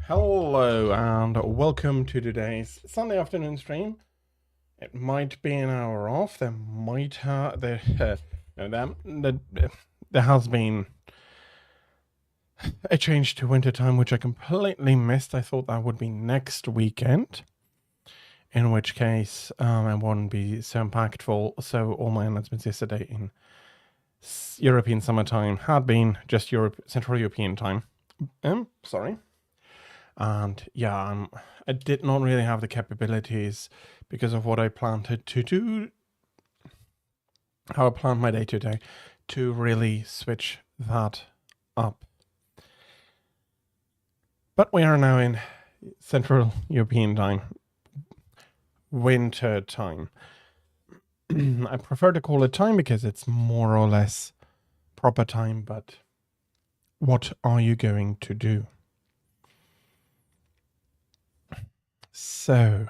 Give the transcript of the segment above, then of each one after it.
Hello and welcome to today's Sunday afternoon stream. It might be an hour off. There has been a change to winter time, which I completely missed. I thought that would be next weekend, in which case it wouldn't be so impactful. So all my announcements yesterday in European summertime had been just Central European time. Sorry. And yeah, I did not really have the capabilities because of what I planned to do, how I planned my day today, to really switch that up. But we are now in Central European time, winter time. I prefer to call it time because it's more or less proper time, but what are you going to do? So,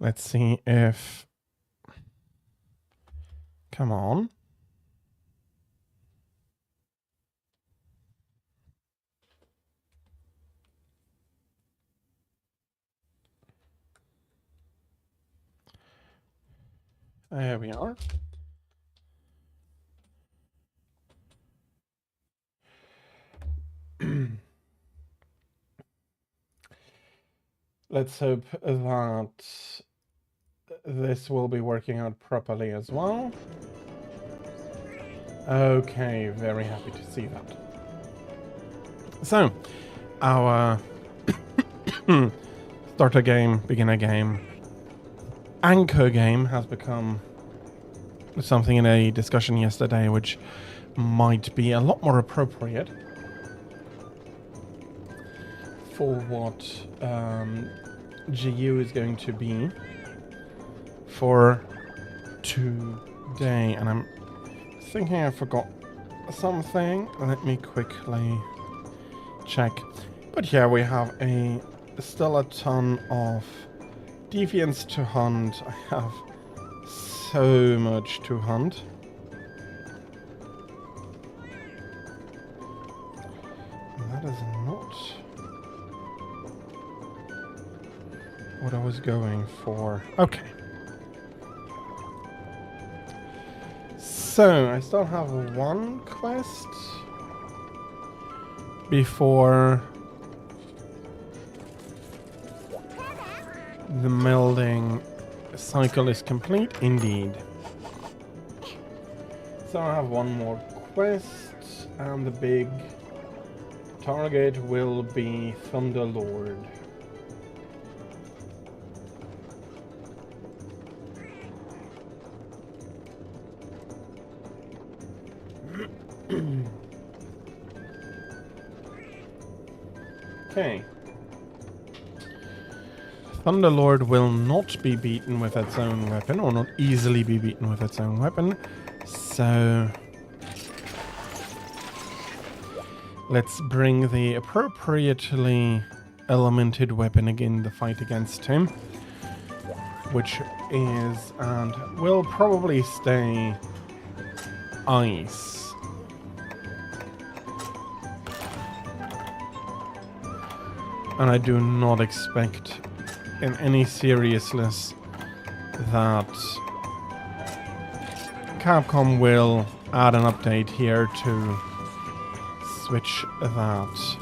let's see if... Come on. There we are. Let's hope that this will be working out properly as well. Okay, very happy to see that. So, our starter game, beginner game, anchor game has become something in a discussion yesterday which might be a lot more appropriate for what GU is going to be for today. And I'm thinking I forgot something. Let me quickly check. But yeah, we have still a ton of deviants to hunt. I have so much to hunt. That is not what I was going for. Okay. So, I still have one quest before the melding cycle is complete, indeed. So I have one more quest, and the big target will be Thunderlord. Okay. Thunderlord will not be beaten with its own weapon, or not easily be beaten with its own weapon. So let's bring the appropriately elemented weapon again, the fight against him, which is and will probably stay ice. And I do not expect in any seriousness that Capcom will add an update here to switch that.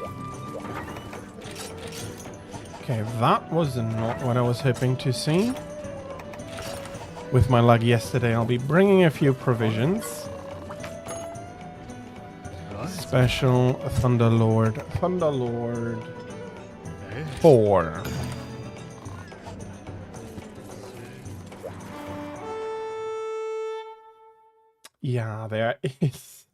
Okay, that was not what I was hoping to see. With my luck yesterday, I'll be bringing a few provisions. Special Thunderlord 4. Yeah, there is,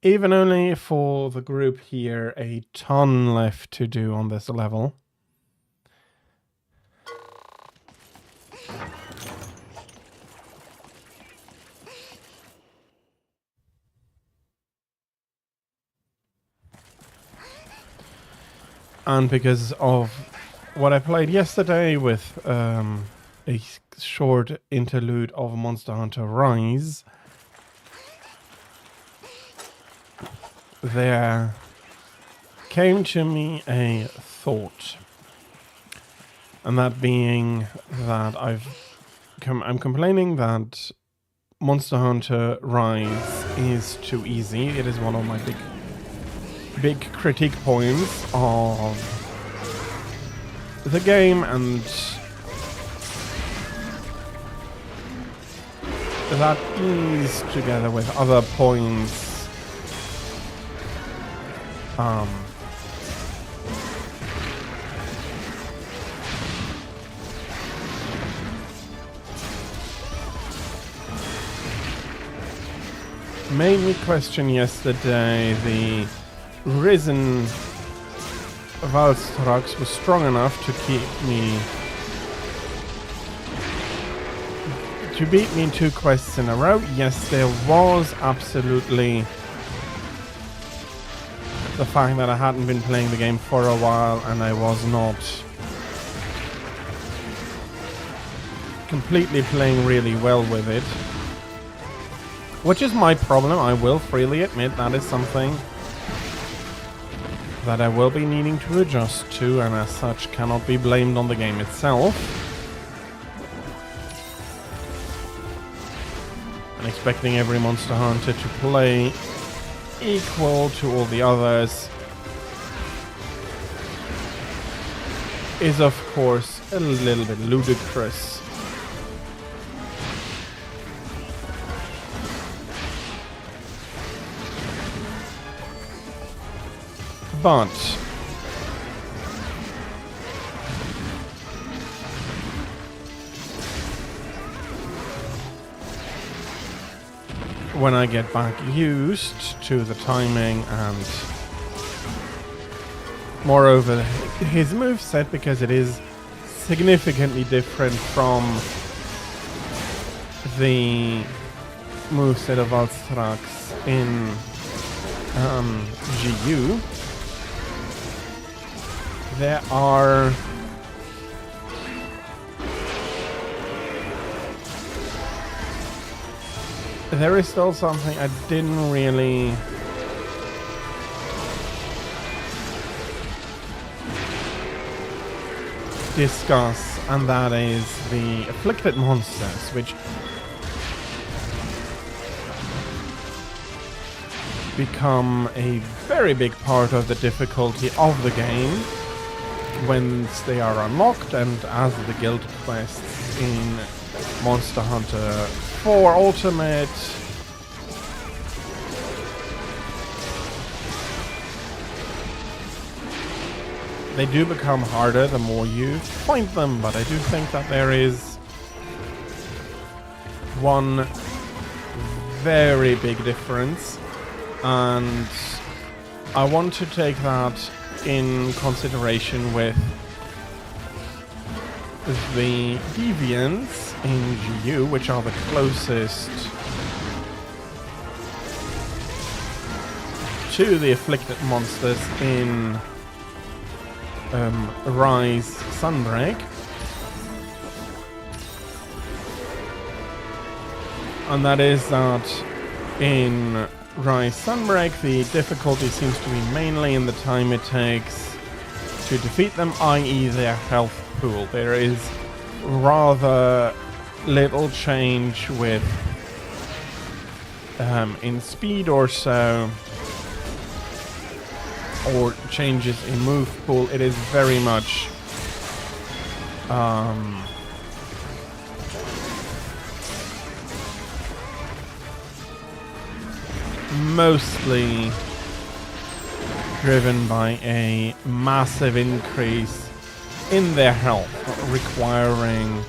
even only for the group here, a ton left to do on this level. And because of what I played yesterday with a short interlude of Monster Hunter Rise, there came to me a thought, and that being that I'm complaining that Monster Hunter Rise is too easy. It is one of my big critique points of the game, and that ease together with other points made me question yesterday the Risen Valstrax was strong enough to beat me in 2 quests in a row. Yes, there was absolutely the fact that I hadn't been playing the game for a while and I was not completely playing really well with it. Which is my problem, I will freely admit. That is something that I will be needing to adjust to, and as such cannot be blamed on the game itself. And expecting every Monster Hunter to play equal to all the others is of course a little bit ludicrous. But when I get back used to the timing and moreover his moveset, because it is significantly different from the moveset of Valstrax in GU, there is still something I didn't really discuss, and that is the afflicted monsters, which become a very big part of the difficulty of the game once they are unlocked, and as the guild quests in Monster Hunter 4 Ultimate they do become harder the more you find them, but I do think that there is one very big difference, and I want to take that in consideration with the deviants in GU, which are the closest to the afflicted monsters in Rise Sunbreak. And that is that in Rise Sunbreak the difficulty seems to be mainly in the time it takes to defeat them, i.e. their health pool. There is rather little change with in speed or so, or changes in move pool. It is very much mostly driven by a massive increase in their health, requiring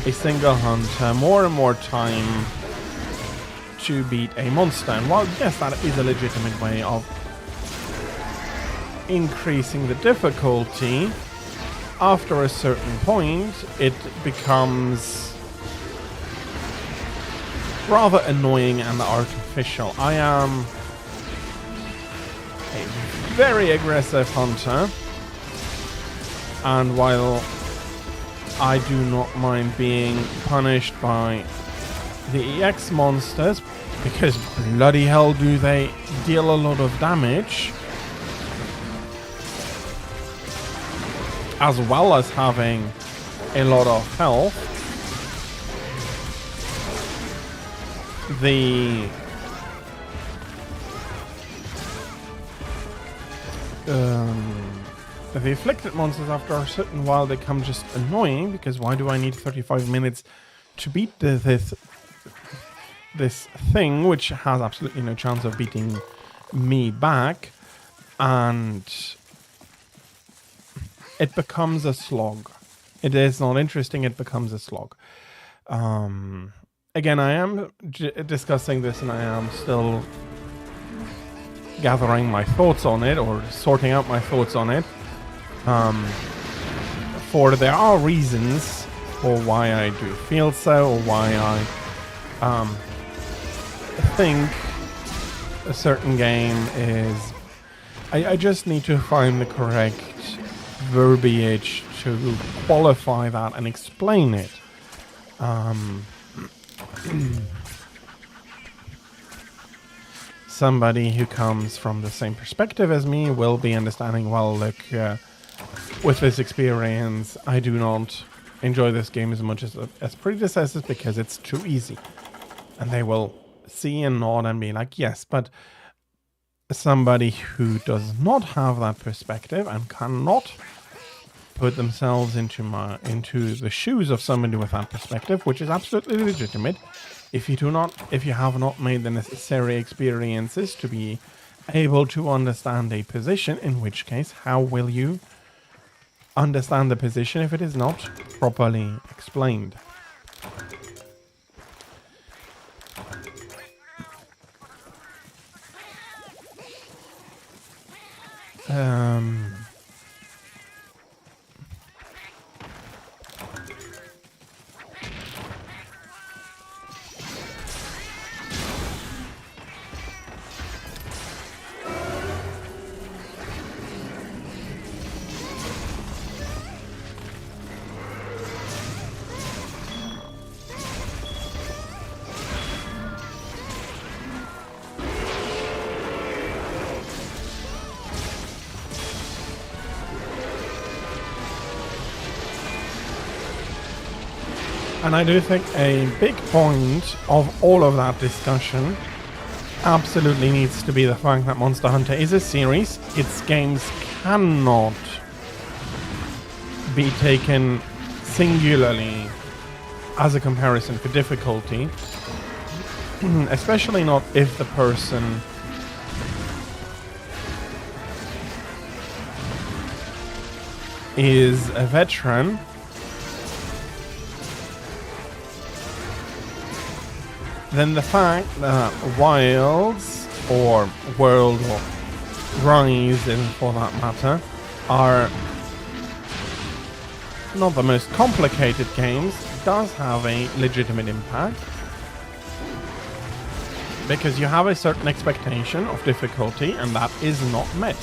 a single hunter more and more time to beat a monster. And while yes, that is a legitimate way of increasing the difficulty, after a certain point it becomes rather annoying and artificial. I am a very aggressive hunter, and while I do not mind being punished by the EX monsters, because bloody hell do they deal a lot of damage, as well as having a lot of health, the afflicted monsters after a certain while become just annoying, because why do I need 35 minutes to beat this thing, which has absolutely no chance of beating me back, and it becomes a slog. It is not interesting, it becomes a slog. Again, I am discussing this, and I am still gathering my thoughts on it, or sorting out my thoughts on it. For there are reasons for why I do feel so, or why I think a certain game is... I just need to find the correct verbiage to qualify that and explain it. Somebody who comes from the same perspective as me will be understanding, well, look, with this experience, I do not enjoy this game as much as predecessors because it's too easy. And they will see and nod and be like, yes, but somebody who does not have that perspective and cannot put themselves into the shoes of somebody with that perspective, which is absolutely legitimate, if you have not made the necessary experiences to be able to understand a position, in which case, how will you understand the position if it is not properly explained? And I do think a big point of all of that discussion absolutely needs to be the fact that Monster Hunter is a series. Its games cannot be taken singularly as a comparison for difficulty, especially not if the person is a veteran. Then the fact that Wilds, or World, or Rise, for that matter, are not the most complicated games, does have a legitimate impact. Because you have a certain expectation of difficulty, and that is not met.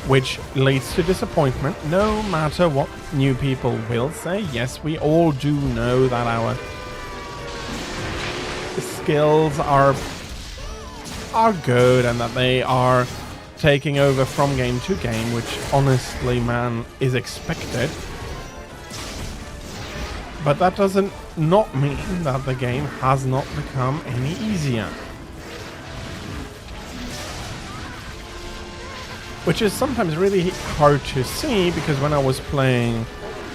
Which leads to disappointment, no matter what new people will say. Yes, we all do know that our skills are good and that they are taking over from game to game, which honestly, man, is expected. But that doesn't not mean that the game has not become any easier. Which is sometimes really hard to see, because when I was playing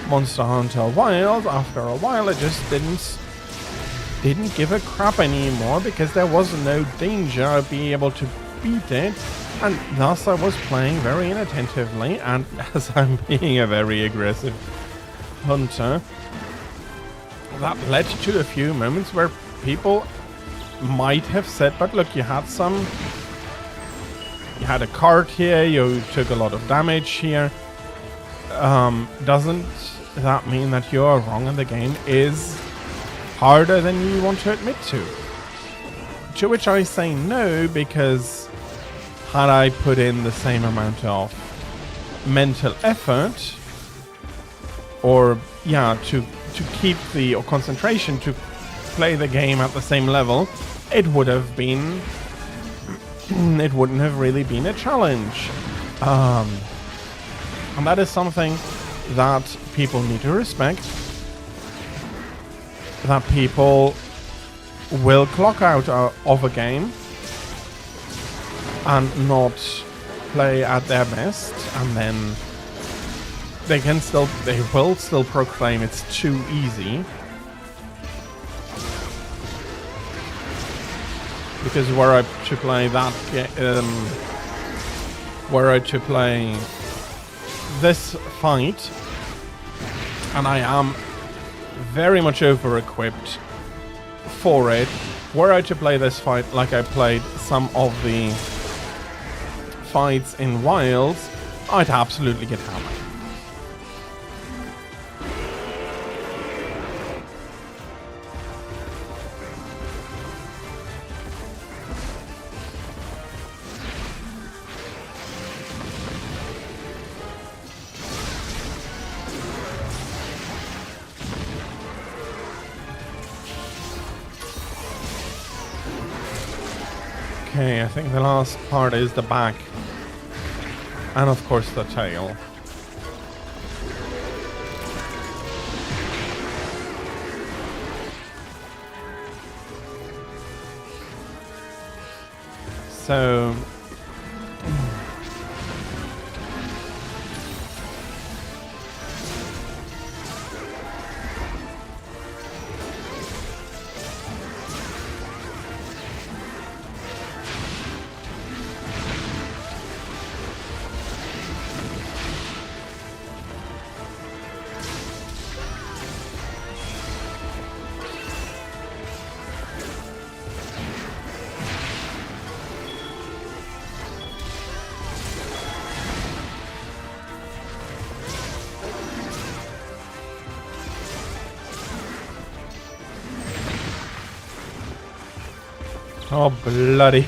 Monster Hunter Wilds, after a while it just didn't give a crap anymore, because there was no danger of being able to beat it, and thus I was playing very inattentively, and as I'm being a very aggressive hunter, that led to a few moments where people might have said, but look, you had a card here, you took a lot of damage here. Doesn't that mean that you are wrong and the game is harder than you want to admit to? To which I say no, because had I put in the same amount of mental effort, or to keep the concentration to play the game at the same level, it would have been it wouldn't have really been a challenge. And that is something that people need to respect, that people will clock out of a game and not play at their best, and then they will still proclaim it's too easy. Because were I to play were I to play this fight, and I am very much over-equipped for it, were I to play this fight like I played some of the fights in Wilds, I'd absolutely get hammered. Okay, I think the last part is the back. And of course the tail. So... oh, bloody.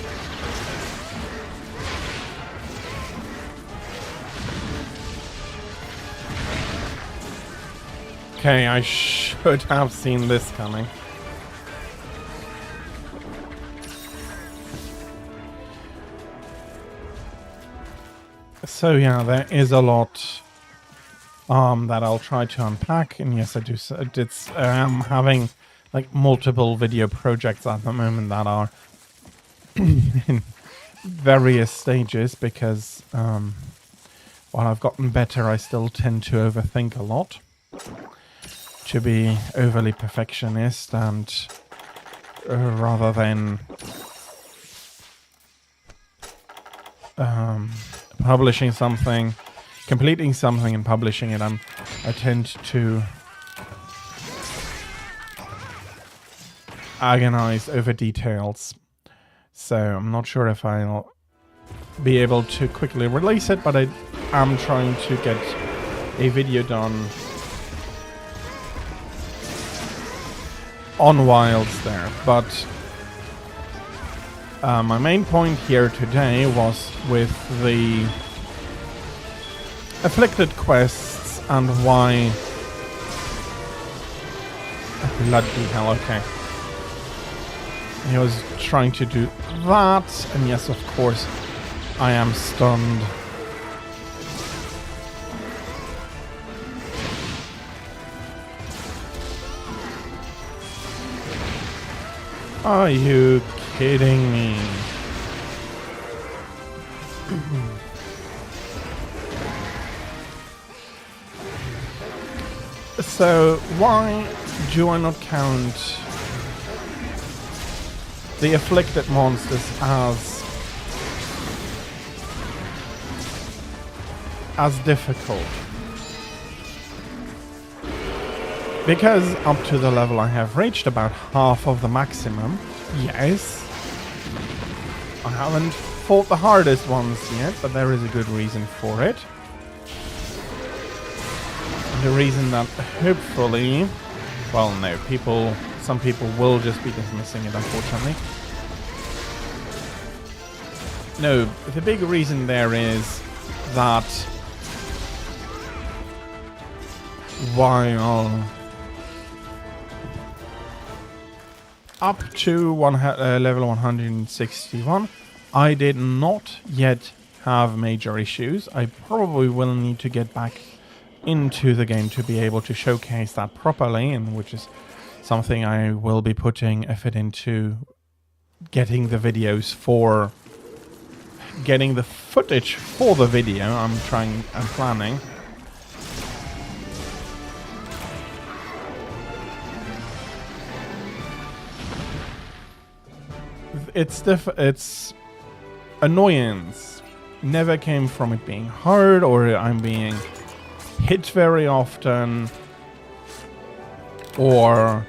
Okay, I should have seen this coming. So yeah, there is a lot that I'll try to unpack, and yes, I am having like multiple video projects at the moment that are in various stages because while I've gotten better, I still tend to overthink a lot, to be overly perfectionist, and rather than publishing something, completing something and publishing it, I tend to agonize over details. So I'm not sure if I'll be able to quickly release it, but I am trying to get a video done on Wilds there. But my main point here today was with the afflicted quests and why... Bloody hell, okay. He was trying to do that, and yes, of course, I am stunned. Are you kidding me? So, why do I not count the afflicted monsters as difficult? Because up to the level I have reached about half of the maximum, yes. I haven't fought the hardest ones yet, but there is a good reason for it. The reason that hopefully, well, no, some people will just be dismissing it, unfortunately. No, the big reason there is that while up to level 161, I did not yet have major issues. I probably will need to get back into the game to be able to showcase that properly, and which is something I will be putting effort into getting the videos for, getting the footage for the video I'm planning. It's annoyance never came from it being hard or I'm being hit very often or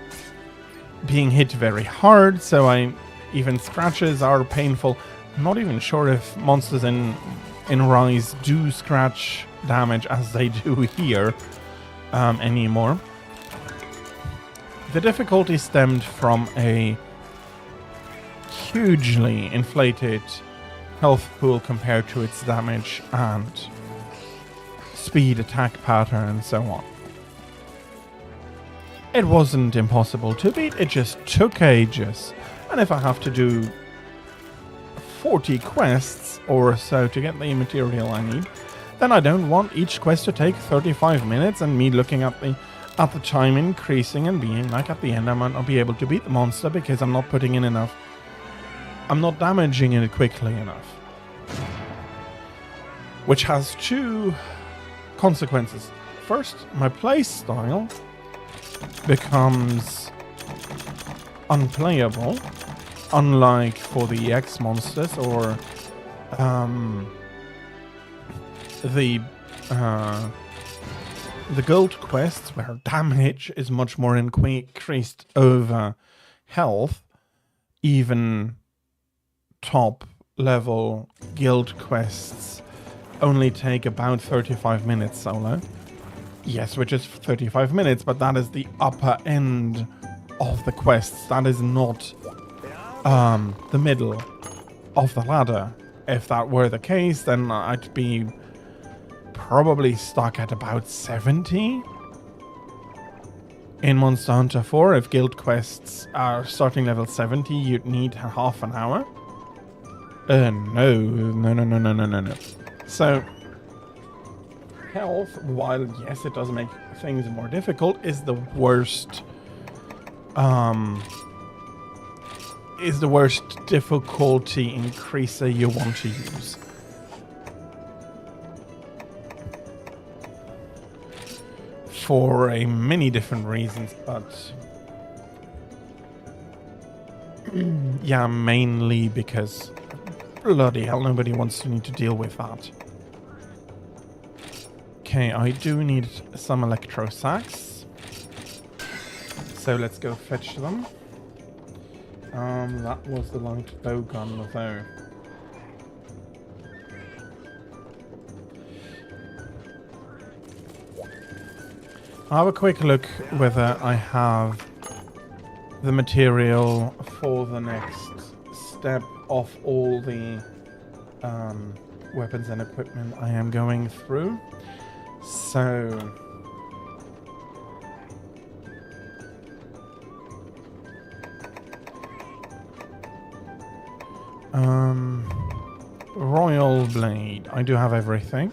being hit very hard, so even scratches are painful. I'm not even sure if monsters in Rise do scratch damage as they do here anymore. The difficulty stemmed from a hugely inflated health pool compared to its damage and speed, attack pattern, and so on. It wasn't impossible to beat, it just took ages. And if I have to do 40 quests or so to get the material I need, then I don't want each quest to take 35 minutes and me looking at the time increasing and being like, at the end I might not be able to beat the monster because I'm not putting in enough. I'm not damaging it quickly enough. Which has two consequences. First, my playstyle becomes unplayable, unlike for the EX monsters or the gold quests, where damage is much more increased over health. Even top level guild quests only take about 35 minutes solo. Yes, which is 35 minutes, but that is the upper end of the quests. That is not the middle of the ladder. If that were the case, then I'd be probably stuck at about 70 in Monster Hunter 4. If guild quests are starting level 70, you'd need half an hour. No. So, health, while yes, it does make things more difficult, is the worst difficulty increaser you want to use. For a many different reasons, but yeah, mainly because bloody hell, nobody wants to need to deal with that. Okay, I do need some electro sacks, so let's go fetch them. That was the light bow gun though. I'll have a quick look whether I have the material for the next step of all the weapons and equipment I am going through. So Royal Blade, I do have everything.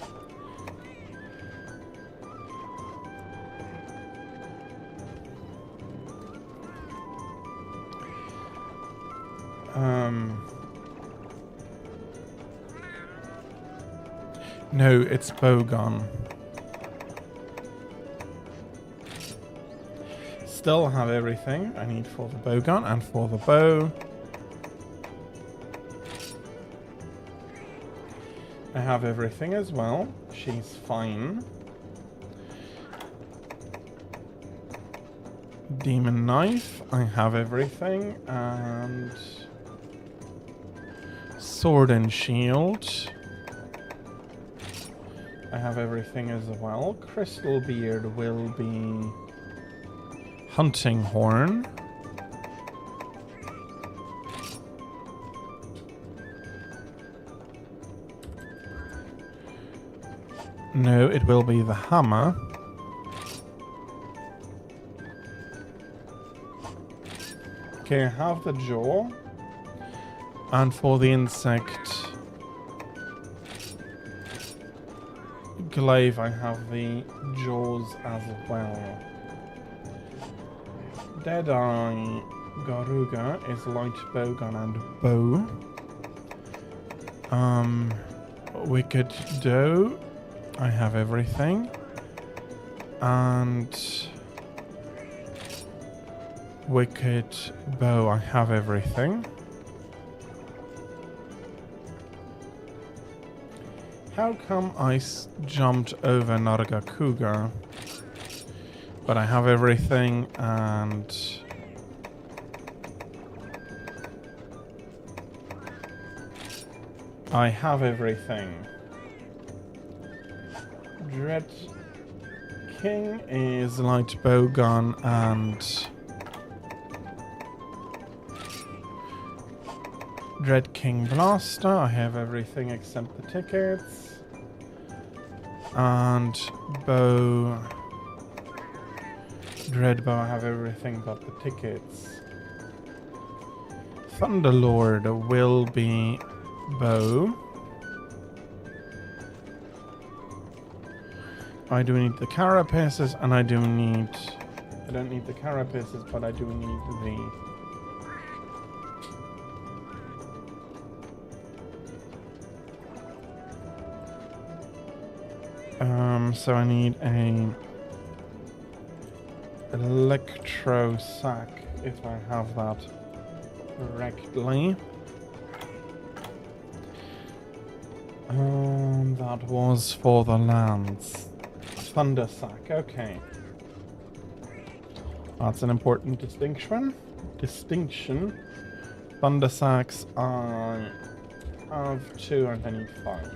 No, it's bowgun. Still have everything I need for the bowgun and for the bow. I have everything as well. She's fine. Demon knife, I have everything, and sword and shield, I have everything as well. Crystal beard will be hunting horn. No, it will be the hammer. Okay, I have the jaw. And for the insect glaive, I have the jaws as well. Deadeye Garuga is light bowgun and bow. Wicked Doe, I have everything. And Wicked Bow, I have everything. How come I jumped over Narga Cougar? But I have everything, and I have everything. Dread King is light bowgun and Dread King Blaster. I have everything except the tickets. And bow. Dread Bow, I have everything but the tickets. Thunderlord will be bow. I do need the carapaces, and I don't need the carapaces, but I do need the so I need a electro sack if I have that correctly. That was for the lands. Thunder sack, okay. That's an important distinction. Thunder sacks, I have 2 and I need 5.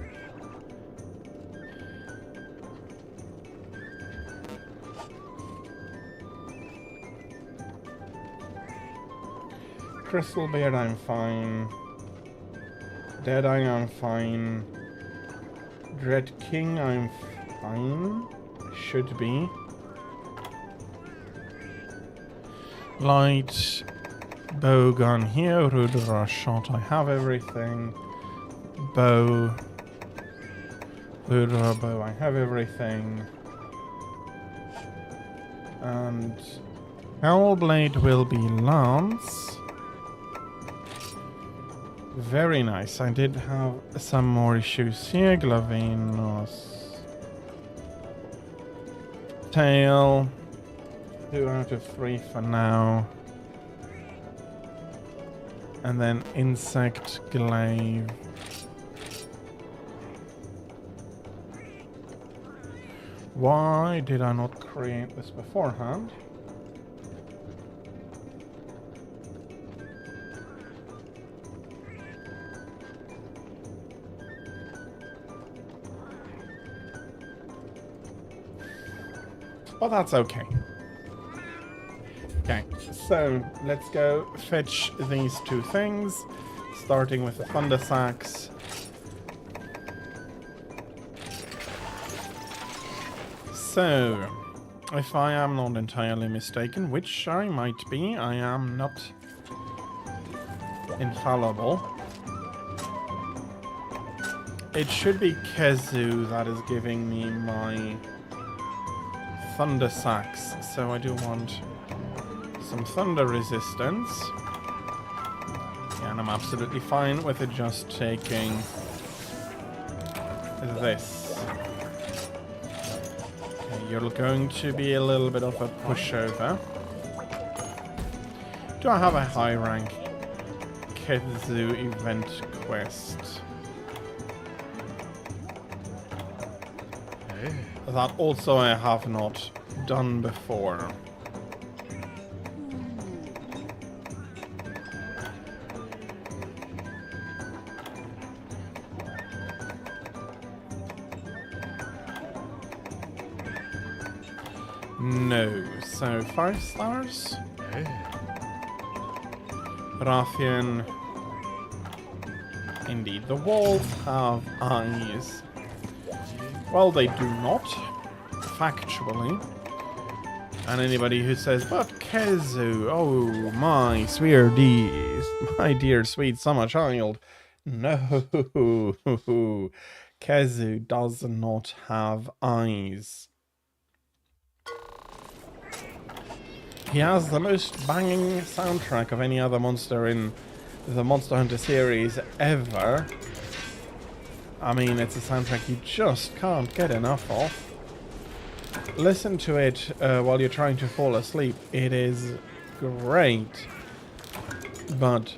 Crystal Beard, I'm fine. Deadeye, I'm fine. Dread King, I'm fine. Should be. Light bowgun here. Rudra shot, I have everything. Bow. Rudra bow, I have everything. And Hellblade will be lance. Very nice. I did have some more issues here. Glavenus. Tail. 2 out of 3 for now. And then insect glaive. Why did I not create this beforehand? Well, that's okay. Okay, so let's go fetch these 2 things, starting with the thunder sacks. So, if I am not entirely mistaken, which I might be, I am not infallible. It should be Kezu that is giving me my thunder sacks, so I do want some thunder resistance. Yeah, and I'm absolutely fine with it just taking this. Okay, you're going to be a little bit of a pushover. Do I have a high rank Kezu event quest? That also I have not done before. No. So 5 stars. Rathian. Indeed, the walls have eyes. Well, they do not, factually. And anybody who says, but Kezu, oh my sweetie, my dear sweet summer child. No, Kezu does not have eyes. He has the most banging soundtrack of any other monster in the Monster Hunter series ever. I mean, it's a soundtrack you just can't get enough of. Listen to it while you're trying to fall asleep. It is great. But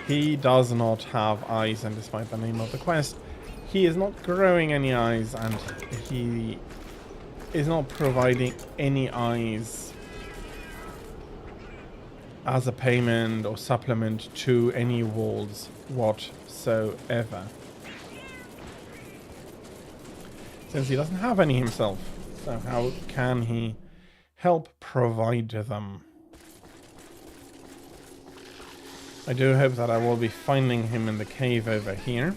he does not have eyes, and despite the name of the quest, he is not growing any eyes, and he is not providing any eyes as a payment or supplement to any walls whatsoever. Since he doesn't have any himself, so how can he help provide them? I do hope that I will be finding him in the cave over here.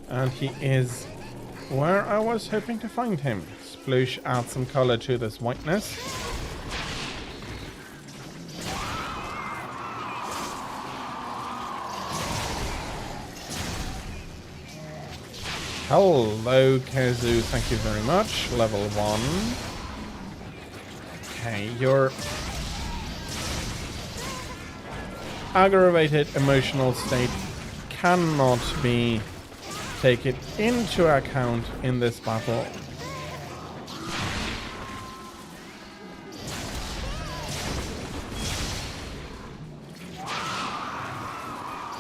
And he is where I was hoping to find him. Sploosh adds some color to this whiteness. Hello, Kezu. Thank you very much. Level 1. Okay, your aggravated emotional state cannot be taken into account in this battle.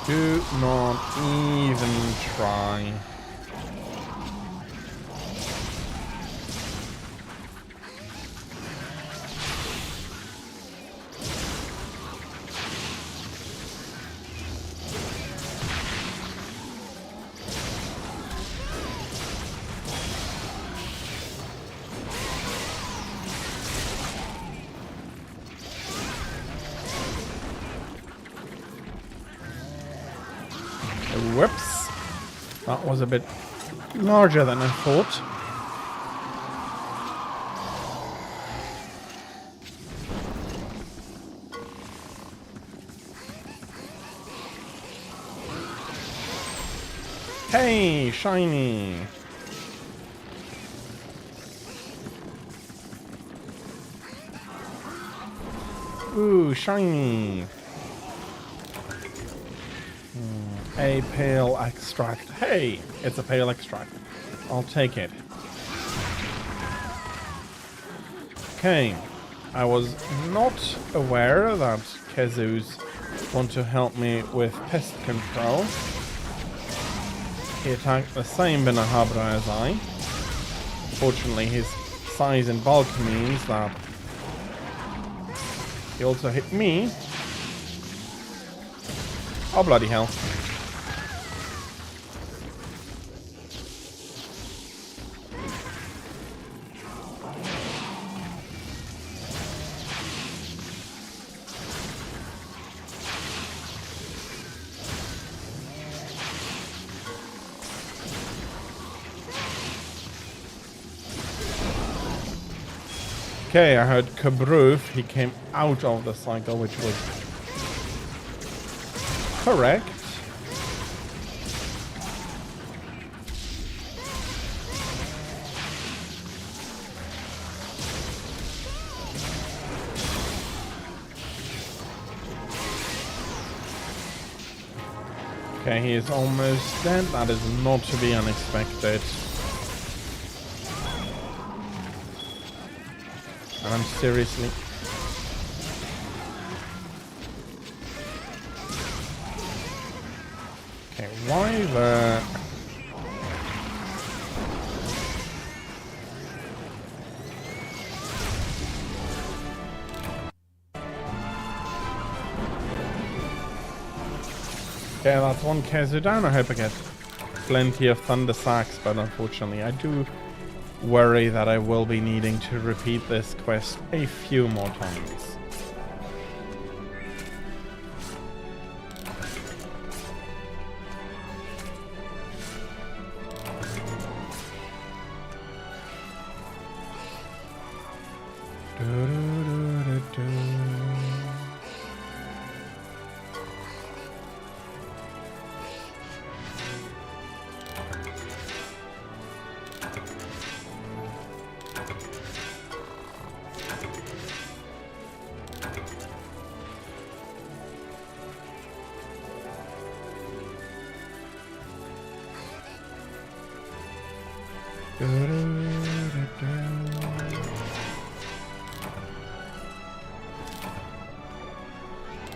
Do not even try. Whoops. That was a bit larger than I thought. Hey, shiny. Ooh, shiny. A pale extract. Hey, it's a pale extract. I'll take it. Okay. I was not aware that Kezus want to help me with pest control. He attacked the same Binahabra as I. Fortunately, his size and bulk means that he also hit me. Oh, bloody hell. Okay, I heard Kabroof. He came out of the cycle, which was correct. Okay, he is almost dead. That is not to be unexpected. And I'm seriously... Okay, why the... Okay, that's one Kezu down. I hope I get plenty of Thunder Sacks, but unfortunately I do worry that I will be needing to repeat this quest a few more times.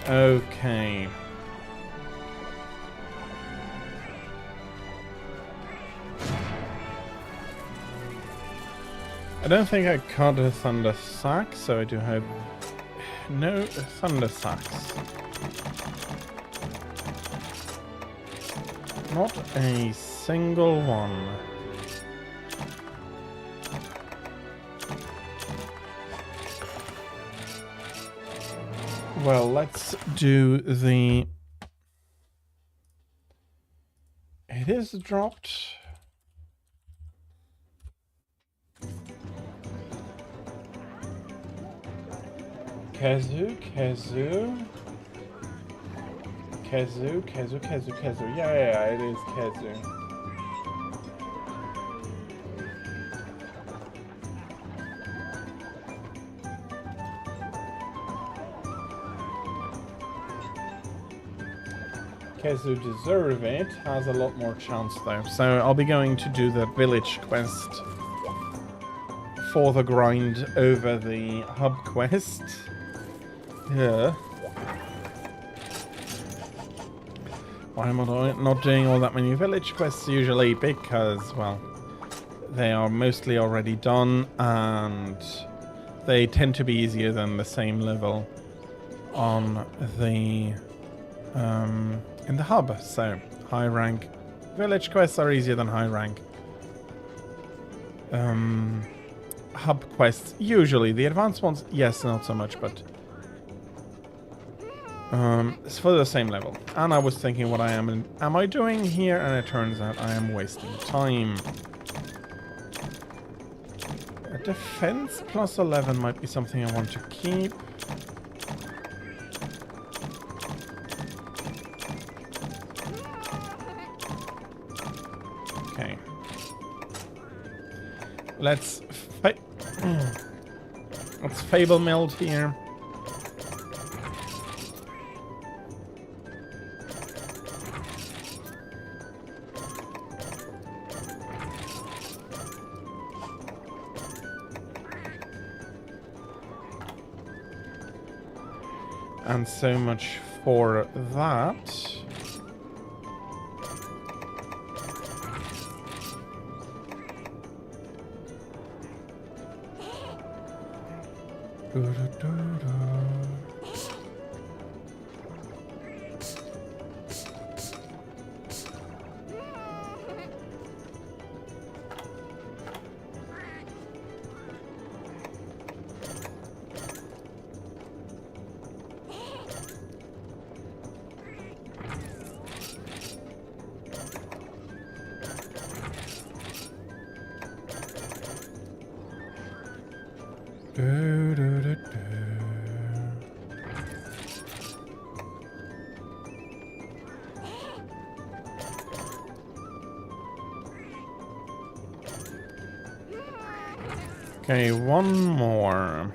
Okay. I don't think I caught a thunder sack, so I do hope no thunder sacks. Not a single one. Well, let's do the... It is dropped. Kazu. Yeah, it is Kazu. Kazu deserve it, has a lot more chance though. So I'll be going to do the village quest for the grind over the hub quest. Yeah. Why am I not doing all that many village quests usually? Because, well, they are mostly already done and they tend to be easier than the same level on the in the hub. So high rank village quests are easier than high rank hub quests usually. The advanced ones, yes, not so much, but it's for the same level. And I was thinking what am I doing here, and it turns out I am wasting time. A defense plus 11 might be something I want to keep. Okay. Let's Fable Meld here. And so much for that. Okay, one more.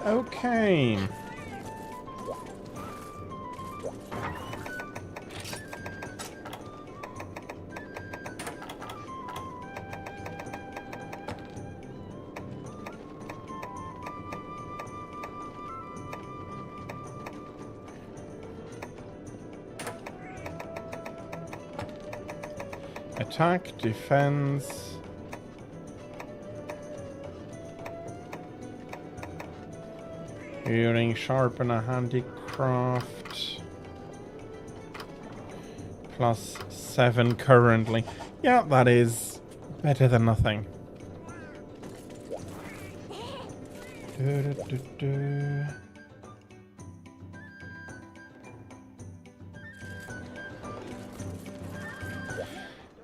Okay. Attack, defense. Hearing, sharpen a handicraft. Plus 7 currently. Yeah, that is better than nothing.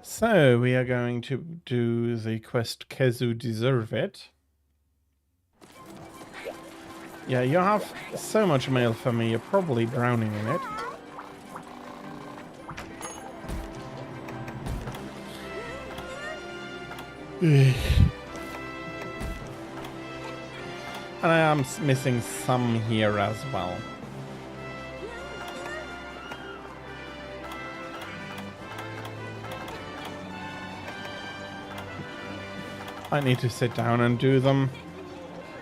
So, we are going to do the quest Kezu Deserve It. Yeah, you have so much mail for me, you're probably drowning in it. And I am missing some here as well. I need to sit down and do them.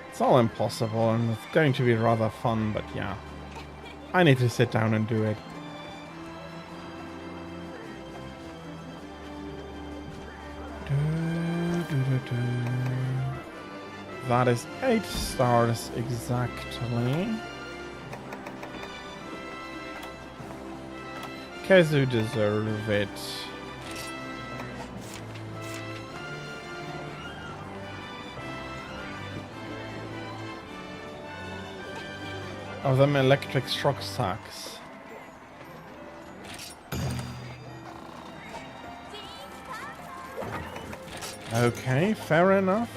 It's all impossible and it's going to be rather fun, but yeah. I need to sit down and do it. That is 8 stars exactly. Kazu deserve it. Oh, them electric shock sacks. Okay, fair enough.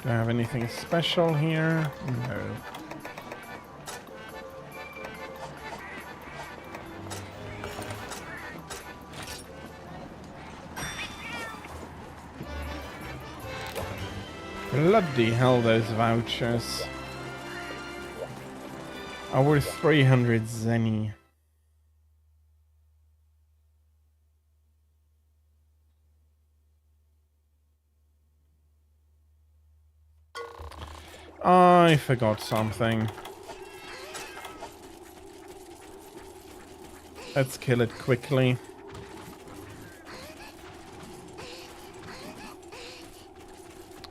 Do I have anything special here? No. Bloody hell, those vouchers. Over 300 zenny. I forgot something. Let's kill it quickly.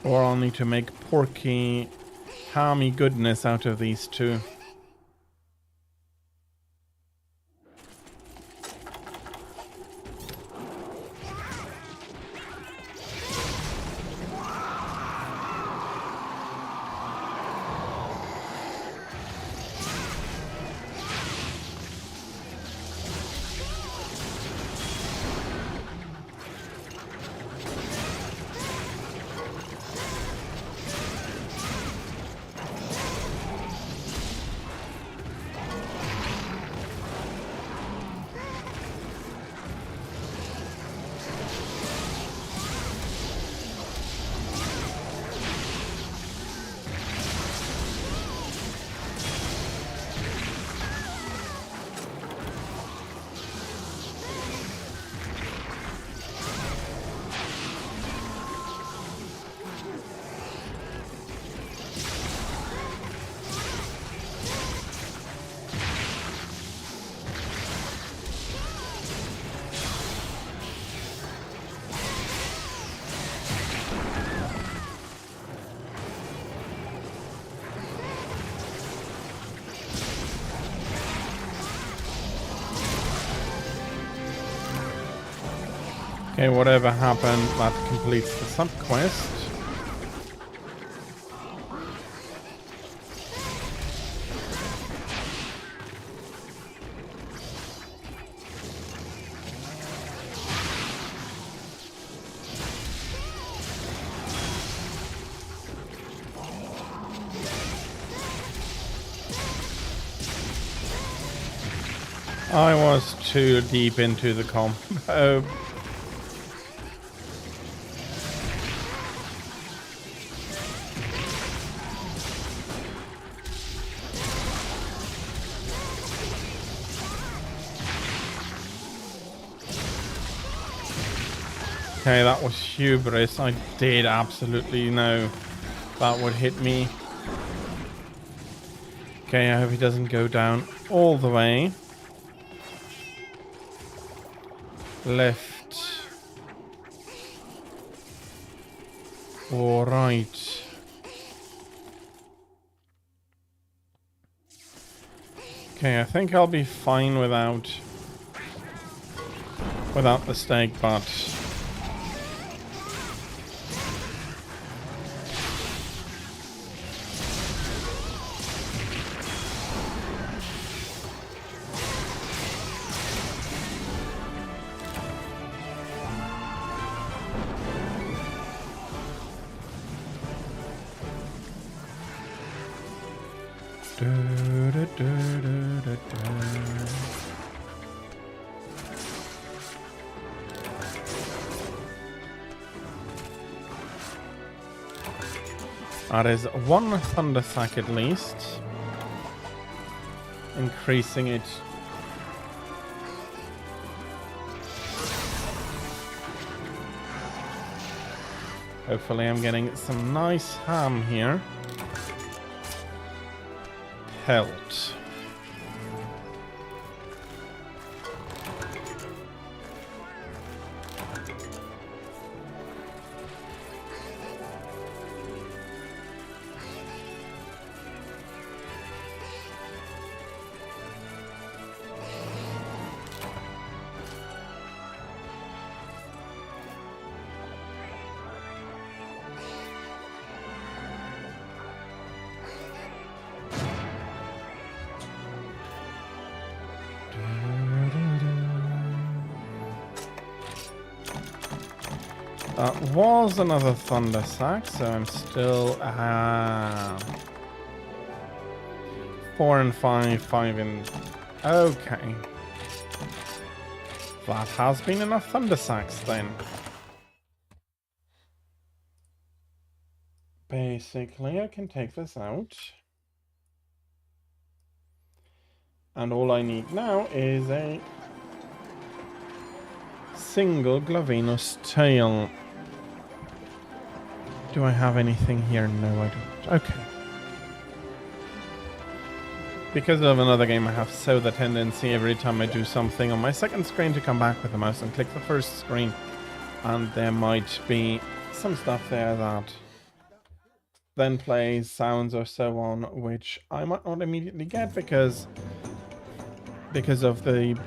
Or I'll need to make porky, hammy goodness out of these two. Okay, whatever happened, that completes the sub-quest. I was too deep into the combo. Okay, that was hubris. I did absolutely know that would hit me. Okay, I hope he doesn't go down all the way. Left. Or right. Okay, I think I'll be fine without the stake, but that is one thunder sack at least. Increasing it Hopefully I'm getting some nice ham here. Pelt. That was another thunder sack, so I'm still 4 and 5, 5 and... Okay. That has been enough thunder sacks then. Basically, I can take this out. And all I need now is a single Glavenus tail. Do I have anything here? No, I don't. Okay. Because of another game, I have so the tendency every time I do something on my second screen to come back with the mouse and click the first screen. And there might be some stuff there that then plays, sounds or so on, which I might not immediately get because of the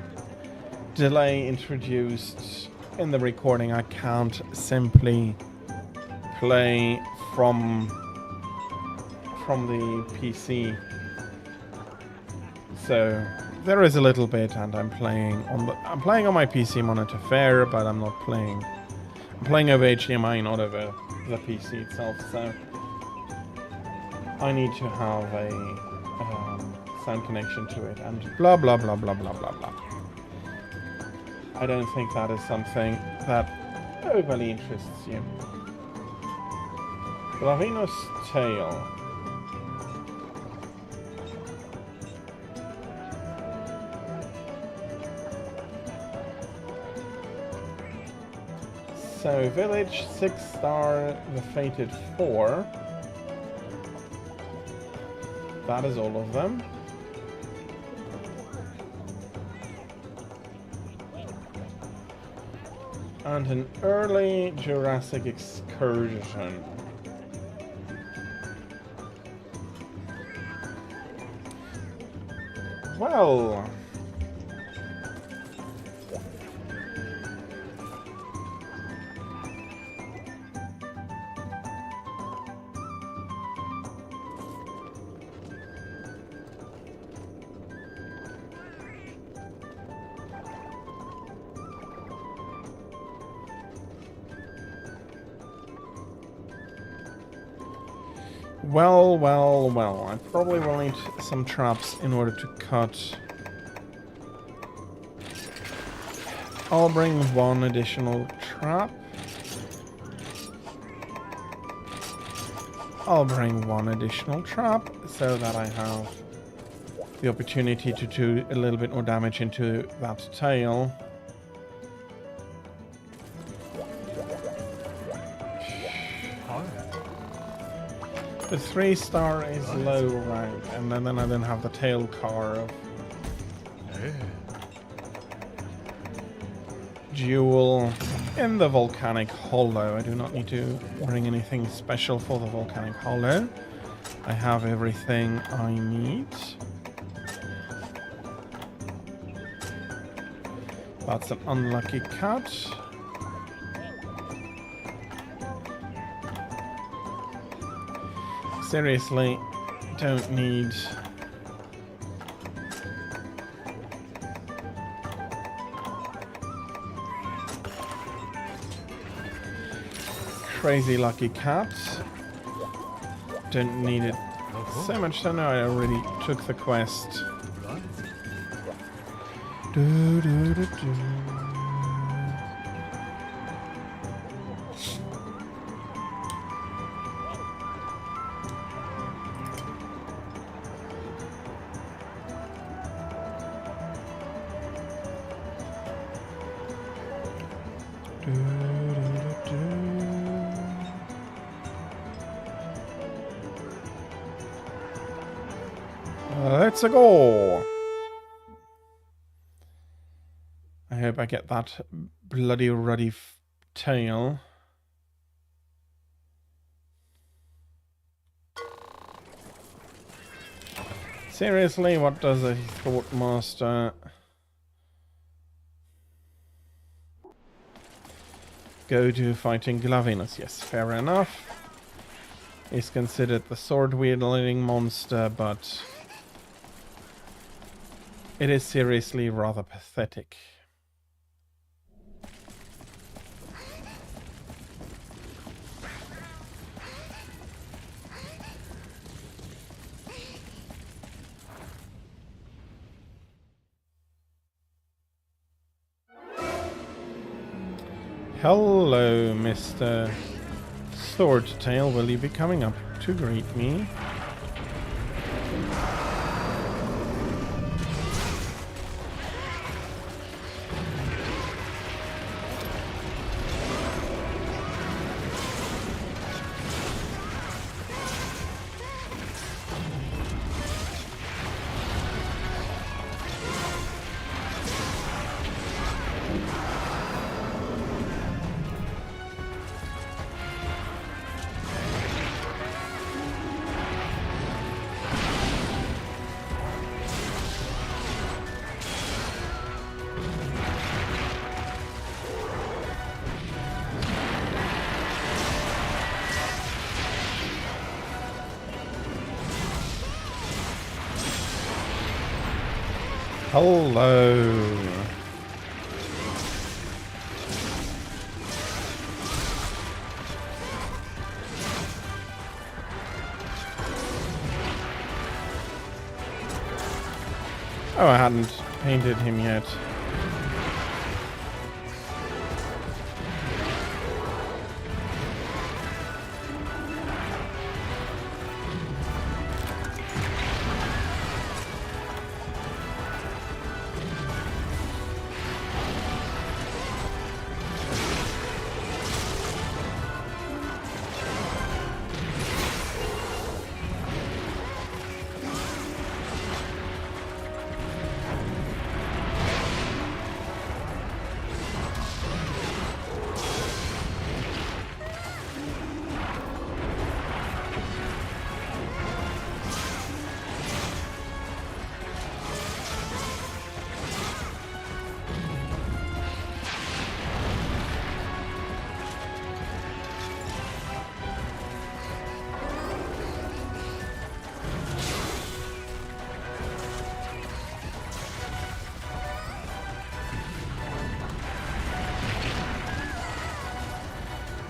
delay introduced in the recording. I can't simply play from the PC. So there is a little bit, and I'm playing on my PC monitor fair, but I'm not playing. I'm playing over HDMI, not over the PC itself. So I need to have a sound connection to it, and blah blah blah blah blah blah blah. I don't think that is something that overly interests you. Glavenus tail. So village 6-star, the fated 4. That is all of them. And an early Jurassic excursion. Well, well, I probably will need some traps in order to cut. I'll bring one additional trap. I'll bring one additional trap so that I have the opportunity to do a little bit more damage into that tail. The 3-star is low rank, and then I don't have the tail car of Jewel in the Volcanic Hollow. I do not need to bring anything special for the Volcanic Hollow. I have everything I need. That's an unlucky cut. Seriously, don't need... Crazy lucky cat. Don't need it so much to know I already took the quest. Do, do, do, do. Let's go. I hope I get that bloody ruddy tail. Seriously, what does a Thought Master go to fighting Glavinus? Yes, fair enough. He's considered the sword-wielding monster, but it is seriously rather pathetic. Hello, Mr. Swordtail. Will you be coming up to greet me? Hello. Oh, I hadn't painted him yet.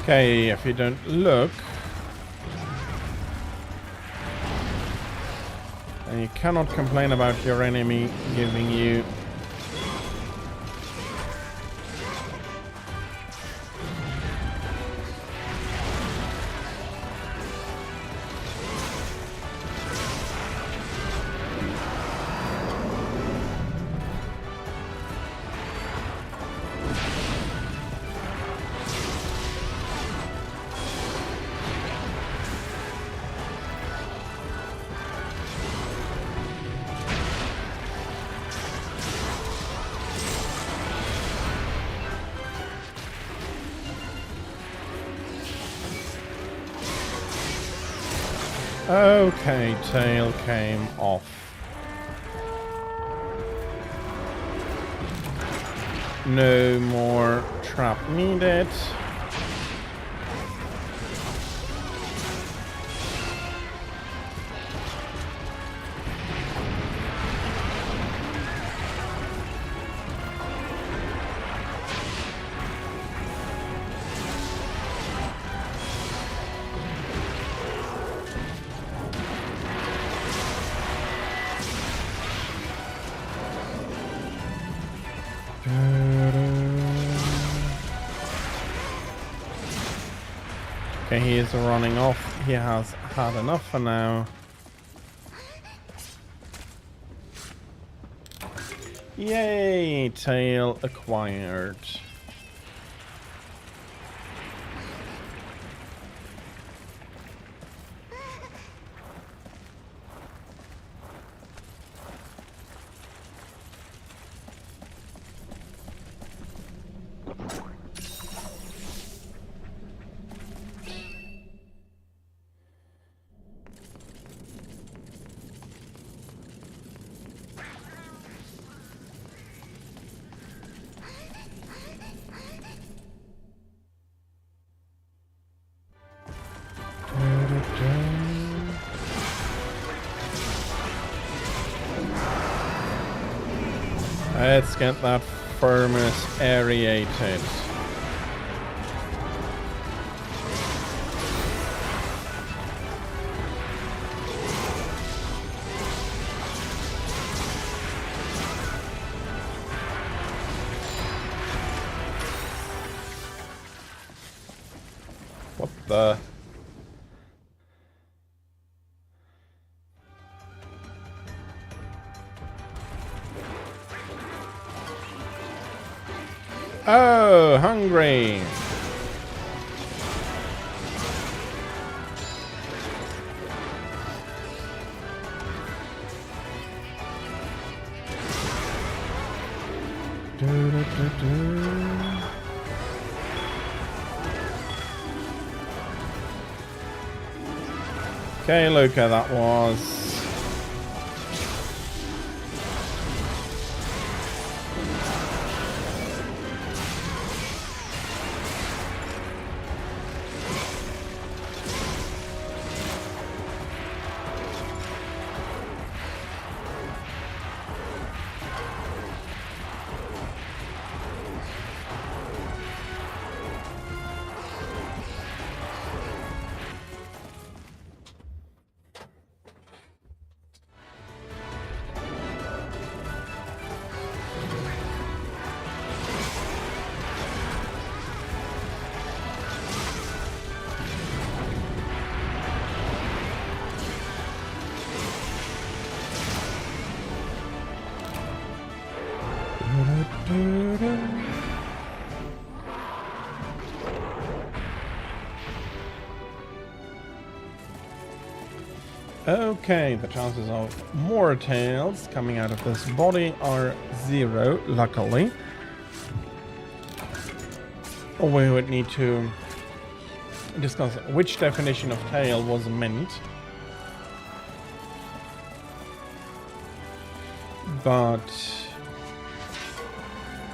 Okay, if you don't look, then you cannot complain about your enemy giving you Okay, tail came off. No more trap needed. Okay, he is running off. He has had enough for now. Yay! Tail acquired. Let's get that furnace aerated. What the... Oh, hungry. Okay, Luca, that was... Okay, the chances of more tails coming out of this body are 0, luckily. We would need to discuss which definition of tail was meant. But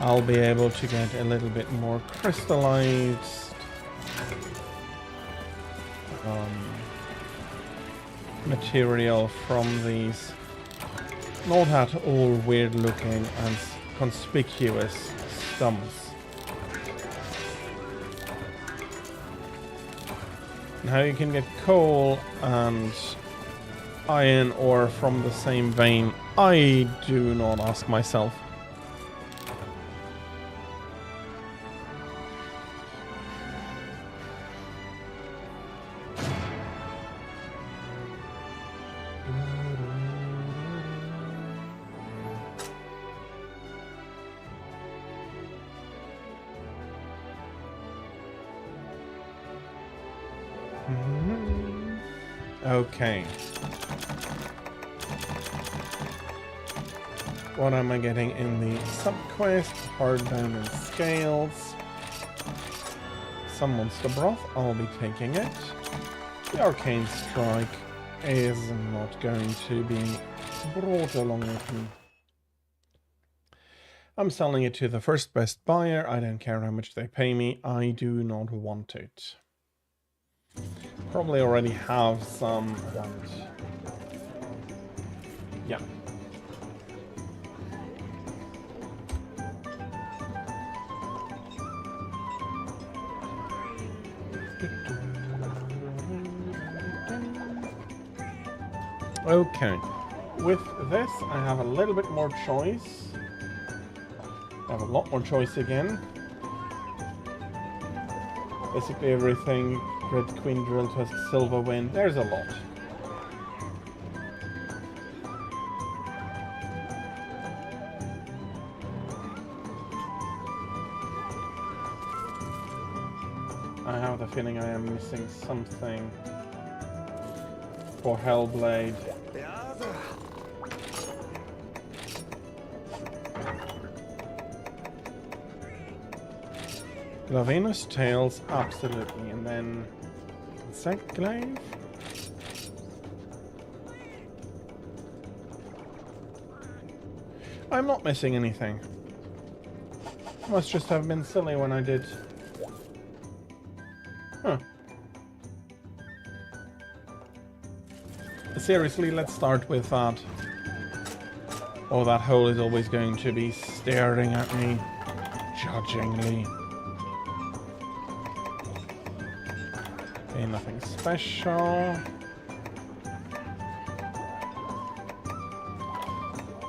I'll be able to get a little bit more crystallized material from these not at all weird looking and conspicuous stumps. Now you can get coal and iron ore from the same vein, I do not ask myself. Okay. What am I getting in the sub-quest? Hard diamond scales. Some monster broth, I'll be taking it. The arcane strike is not going to be brought along with me. I'm selling it to the first best buyer. I don't care how much they pay me. I do not want it. Probably already have some, but yeah. Okay, with this I have a little bit more choice. I have a lot more choice again. Basically everything. Red Queen Drill Tusk, Silver Wind, there's a lot. I have the feeling I am missing something for Hellblade. Glavenus tails, absolutely, and then insect glaive. I'm not missing anything. Must just have been silly when I did. Huh. Seriously, let's start with that Or that hole is always going to be staring at me judgingly. Okay, nothing special.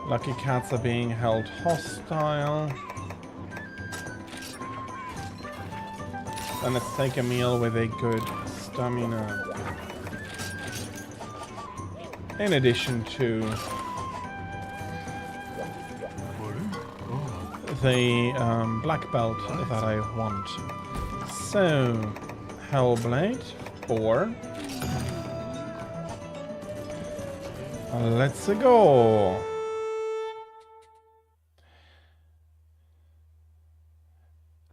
Lucky cats are being held hostile. And let's take a meal with a good stamina. In addition to the black belt that I want. So, Hellblade 4. Let's go!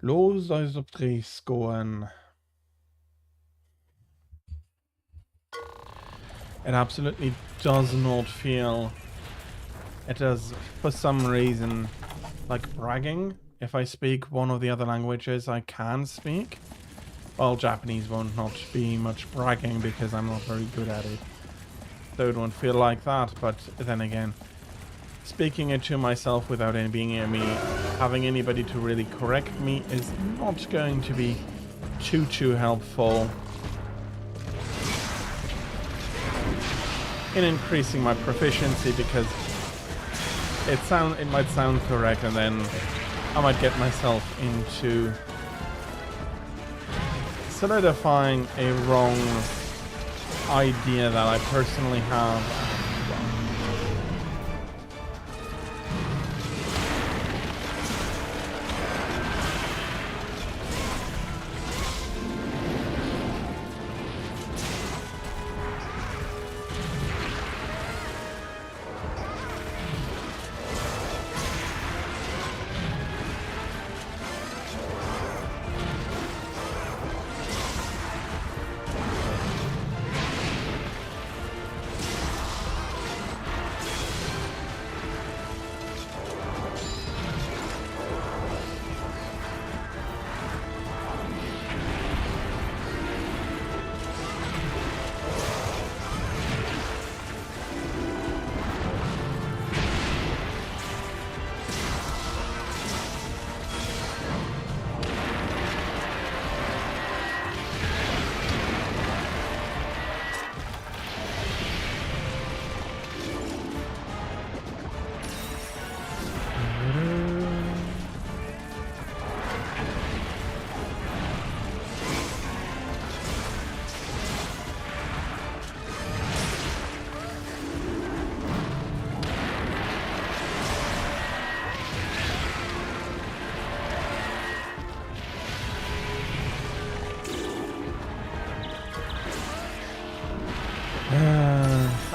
Los also Priscoen. It absolutely does not feel... It does, for some reason, like bragging. If I speak one of the other languages I can speak. Well, Japanese won't not be much bragging because I'm not very good at it. So it won't feel like that, but then again, speaking it to myself without having anybody to really correct me is not going to be too helpful in increasing my proficiency, because it might sound correct and then I might get myself into solidifying a wrong idea that I personally have.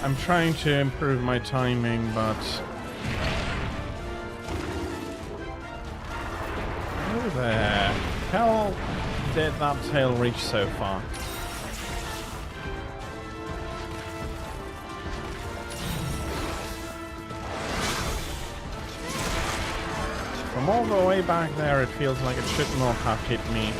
I'm trying to improve my timing, but where the hell did that tail reach so far? From all the way back there, it feels like it should not have hit me.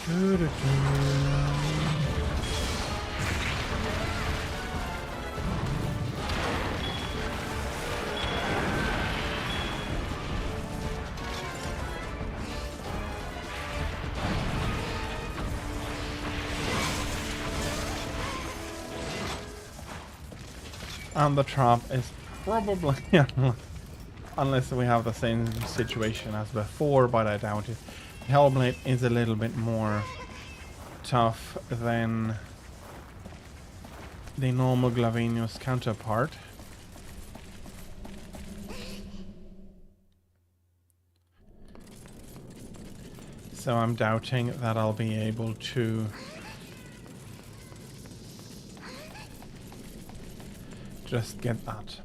And the trap is probably, unless we have the same situation as before, but I doubt it. The Hellblade is a little bit more tough than the normal Glavinius counterpart. So I'm doubting that I'll be able to just get that.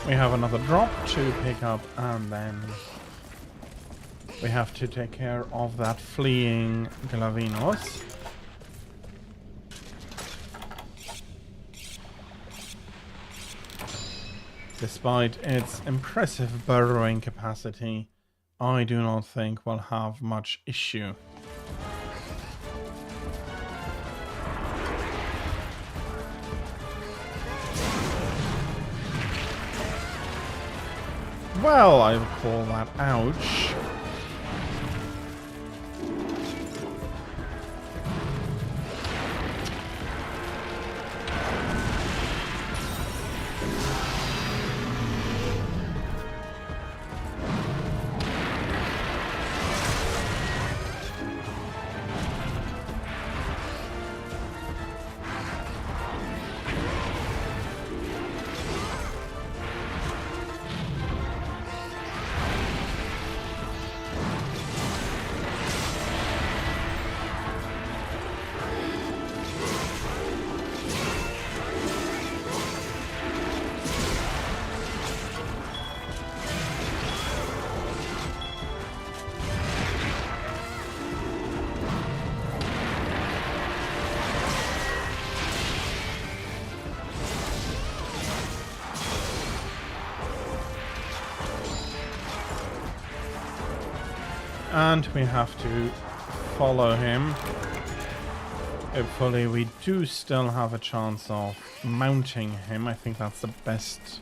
We have another drop to pick up, and then we have to take care of that fleeing Glavinos. Despite its impressive burrowing capacity, I do not think we'll have much issue. Well, I would call that ouch. And we have to follow him. Hopefully we do still have a chance of mounting him. I think that's the best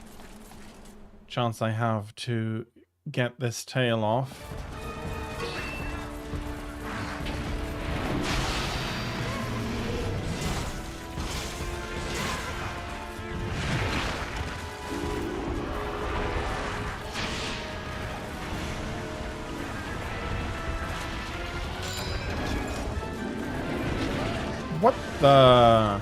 chance I have to get this tail off. What the...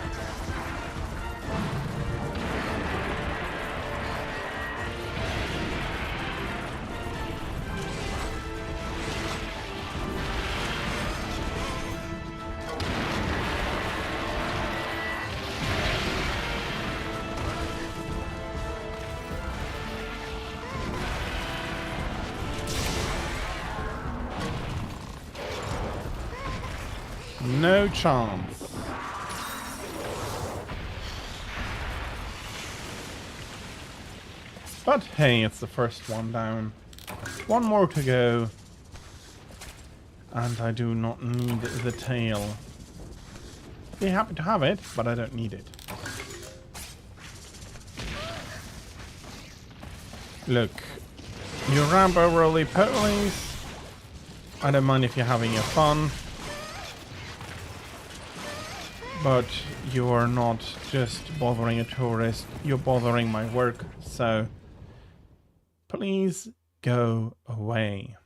No chance. But hey, it's the first one down. One more to go. And I do not need the tail. Be happy to have it, but I don't need it. Look, you Rambo roly-polies. I don't mind if you're having your fun. But you are not just bothering a tourist, you're bothering my work, so please go away.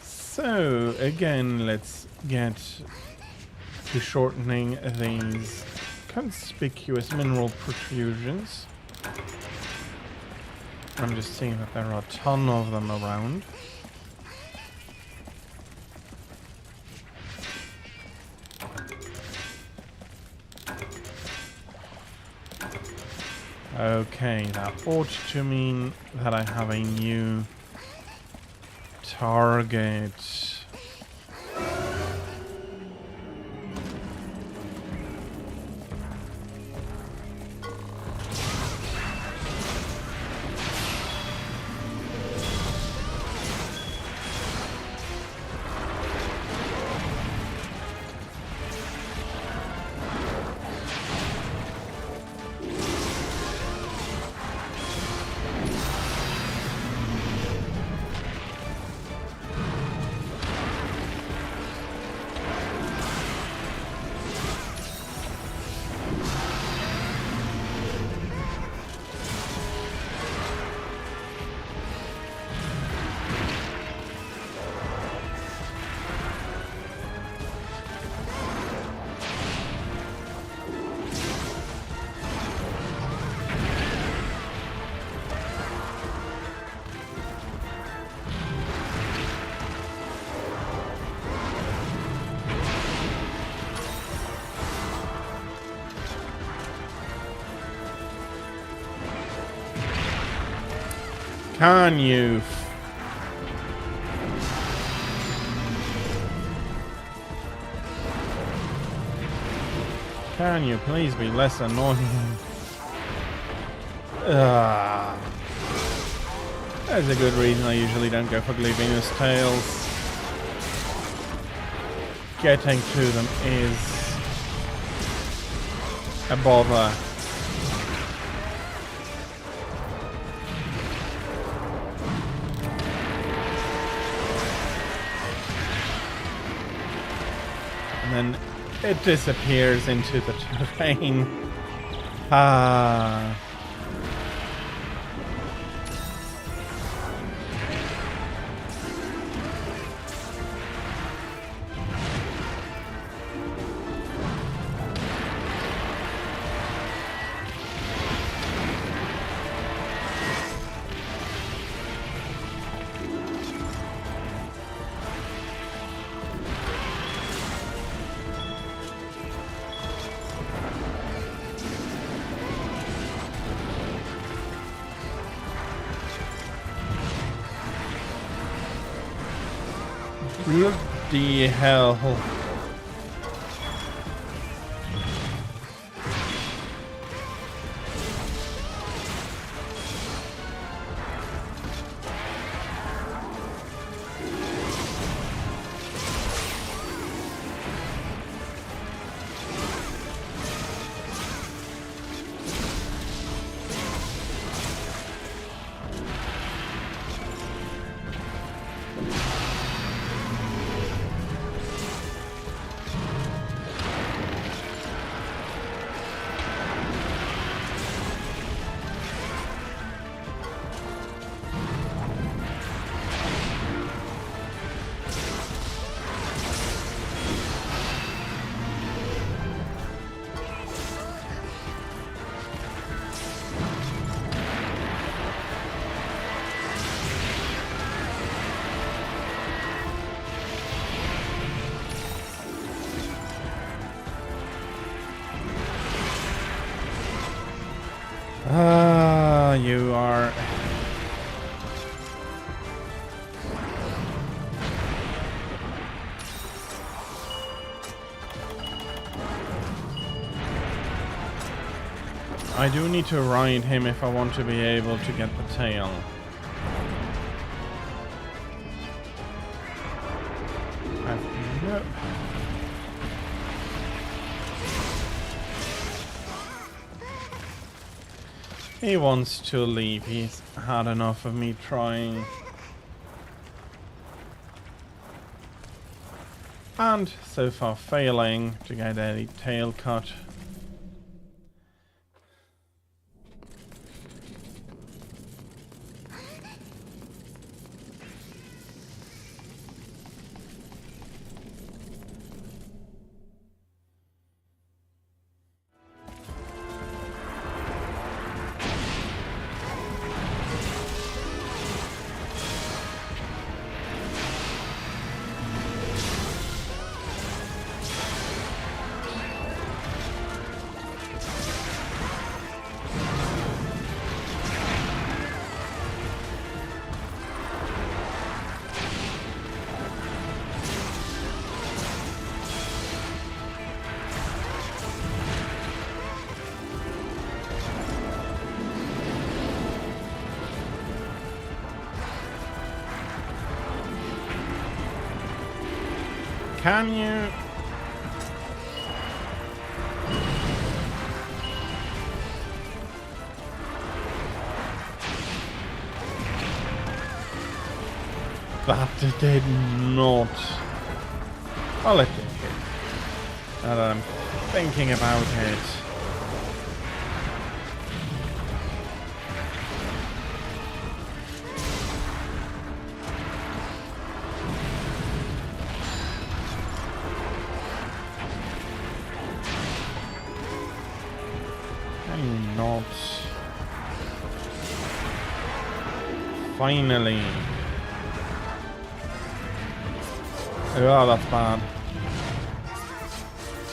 So, again, let's get to shortening these conspicuous mineral protrusions. I'm just seeing that there are a ton of them around. Okay, that ought to mean that I have a new target. Can you? Can you please be less annoying? There's a good reason I usually don't go for Venus tails. Getting to them is a bother. And then it disappears into the terrain. Ah. Bloody hell. You are... I do need to ride him if I want to be able to get the tail. No. He wants to leave. He's had enough of me trying. And so far failing to get a tail cut. Can you? That did not. Well, it did. Now that I'm thinking about it. Not. Finally. Oh, that's bad.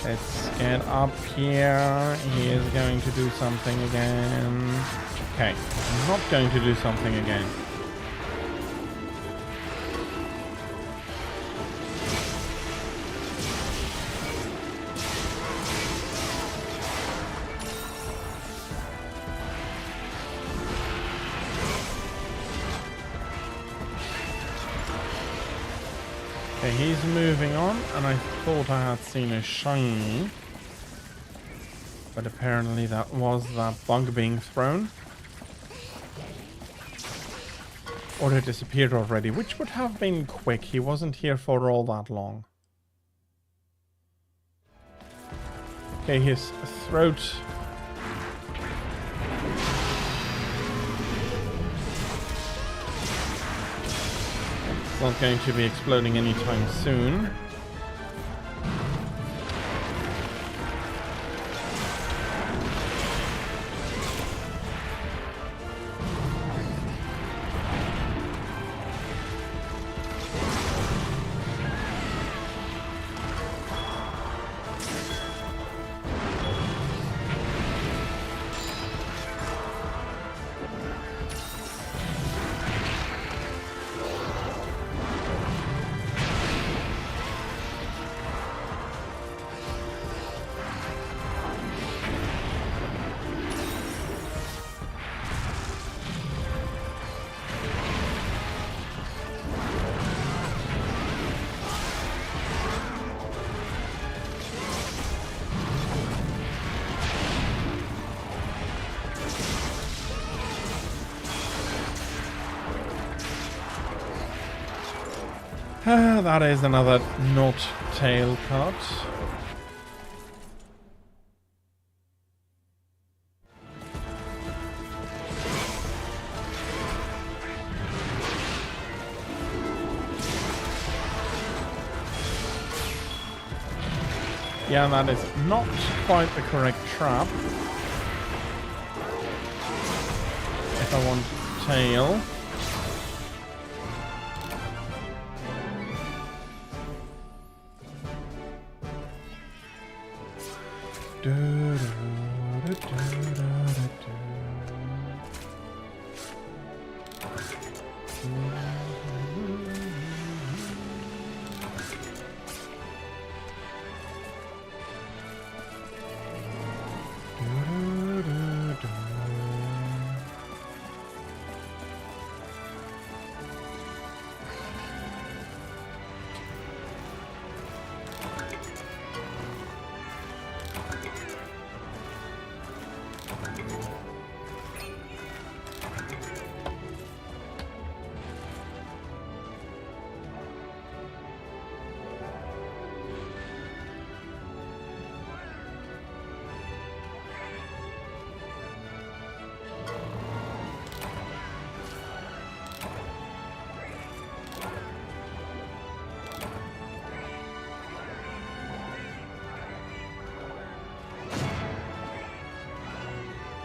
Let's get up here. He is going to do something again. Okay, I'm not going to do something again. Okay, he's moving on, and I thought I had seen a shiny. But apparently that was that bug being thrown. Or it disappeared already, which would have been quick. He wasn't here for all that long. Okay, his throat... not going to be exploding anytime soon. That is another not tail cut. Yeah, that is not quite the correct trap. If I want tail.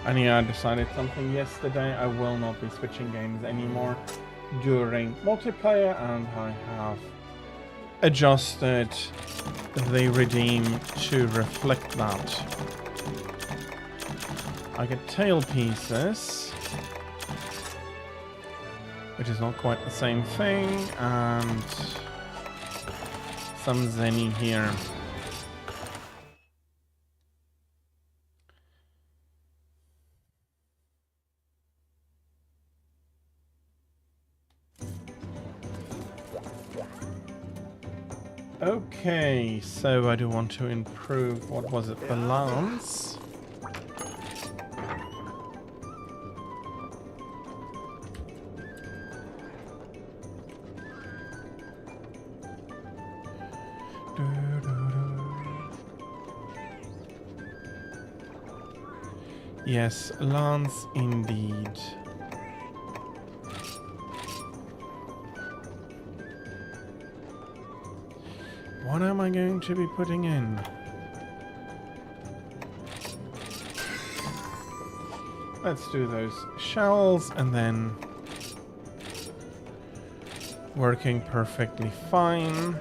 And yeah, I decided something yesterday. I will not be switching games anymore during multiplayer, and I have adjusted the redeem to reflect that. I get tail pieces, which is not quite the same thing, and some zenny here. Okay, so I do want to improve, what was it, balance. Yes, Lance indeed. What am I going to be putting in? Let's do those shells, and then working perfectly fine.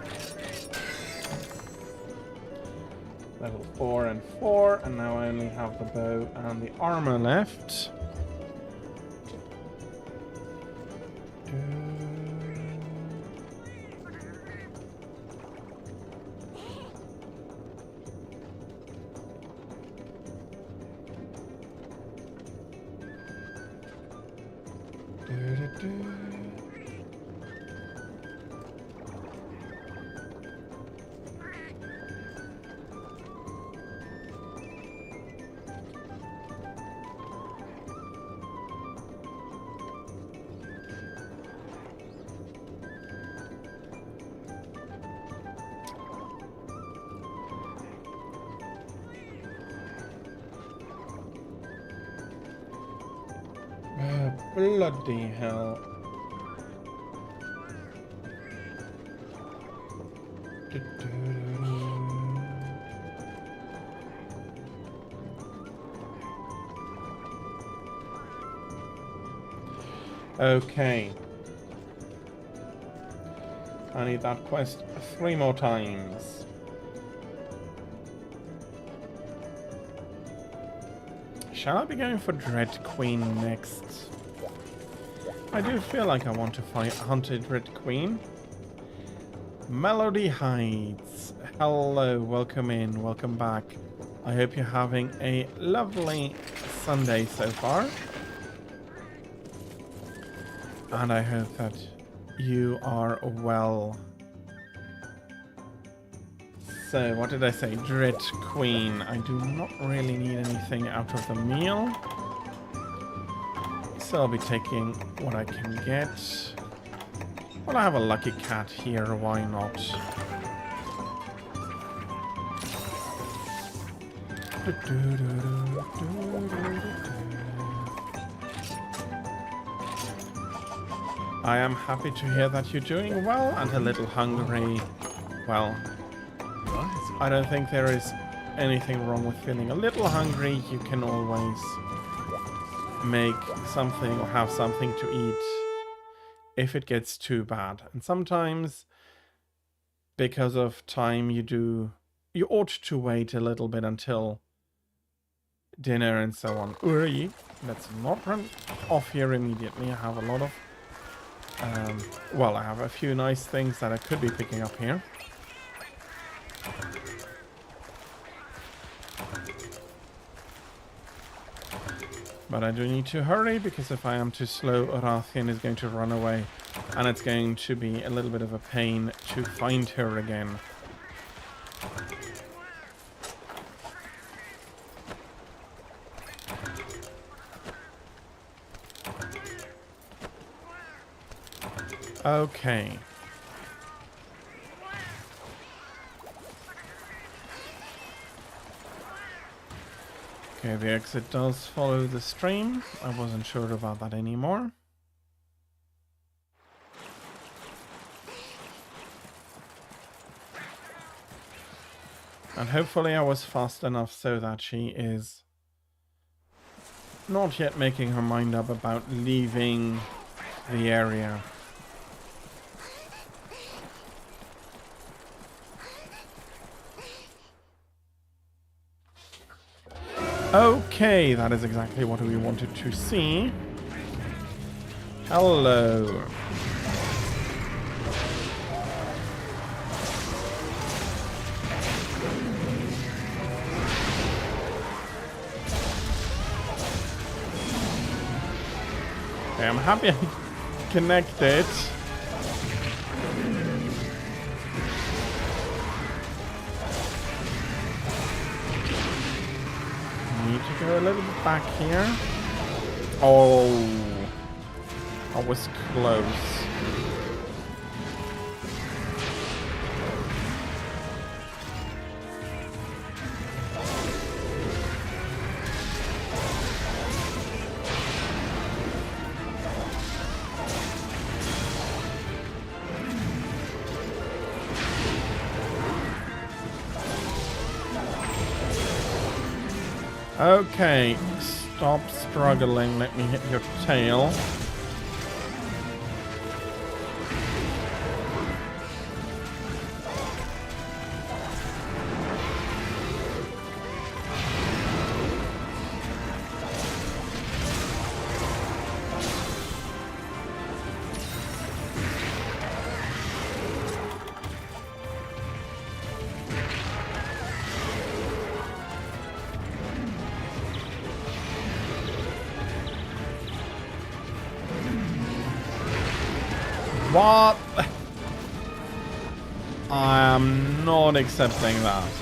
Level 4 and 4, and now I only have the bow and the armor left. Bloody hell. Okay. I need that quest 3 more times. Shall I be going for Dread Queen next? I do feel like I want to hunt a Dread Queen. Melody Heights. Hello, welcome in, welcome back. I hope you're having a lovely Sunday so far. And I hope that you are well. So, what did I say? Dread Queen. I do not really need anything out of the meal. So I'll be taking what I can get. Well, I have a lucky cat here, why not? I am happy to hear that you're doing well and a little hungry. Well, I don't think there is anything wrong with feeling a little hungry. You can always make something or have something to eat if it gets too bad. And sometimes, because of time, you ought to wait a little bit until dinner and so on. Uri, let's not run off here immediately. I have a lot of well, I have a few nice things that I could be picking up here. But I do need to hurry, because if I am too slow, Rathian is going to run away. And it's going to be a little bit of a pain to find her again. Okay. Okay, the exit does follow the stream. I wasn't sure about that anymore. And hopefully I was fast enough so that she is not yet making her mind up about leaving the area. Okay, that is exactly what we wanted to see. Hello. Okay, I'm happy I connected. Need to go a little bit back here. Oh, that was close. Okay, stop struggling. Let me hit your tail. What? I am not accepting that.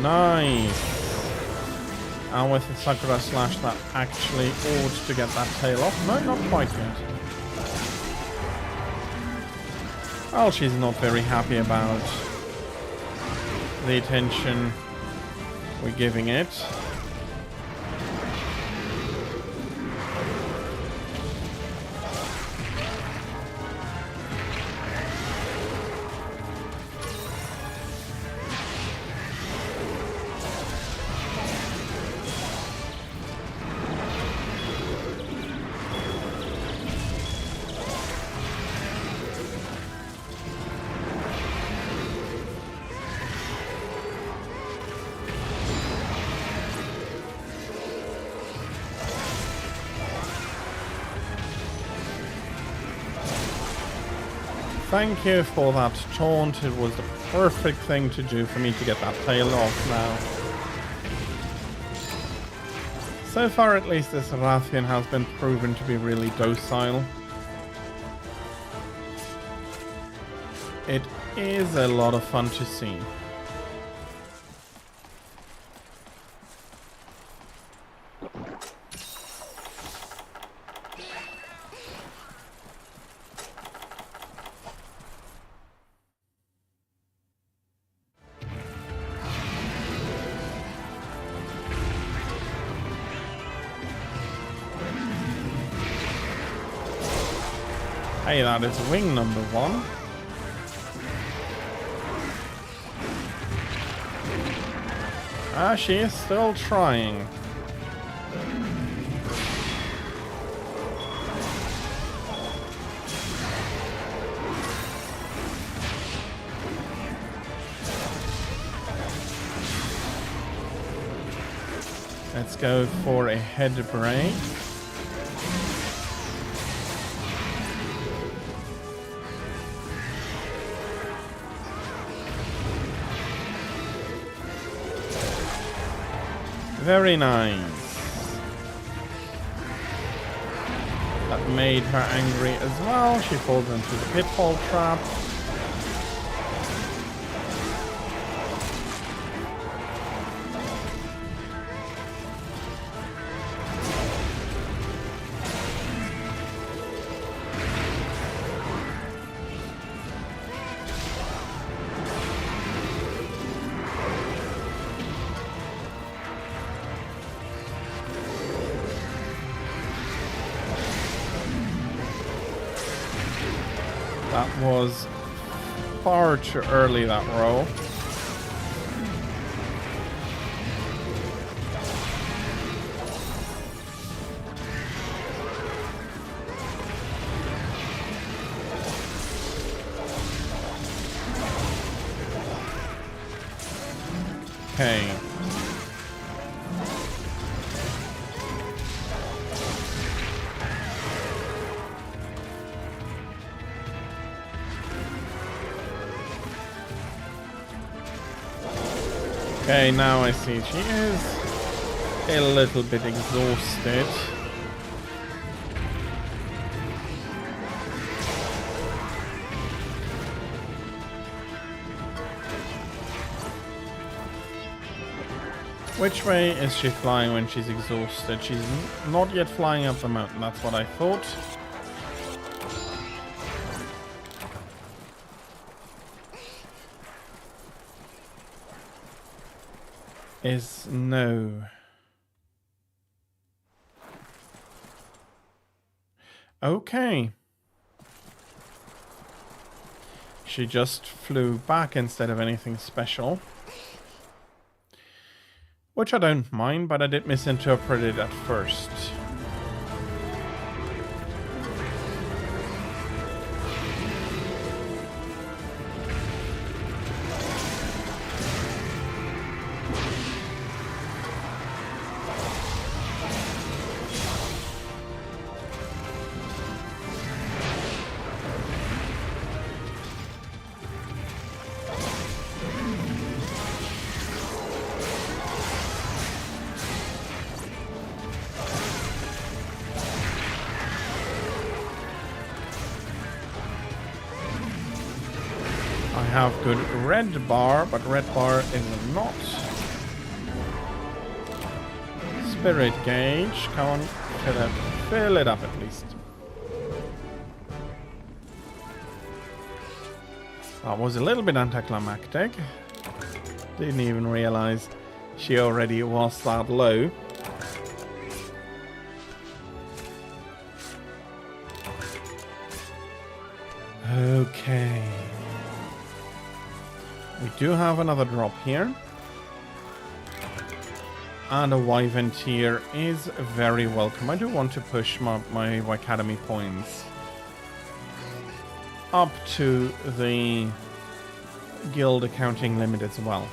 Nice. And with the Sakura Slash, that actually ought to get that tail off. No, not quite yet. Well, she's not very happy about the attention we're giving it. Thank you for that taunt. It was the perfect thing to do for me to get that tail off now. So far, at least, this Rathian has been proven to be really docile. It is a lot of fun to see. Hey, that is wing number 1. Ah, she is still trying. Let's go for a head break. Very nice. That made her angry as well. She falls into the pitfall trap. was far too early, that roll. Okay. Okay, now I see she is a little bit exhausted. Which way is she flying when she's exhausted? She's not yet flying up the mountain, that's what I thought. Is no. Okay. She just flew back instead of anything special. Which I don't mind, but I did misinterpret it at first. Have good red bar, but red bar is not. Spirit gauge, come on, fill it up at least. That was a little bit anticlimactic. Didn't even realize she already was that low. Okay. We do have another drop here. And a Wyvern is very welcome. I do want to push my Academy points up to the guild accounting limit as well.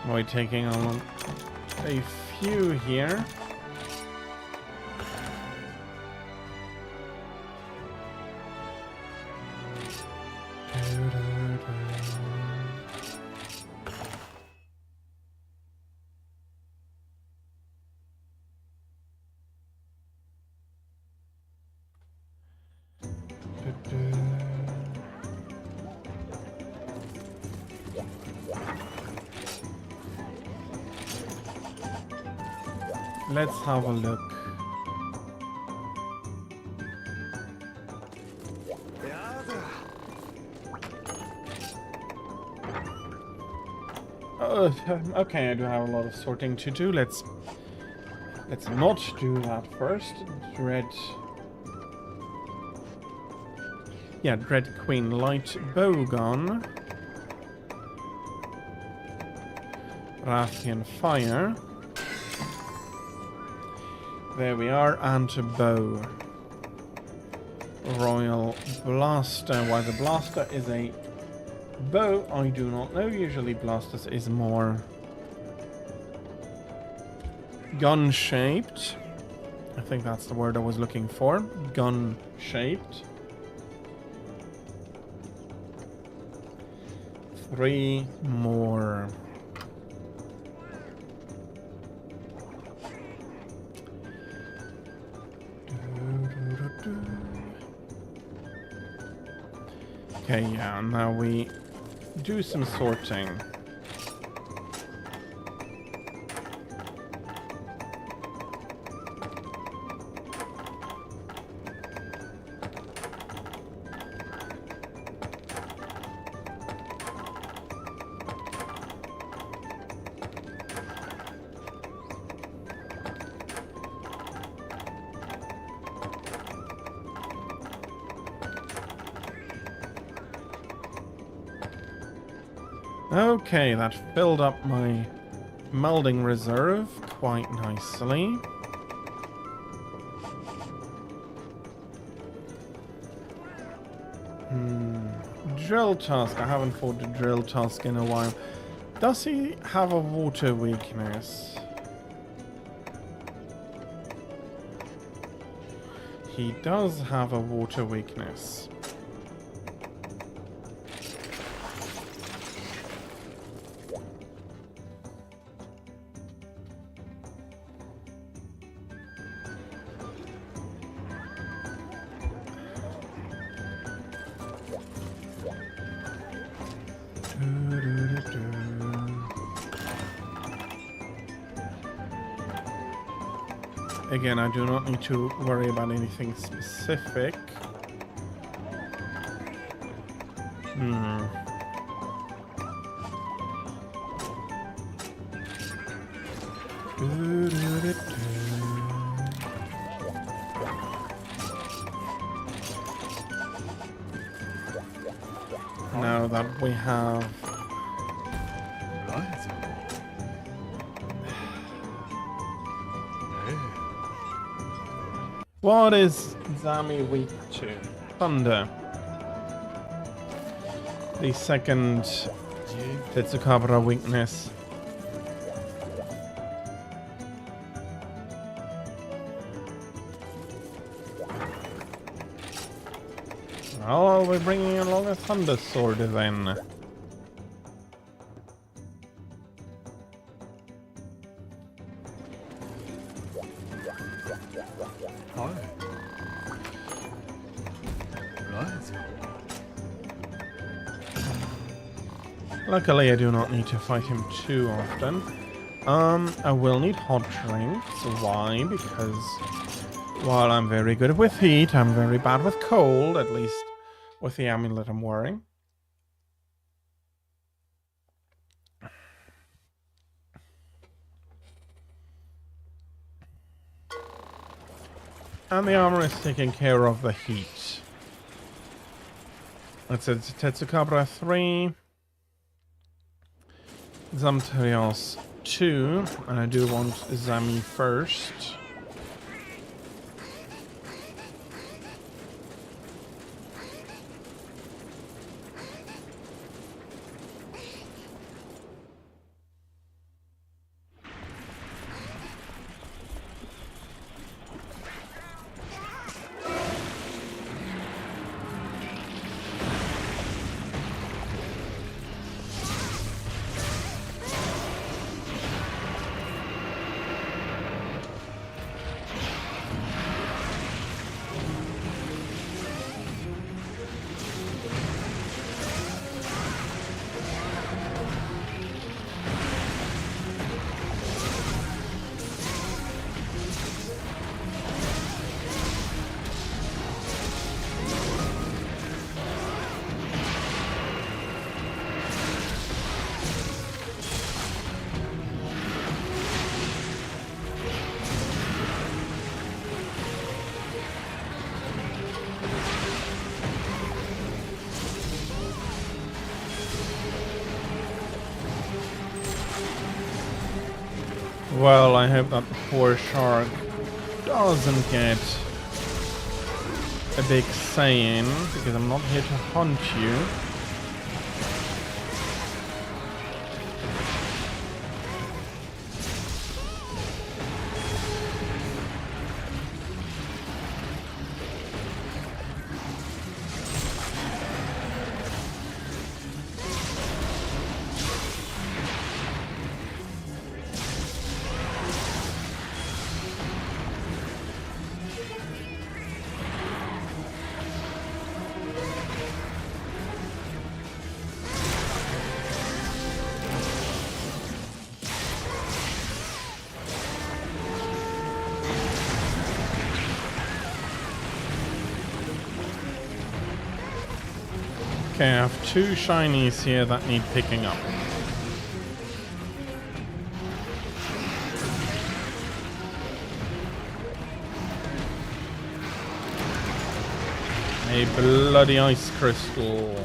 We're taking on a few here. Let's have a look. Okay, I do have a lot of sorting to do. Let's not do that first. Dread. Yeah, Dread Queen Light Bowgun. Rathian Fire. There we are, and a bow. Royal Blaster. Why the Blaster is a bow, I do not know. Usually Blasters is more gun-shaped. I think that's the word I was looking for. Gun-shaped. 3 more. Okay, yeah, now we do some sorting. Okay, that filled up my melding reserve quite nicely. Drill Tusk. I haven't fought the Drill Tusk in a while. Does he have a water weakness? He does have a water weakness. Again, I do not need to worry about anything specific. Now that we have... What is Zami weak to? Thunder. The second Tetsukabra weakness. Oh, we're bringing along a Thunder Sword then. Luckily, I do not need to fight him too often. I will need hot drinks. Why? Because while I'm very good with heat, I'm very bad with cold, at least with the amulet I'm wearing. And the armor is taking care of the heat. That's it. Tetsukabra 3. Zamterios 2, and I do want Zami first. Well, I hope that the poor shark doesn't get a big say in, because I'm not here to hunt you. Okay, I have 2 shinies here that need picking up. A bloody ice crystal.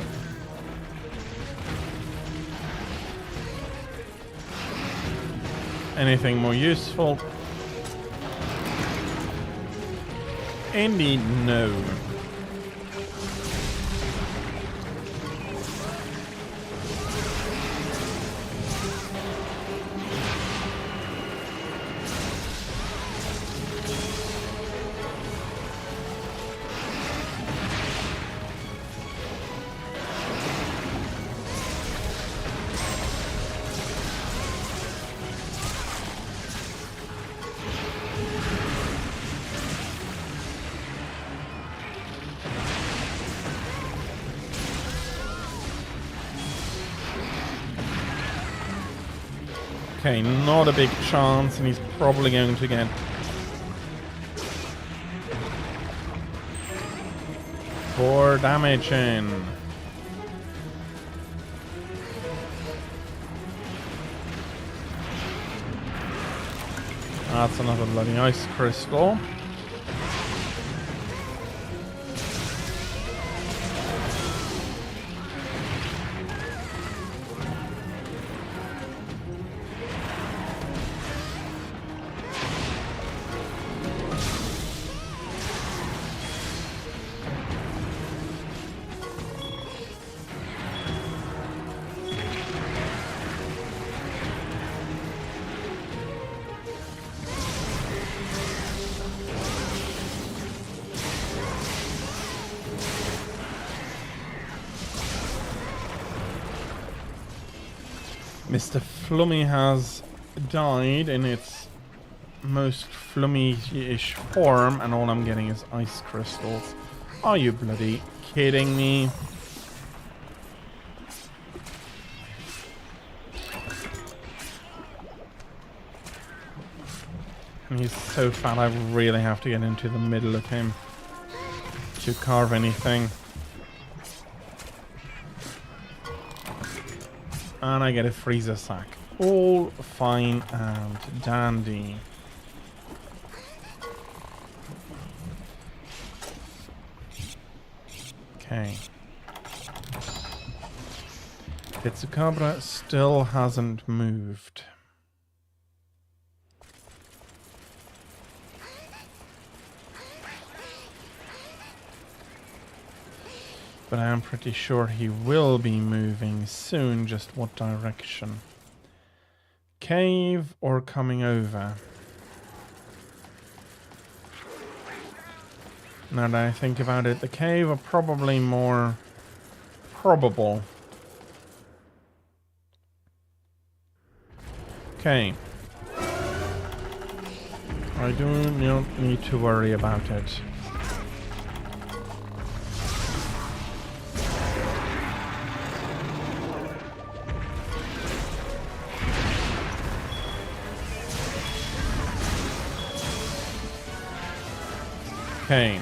Anything more useful? Indeed, no. Okay, not a big chance, and he's probably going to get 4 damage in. That's another bloody ice crystal. Mr. Flummy has died in its most flummy-ish form, and all I'm getting is ice crystals. Are you bloody kidding me? And he's so fat, I really have to get into the middle of him to carve anything. And I get a freezer sack. All fine and dandy. Okay. Pitsukabra still hasn't moved. But I am pretty sure he will be moving soon, just what direction? Cave or coming over? Now that I think about it, the cave are probably more probable. Okay. I do not need to worry about it. Okay.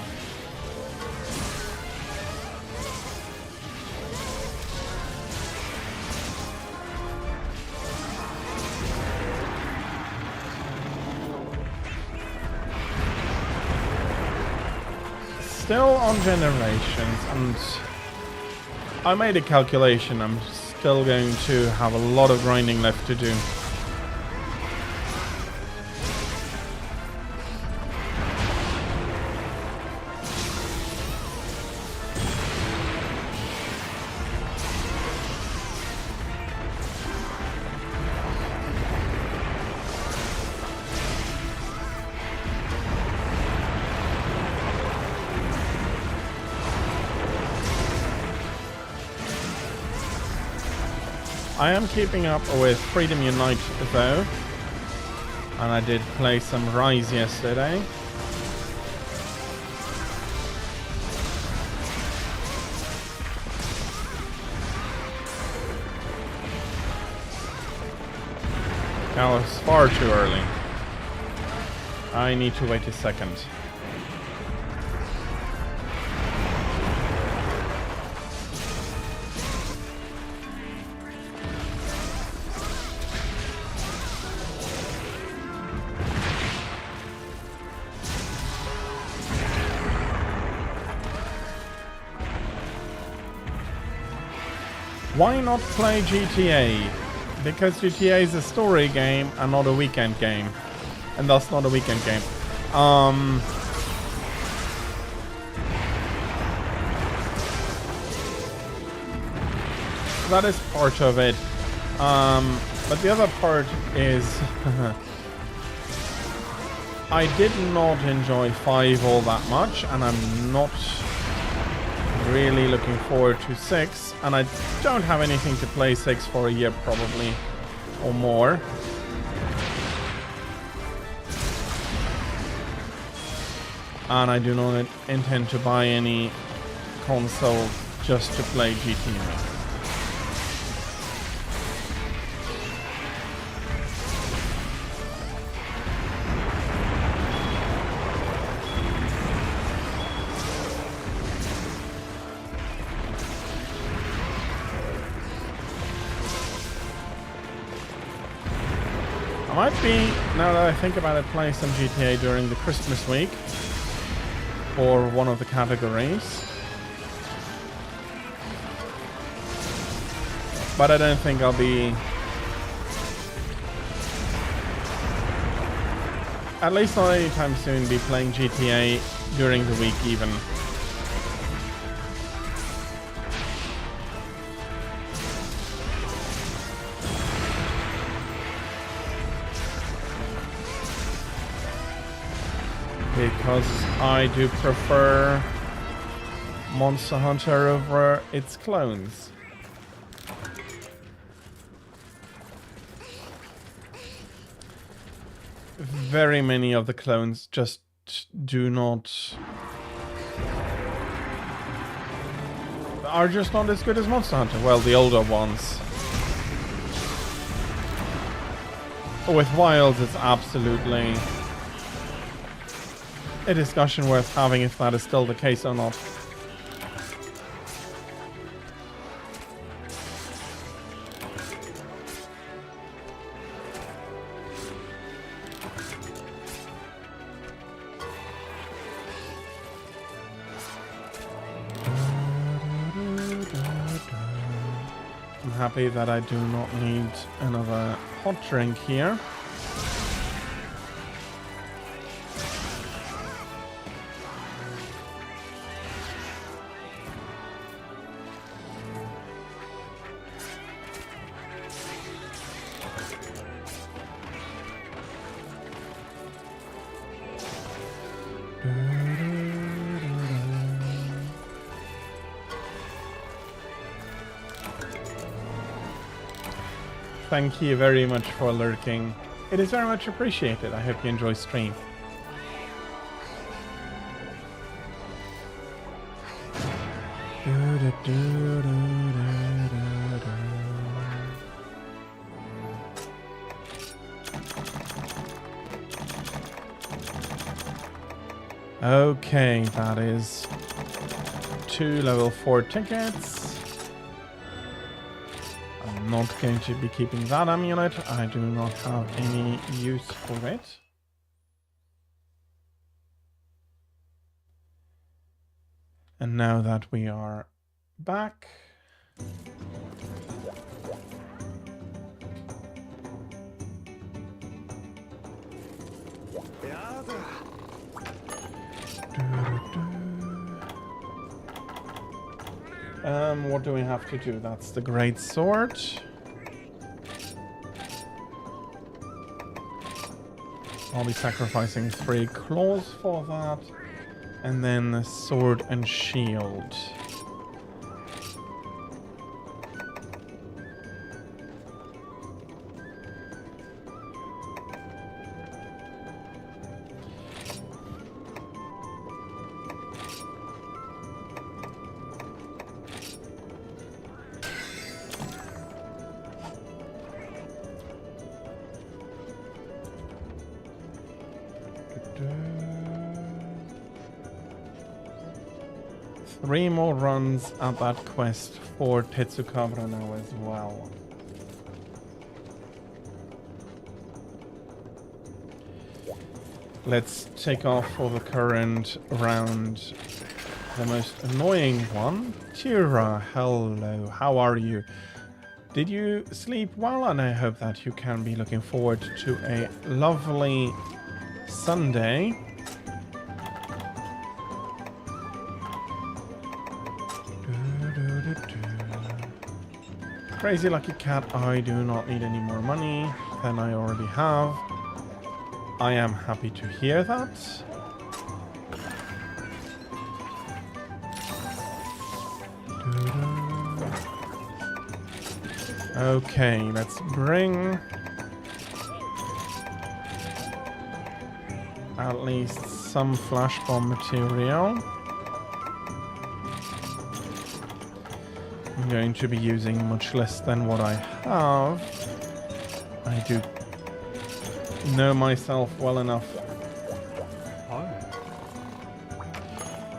Still on generations, and I made a calculation. I'm still going to have a lot of grinding left to do. I am keeping up with Freedom Unite though, and I did play some Rise yesterday. That was far too early. I need to wait a second. Why not play GTA? Because GTA is a story game and not a weekend game. And thus not a weekend game. That is part of it. But the other part is... I did not enjoy 5 all that much, and I'm not really looking forward to 6. And I don't have anything to play 6 for a year probably, or more. And I do not intend to buy any console just to play GTA. I might be, now that I think about it, playing some GTA during the Christmas week for one of the categories. But I don't think I'll be, at least not anytime soon, be playing GTA during the week even. Because I do prefer Monster Hunter over its clones. Very many of the clones just are just not as good as Monster Hunter. Well, the older ones. With Wilds, it's absolutely a discussion worth having if that is still the case or not. I'm happy that I do not need another hot drink here. Thank you very much for lurking. It is very much appreciated. I hope you enjoy stream. Okay, that is 2 level 4 tickets. I'm not going to be keeping that amulet. I do not have any use for it. And now that we are back, what do we have to do? That's the great sword. I'll be sacrificing 3 claws for that. And then the sword and shield. Three more runs at that quest for Tetsukabra now as well. Let's take off for the current round the most annoying one. Tira, hello, how are you? Did you sleep well? And I hope that you can be looking forward to a lovely Sunday. Crazy Lucky Cat, I do not need any more money than I already have. I am happy to hear that. Okay, let's bring at least some flash bomb material. I'm going to be using much less than what I have. I do know myself well enough.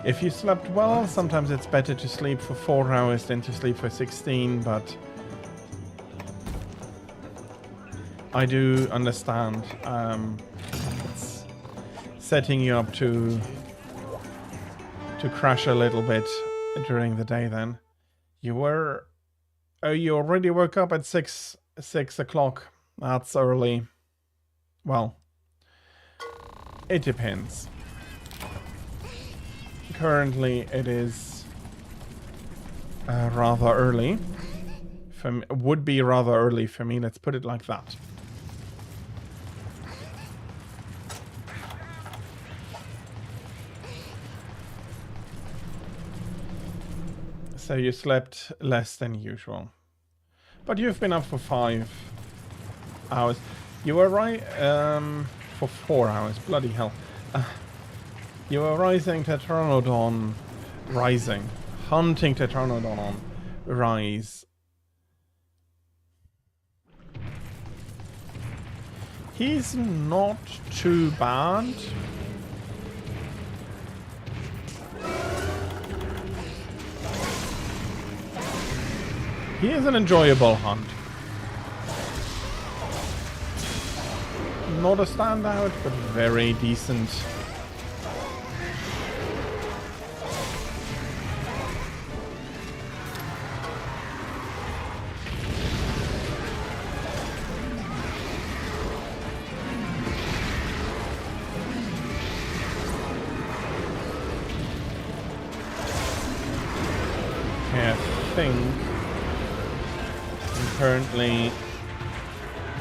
If you slept well, sometimes it's better to sleep for 4 hours than to sleep for 16, but I do understand. It's setting you up to crash a little bit during the day then. You were... Oh, you already woke up at 6 o'clock. That's early. Well, it depends. Currently, it is rather early. Would be rather early for me, let's put it like that. So you slept less than usual. But you've been up for 5 hours. You were right for 4 hours. Bloody hell. You were rising Tetranodon. Rising. Hunting Tetranodon on Rise. He's not too bad. He is an enjoyable hunt. Not a standout, but very decent. Okay, I think currently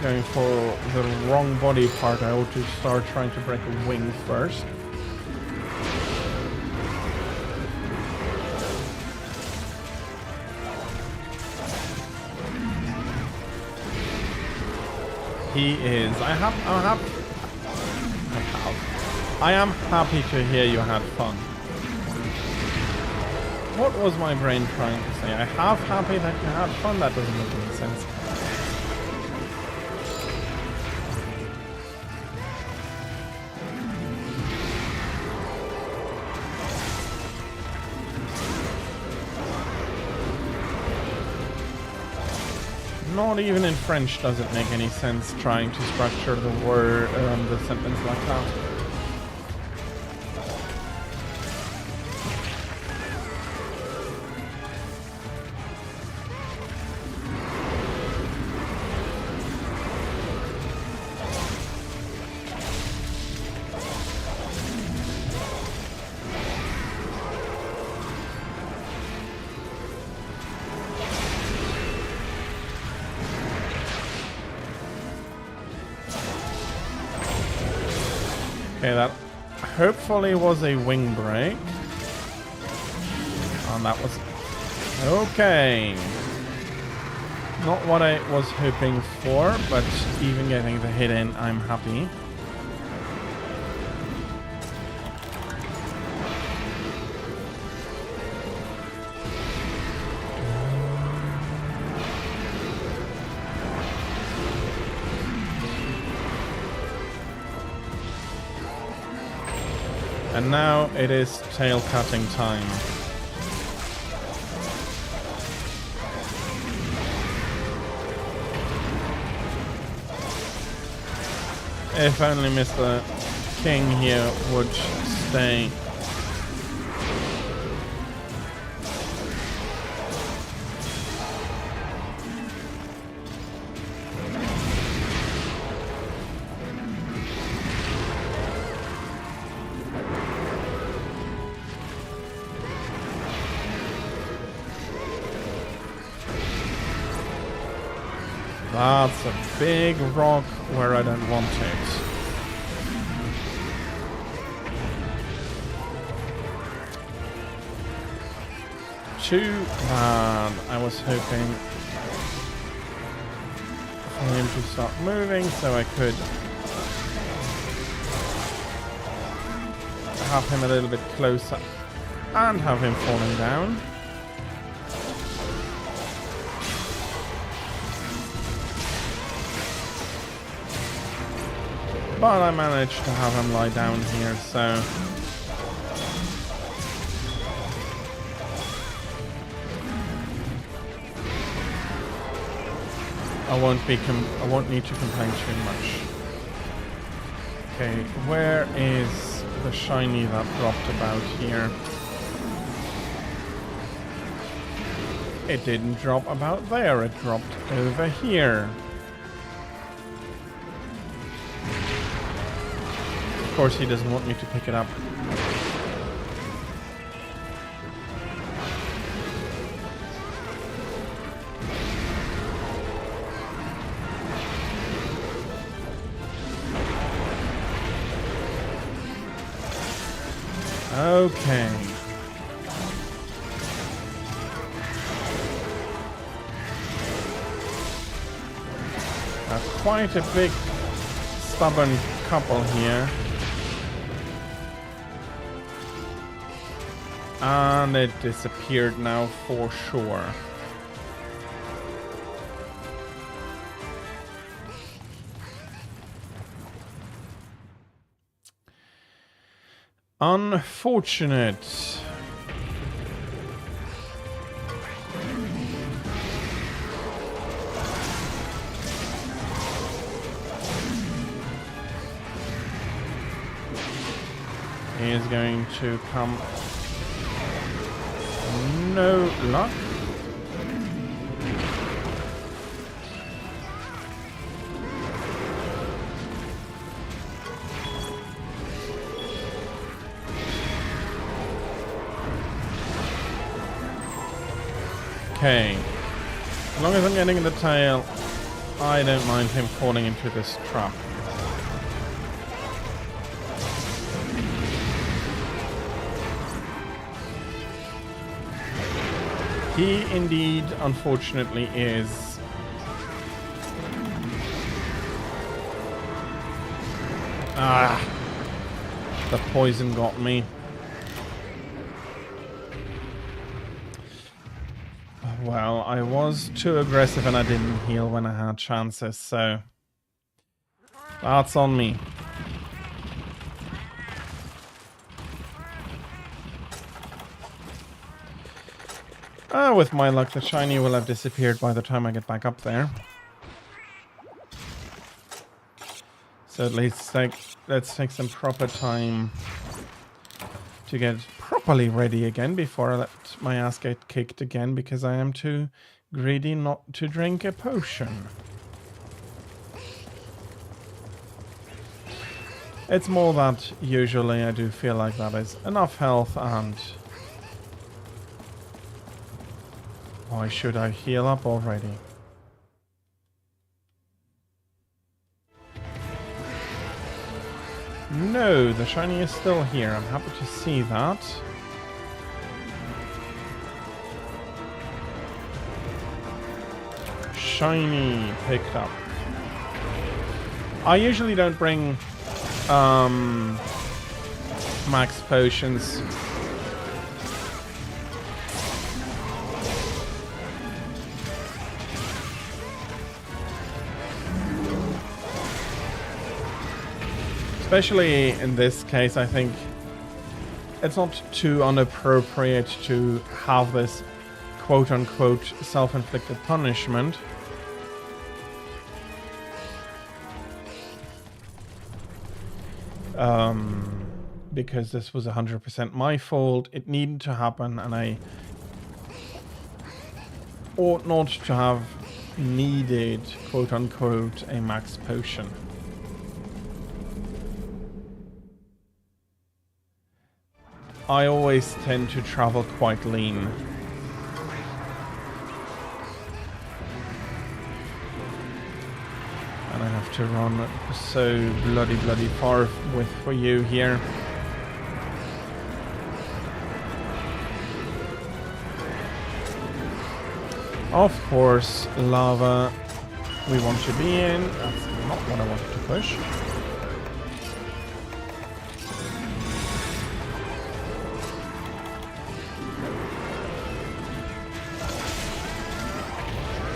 going for the wrong body part. I ought to start trying to break a wing first. He is. I am happy to hear you had fun. What was my brain trying to say? I have happy that you had fun. That doesn't make any sense. Not even in French does it make any sense trying to structure the word, the sentence like that. Okay, that hopefully was a wing break. And that was... Okay. Not what I was hoping for, but even getting the hit in, I'm happy. And now it is tail cutting time. If only Mr. King here would stay That's a big rock where I don't want it. Too bad. I was hoping for him to start moving so I could have him a little bit closer and have him falling down. But I managed to have him lie down here, so I won't need to complain too much. Okay, where is the shiny that dropped about here? It didn't drop about there, it dropped over here. Of course, he doesn't want me to pick it up. Okay. That's quite a big, stubborn couple here. And it disappeared now for sure. Unfortunate. He is going to come. No luck. Okay. As long as I'm getting the tail, I don't mind him falling into this trap. He indeed, unfortunately, is. Ah, the poison got me. Well, I was too aggressive and I didn't heal when I had chances, so that's on me. With my luck, the shiny will have disappeared by the time I get back up there. So at least let's take some proper time to get properly ready again before I let my ass get kicked again because I am too greedy not to drink a potion. It's more that usually I do feel like that is enough health and... Why should I heal up already? No, the shiny is still here. I'm happy to see that. Shiny picked up. I usually don't bring max potions. Especially in this case, I think it's not too inappropriate to have this quote-unquote self-inflicted punishment. Because this was 100% my fault. It needed to happen, and I ought not to have needed quote-unquote a max potion. I always tend to travel quite lean. And I have to run so bloody far for you here. Of course, lava we want to be in. That's not what I wanted to push.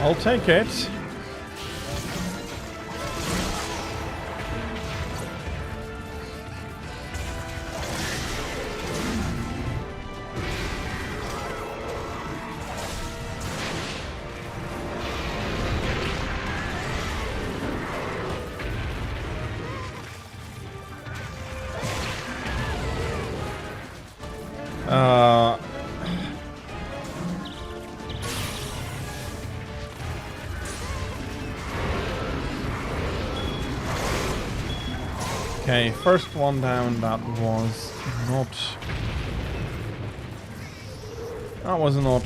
I'll take it. Okay, first one down. That was not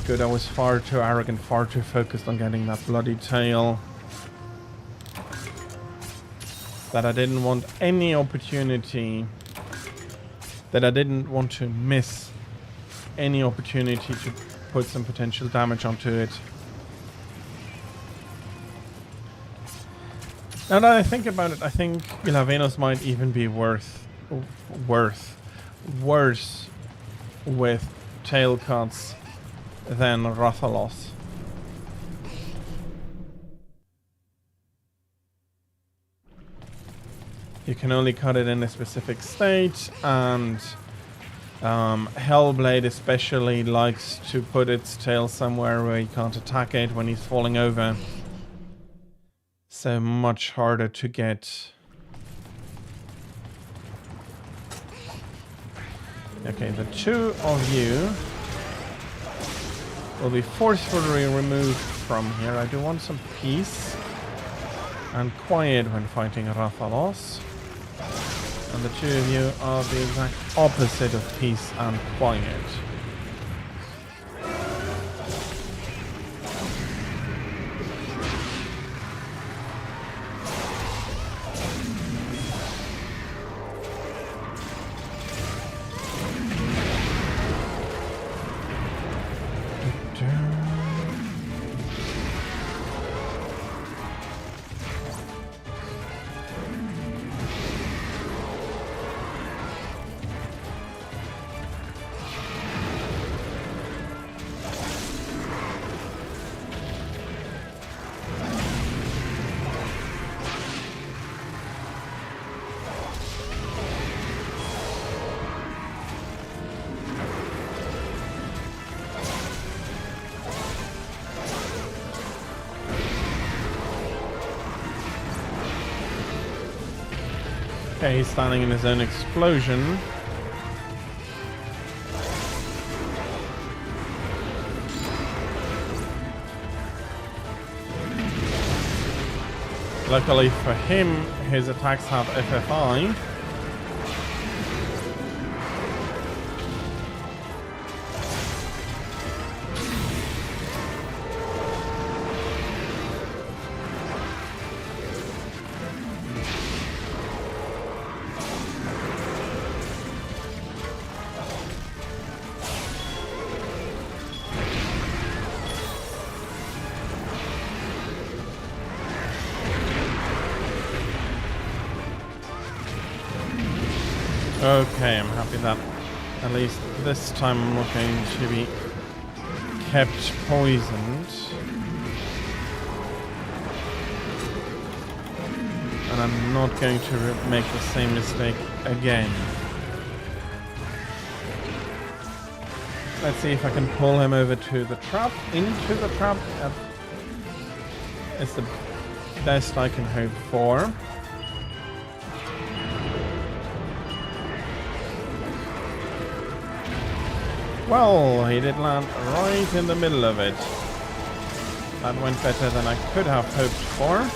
good. I was far too arrogant, far too focused on getting that bloody tail. That I didn't want any opportunity. That I didn't want to miss any opportunity to put some potential damage onto it. Now that I think about it, I think Ilavenos might even be worse with tail cuts than Rathalos. You can only cut it in a specific state, and Hellblade especially likes to put its tail somewhere where you can't attack it when he's falling over. So much harder to get. Okay, the two of you will be forcefully removed from here. I do want some peace and quiet when fighting Rathalos. And the two of you are the exact opposite of peace and quiet. Okay, he's standing in his own explosion. Luckily for him, his attacks have FFI. Okay, I'm happy that at least this time I'm not going to be kept poisoned. And I'm not going to make the same mistake again. Let's see if I can pull him over to the trap, into the trap. It's the best I can hope for. Well, he did land right in the middle of it. That went better than I could have hoped for.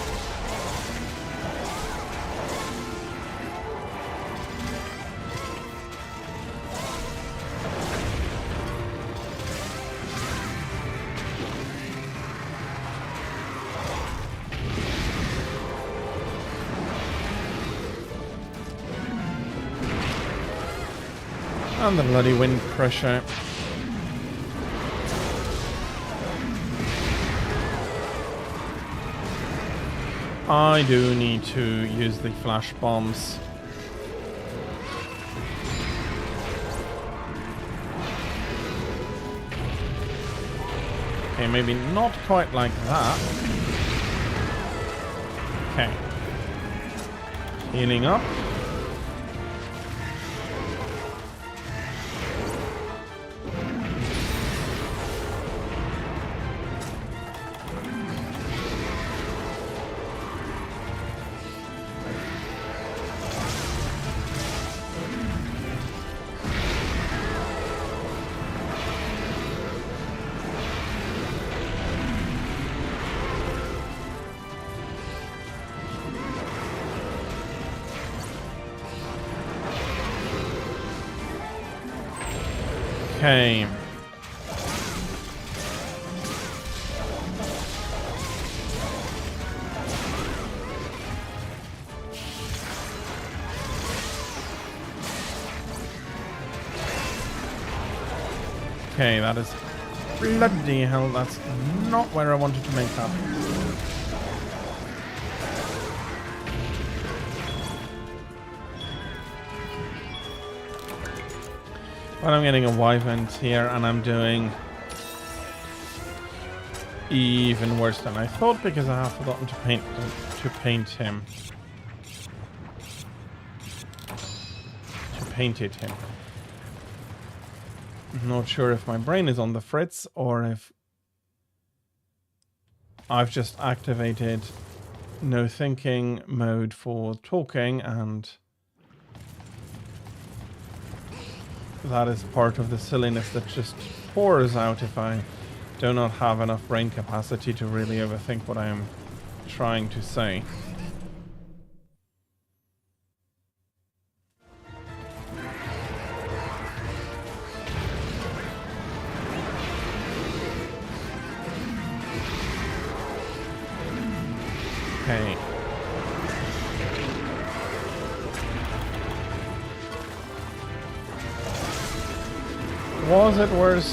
And the bloody wind pressure. I do need to use the flash bombs. Okay, maybe not quite like that. Okay. Healing up. Okay. Okay, that is bloody hell. That's not where I wanted to make that. But I'm getting a wyvern here, and I'm doing even worse than I thought because I have forgotten to paint him. To painted him. Not sure if my brain is on the fritz or if I've just activated no thinking mode for talking, and that is part of the silliness that just pours out if I do not have enough brain capacity to really overthink what I am trying to say. Okay. Was it worth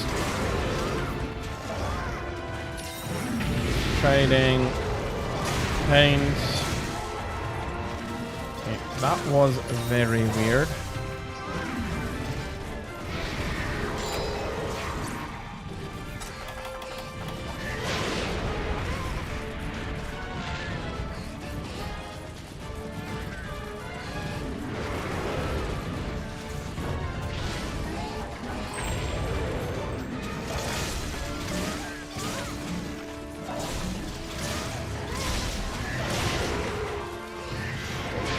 trading paint? Okay, that was very weird.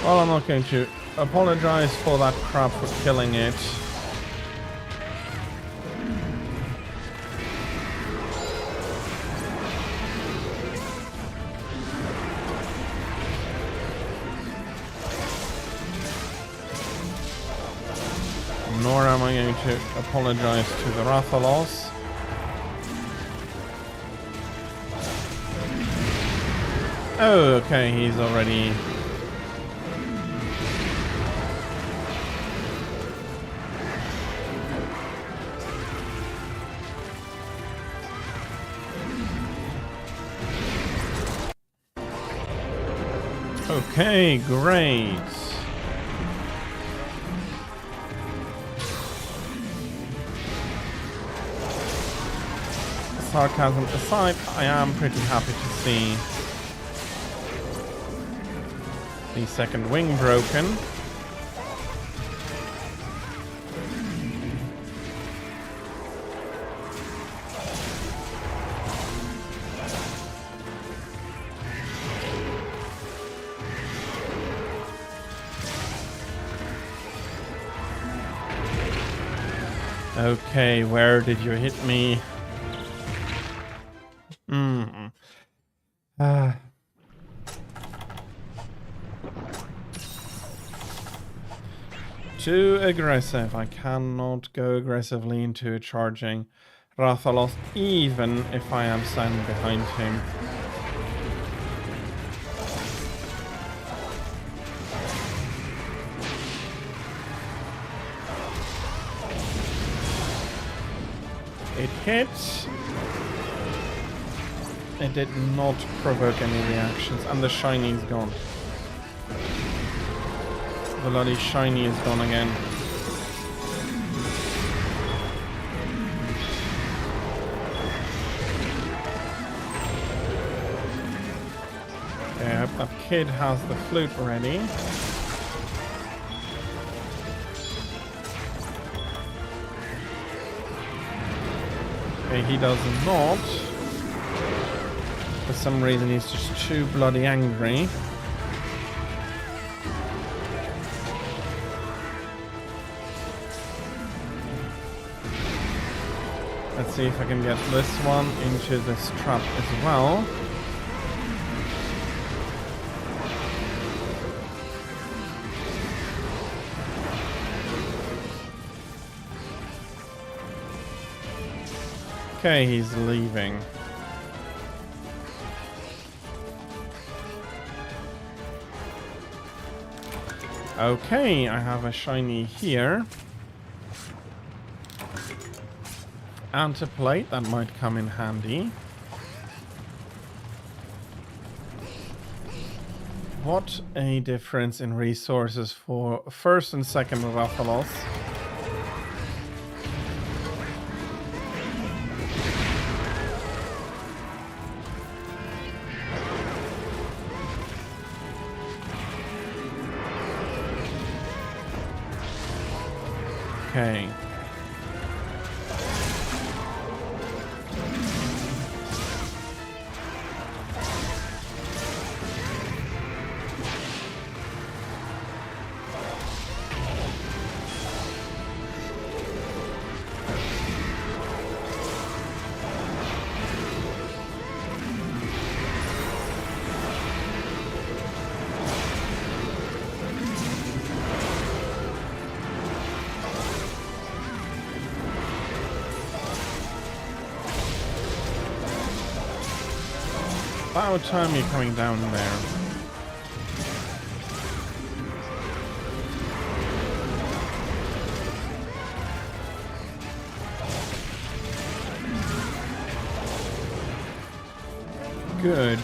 Well, I'm not going to apologize for that crap for killing it. Nor am I going to apologize to the Rathalos. Oh, okay, he's already... Okay, great. Sarcasm aside, I am pretty happy to see the second wing broken. Okay, where did you hit me? Too aggressive. I cannot go aggressively into charging Rathalos, even if I am standing behind him. It hit. It did not provoke any reactions, and the shiny is gone. The bloody shiny is gone again. Okay, I hope that kid has the flute ready. Okay, he does not. For some reason he's just too bloody angry. Let's see if I can get this one into this trap as well. Okay, he's leaving. Okay, I have a shiny here. And a plate, that might come in handy. What a difference in resources for first and second Rathalos. Okay. About time you're coming down there. Good.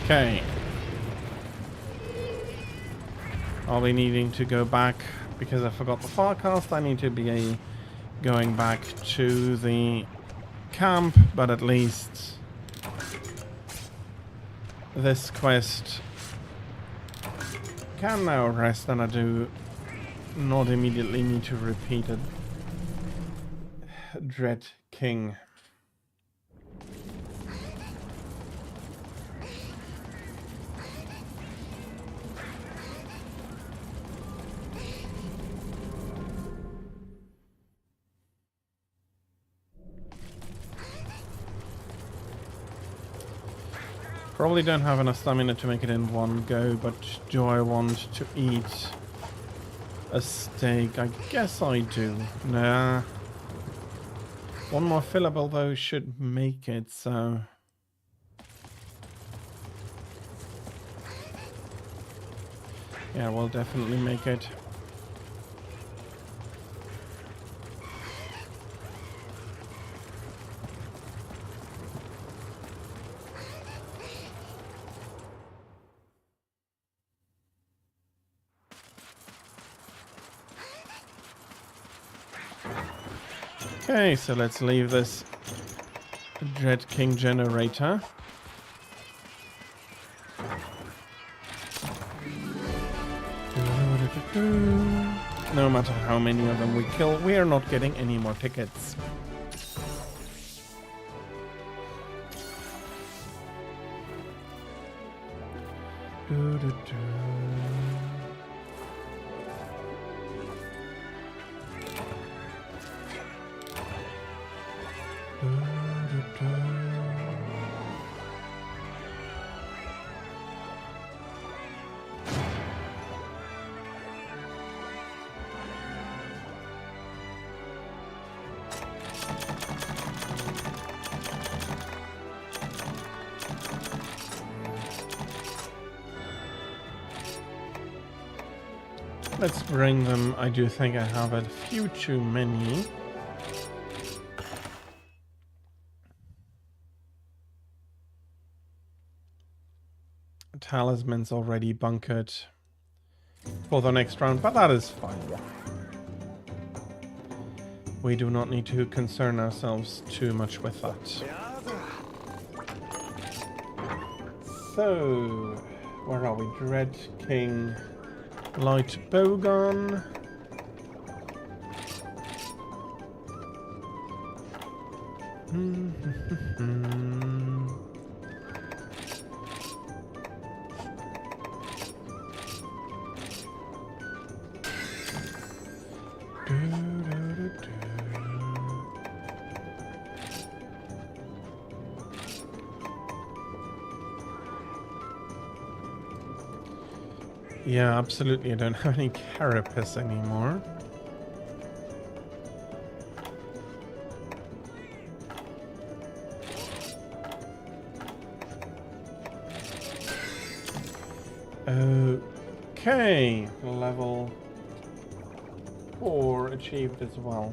Okay. I'll be needing to go back because I forgot the forecast. I need to be going back to the camp, but at least this quest can now rest, and I do not immediately need to repeat it. Dread King. Probably don't have enough stamina to make it in one go, but do I want to eat a steak? I guess I do. Nah. One more fillable though should make it, so... yeah, we'll definitely make it. Okay, so let's leave this Dread King generator. No matter how many of them we kill, we are not getting any more tickets. Let's bring them. I do think I have a few too many. Talisman's already bunkered for the next round, but that is fine. We do not need to concern ourselves too much with that. So, where are we? Dread King, Light Bowgun. Yeah, absolutely. I don't have any carapace anymore. Okay, level 4 achieved as well.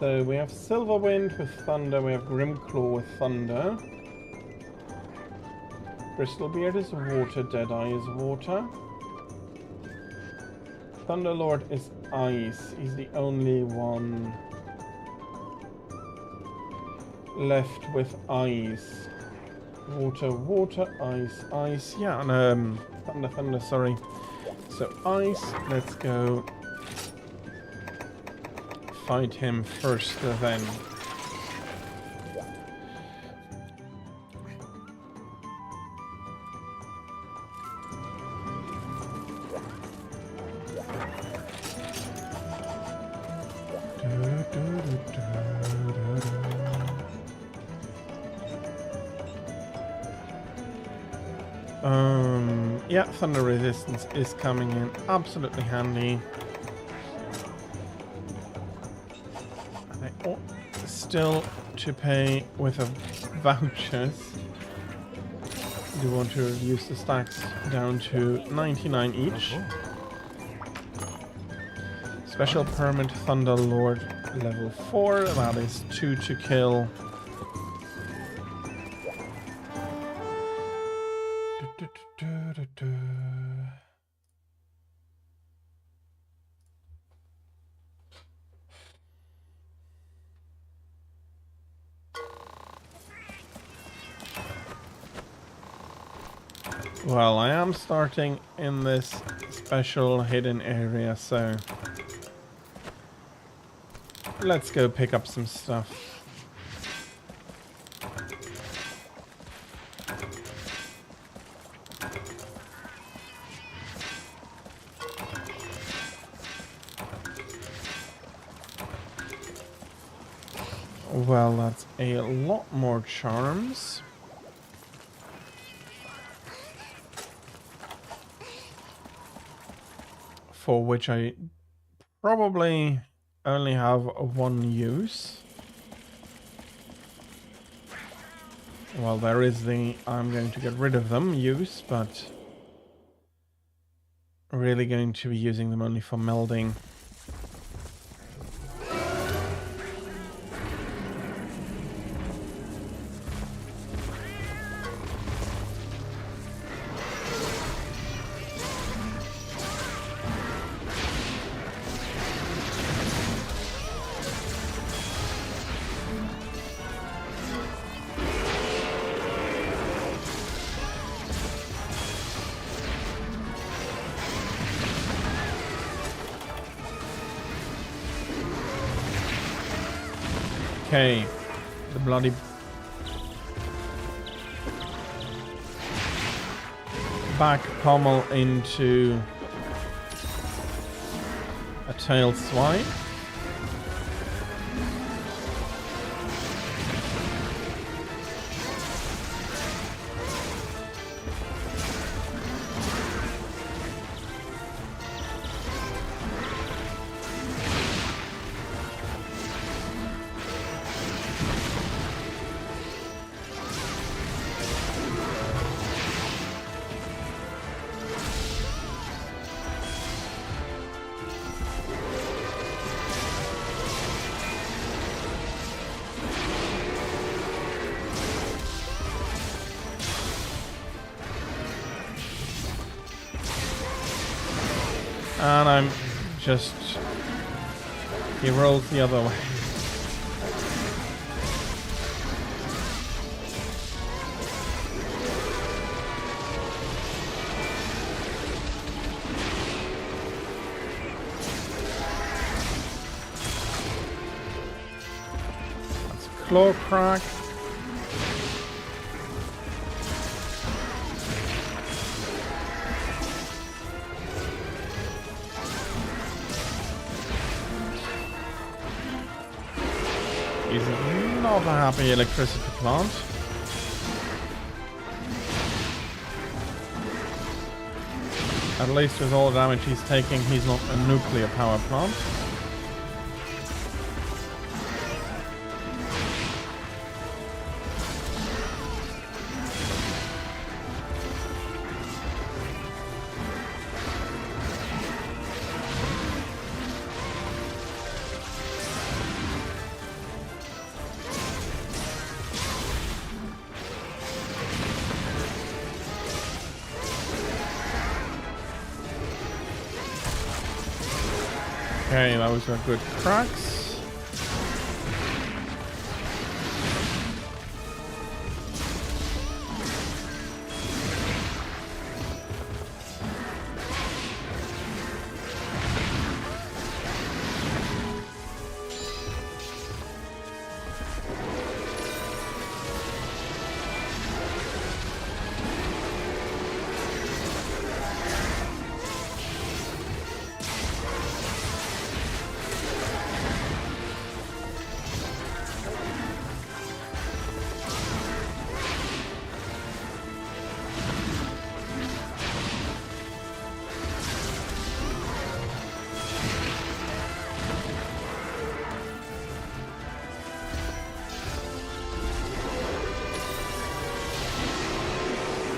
So we have Silverwind with Thunder, we have Grimclaw with Thunder. Bristlebeard is water, Deadeye is water. Thunderlord is ice, he's the only one left with ice. Water, water, ice, ice. Yeah, and thunder, sorry. So ice, let's go fight him first then. Yeah, thunder resistance is coming in absolutely handy. And I ought still to pay with a vouchers. Do want to reduce the stacks down to 99 each. Special permit Thunderlord level 4, that is 2 to kill. Well, I am starting in this special hidden area, so let's go pick up some stuff. Well, that's a lot more charms. For which I probably only have one use. Well, there is the I'm going to get rid of them use, but really going to be using them only for melding. Okay, the bloody back pommel into a tail swipe. And I'm just... He rolls the other way. That's a claw crack. He's not a happy electricity plant. At least with all the damage he's taking, he's not a nuclear power plant. Okay, those are good cracks.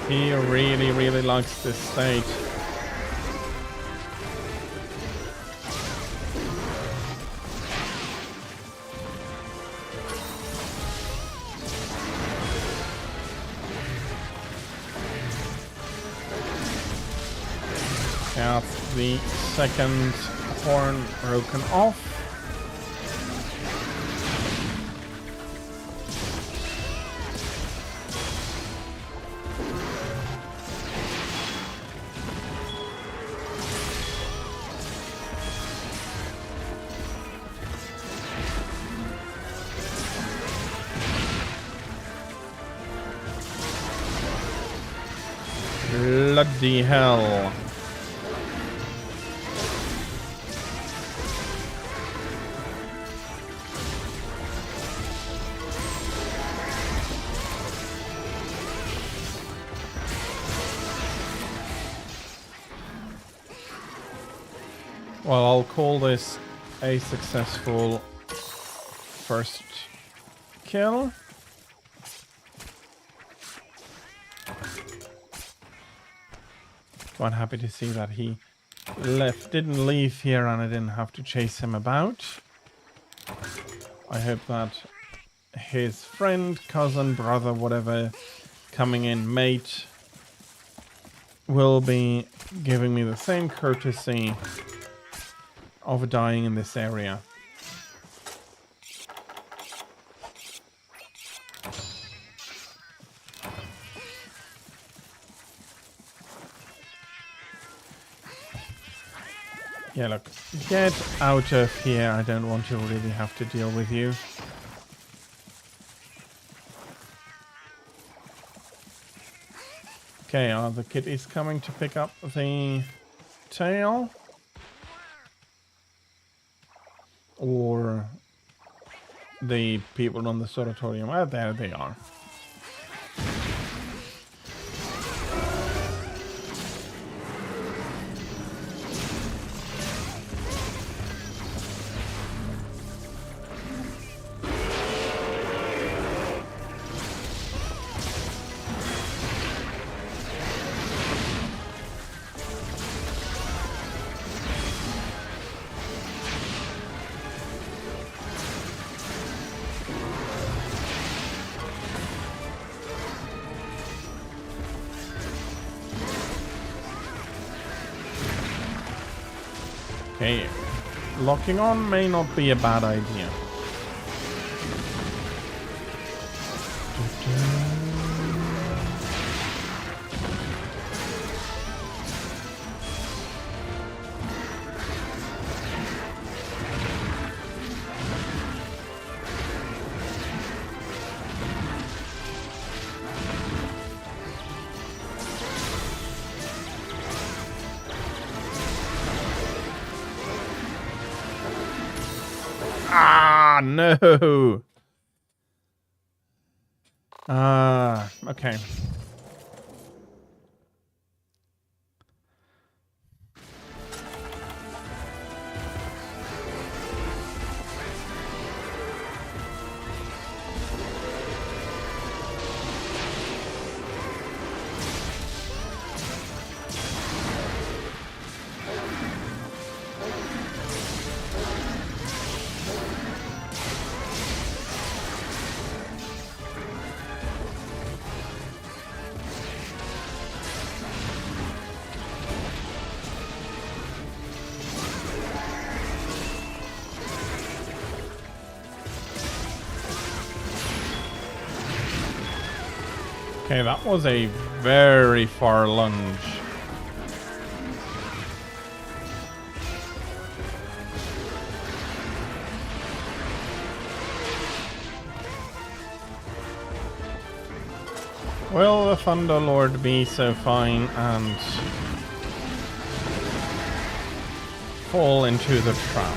He really, really likes this stage. Got the second horn broken off. Bloody hell. Well, I'll call this a successful first kill. Quite happy to see that he didn't leave here and I didn't have to chase him about. I hope that his friend, cousin, brother, whatever, coming in mate will be giving me the same courtesy of dying in this area. Yeah, look, get out of here. I don't want to really have to deal with you. Okay, are the kitties coming to pick up the tail? Or the people on the sanatorium? Well, there they are. Okay, locking on may not be a bad idea. Ah, no. Okay. Okay, that was a very far lunge. Will the Thunder Lord be so fine and fall into the trap?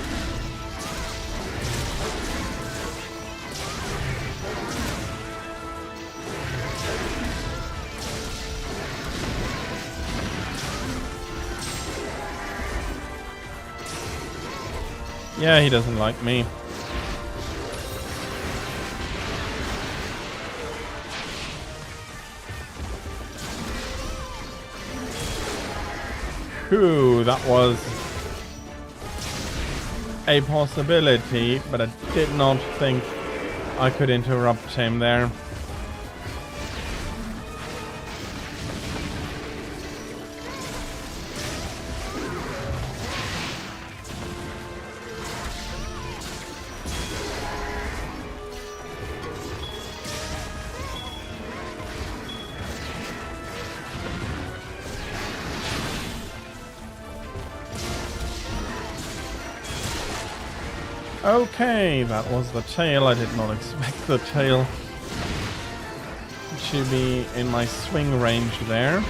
Yeah, he doesn't like me. Whew, that was a possibility, but I did not think I could interrupt him there. Okay, that was the tail. I did not expect the tail to be in my swing range there.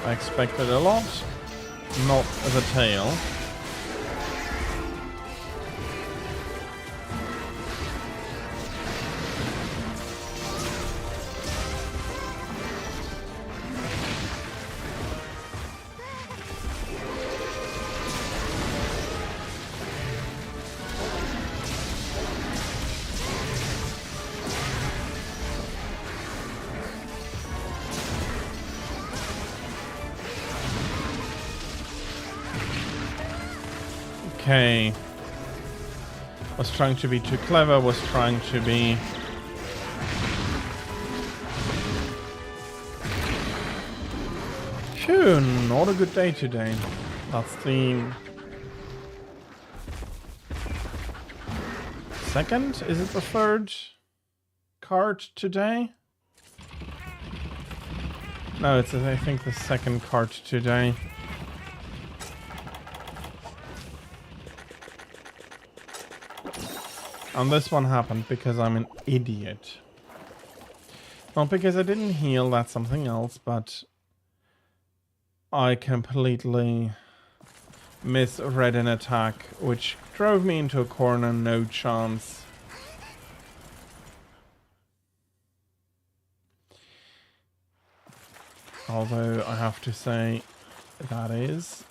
I expected a lot, not the tail. Okay. Was trying to be too clever, was trying to be... Phew, not a good day today. That's the... second? Is it the third card today? No, it's I think the second card today. And this one happened because I'm an idiot. Not because I didn't heal, that's something else, but I completely misread an attack, which drove me into a corner, no chance. Although I have to say, that is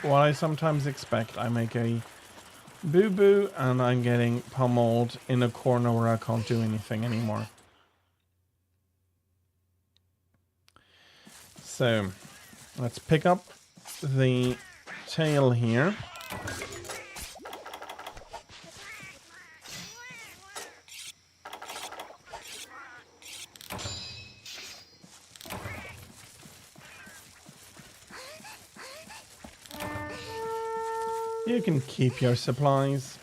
what I sometimes expect. I make a boo-boo and I'm getting pummeled in a corner where I can't do anything anymore. So, let's pick up the tail here. You can keep your supplies.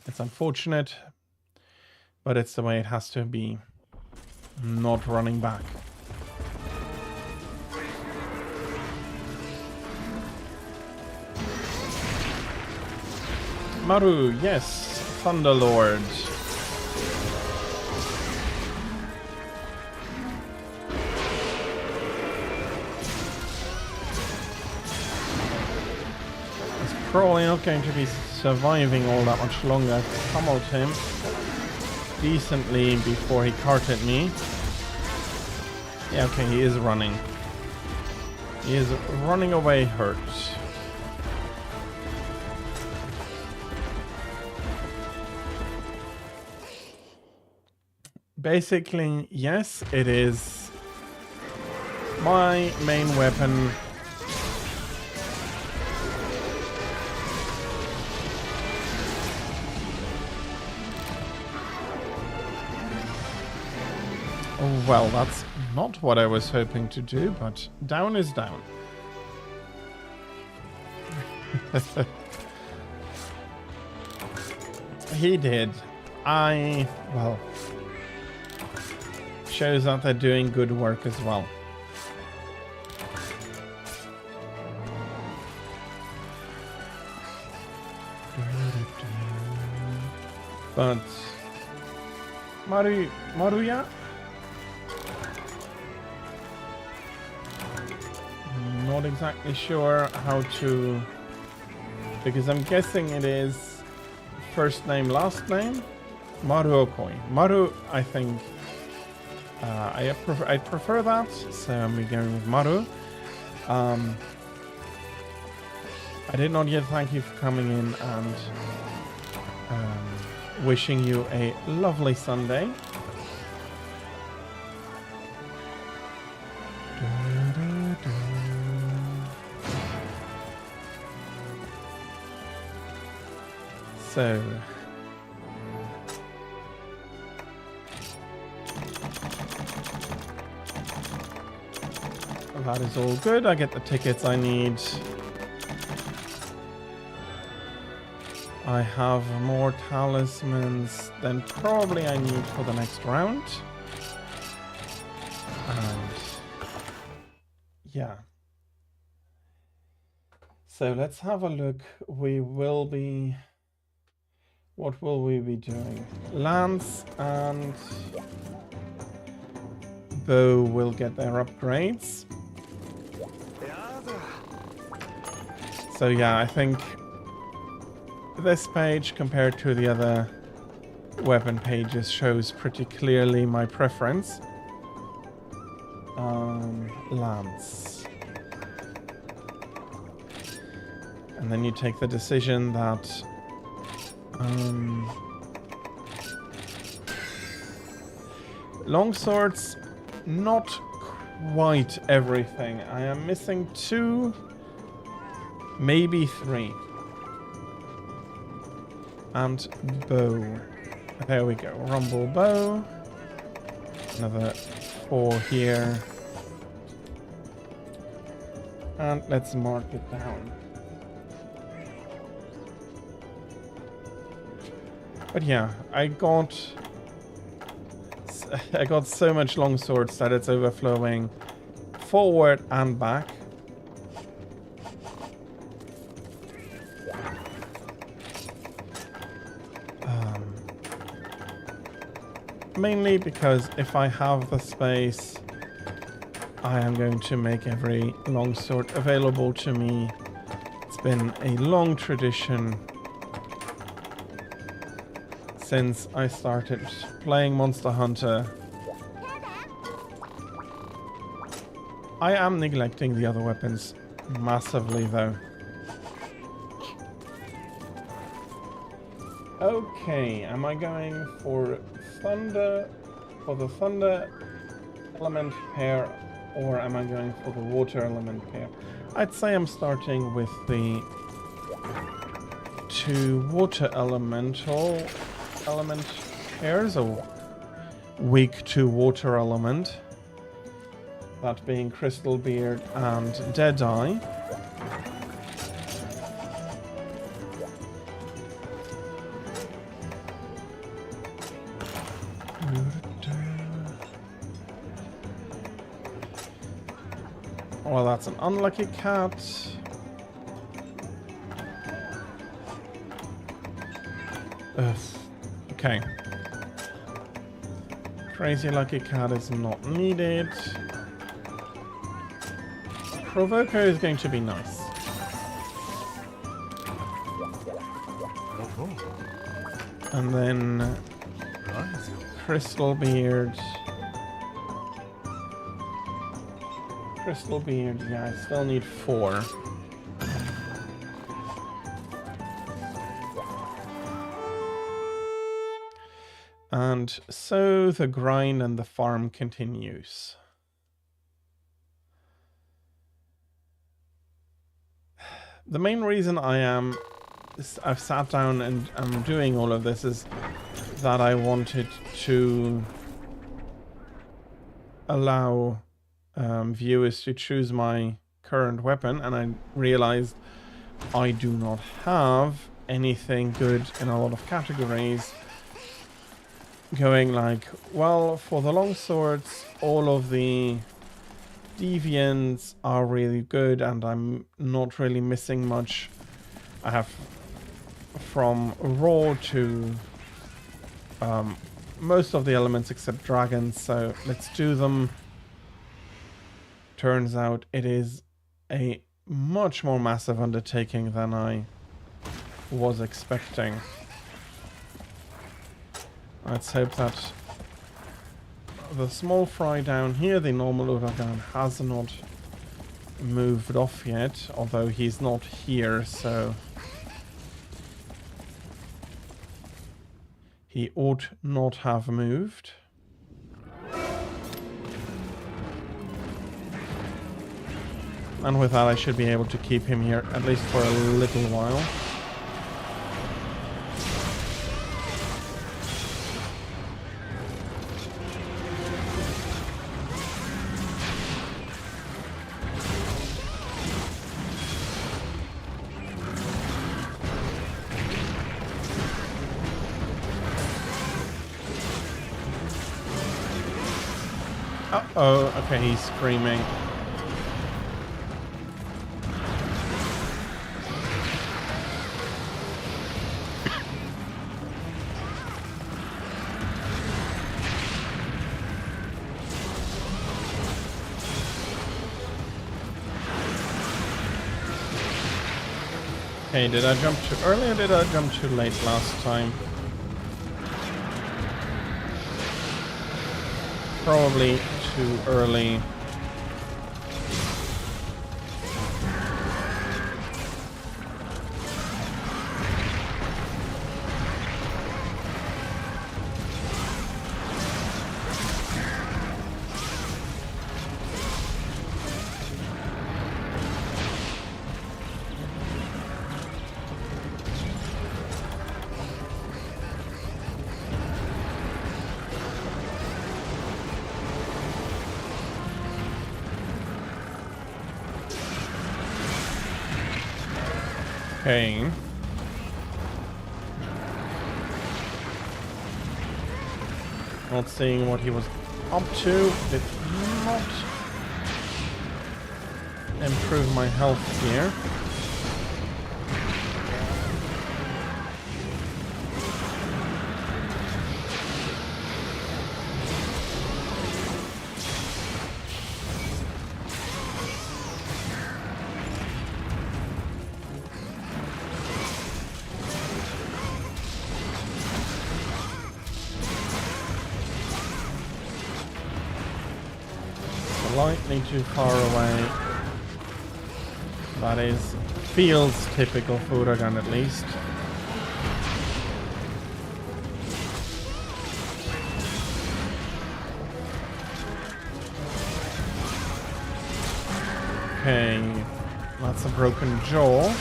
It's unfortunate, but it's the way it has to be. Not running back. Maru, yes, Thunderlord. Probably not going to be surviving all that much longer. I pummeled him decently before he carted me. Yeah, okay, he is running. He is running away hurt. Basically, yes, it is my main weapon. Oh, well, that's not what I was hoping to do, but down is down. He did. Well, shows that they're doing good work as well. But Maruya? Not exactly sure how to, because I'm guessing it is first name, last name. Maruokoi. Maru, I think. I prefer that, so I'm going with Maru. I did not yet thank you for coming in and wishing you a lovely Sunday. So that is all good. I get the tickets I need. I have more talismans than probably I need for the next round. And yeah. So let's have a look. What will we be doing? Lance and Bo will get their upgrades. So yeah, I think this page compared to the other weapon pages shows pretty clearly my preference. Lance. And then you take the decision that longswords, not quite everything. I am missing 2, maybe 3. And bow. There we go. Rumble bow. Another 4 here. And let's mark it down. But yeah, I got so much longswords that it's overflowing forward and back. Mainly because if I have the space, I am going to make every longsword available to me. It's been a long tradition since I started playing Monster Hunter. I am neglecting the other weapons massively though. Okay, am I going for thunder, for the thunder element pair, or am I going for the water element pair? I'd say I'm starting with the 2 water elemental element pairs, or weak to water element. That being Crystal Beard and Deadeye. Well, that's an unlucky cat. Ugh. Okay. Crazy lucky cat is not needed. Provoker is going to be nice. And then Crystal Beard. Crystal Beard, yeah, I still need 4. And so the grind and the farm continues. The main reason I've sat down and I'm doing all of this is that I wanted to allow viewers to choose my current weapon, and I realized I do not have anything good in a lot of categories. Going like, well, for the longswords, all of the deviants are really good, and I'm not really missing much. I have from raw to most of the elements except dragons, so let's do them. Turns out it is a much more massive undertaking than I was expecting. Let's hope that the small fry down here, the normal Uragan, has not moved off yet, although he's not here, so he ought not have moved. And with that, I should be able to keep him here at least for a little while. Uh-oh, okay, he's screaming. Okay, did I jump too early or did I jump too late last time? Probably too early. Okay. Not seeing what he was up to. Did not improve my health here. slightly too far away. That feels typical for Uragan at least. Okay, that's a broken jaw.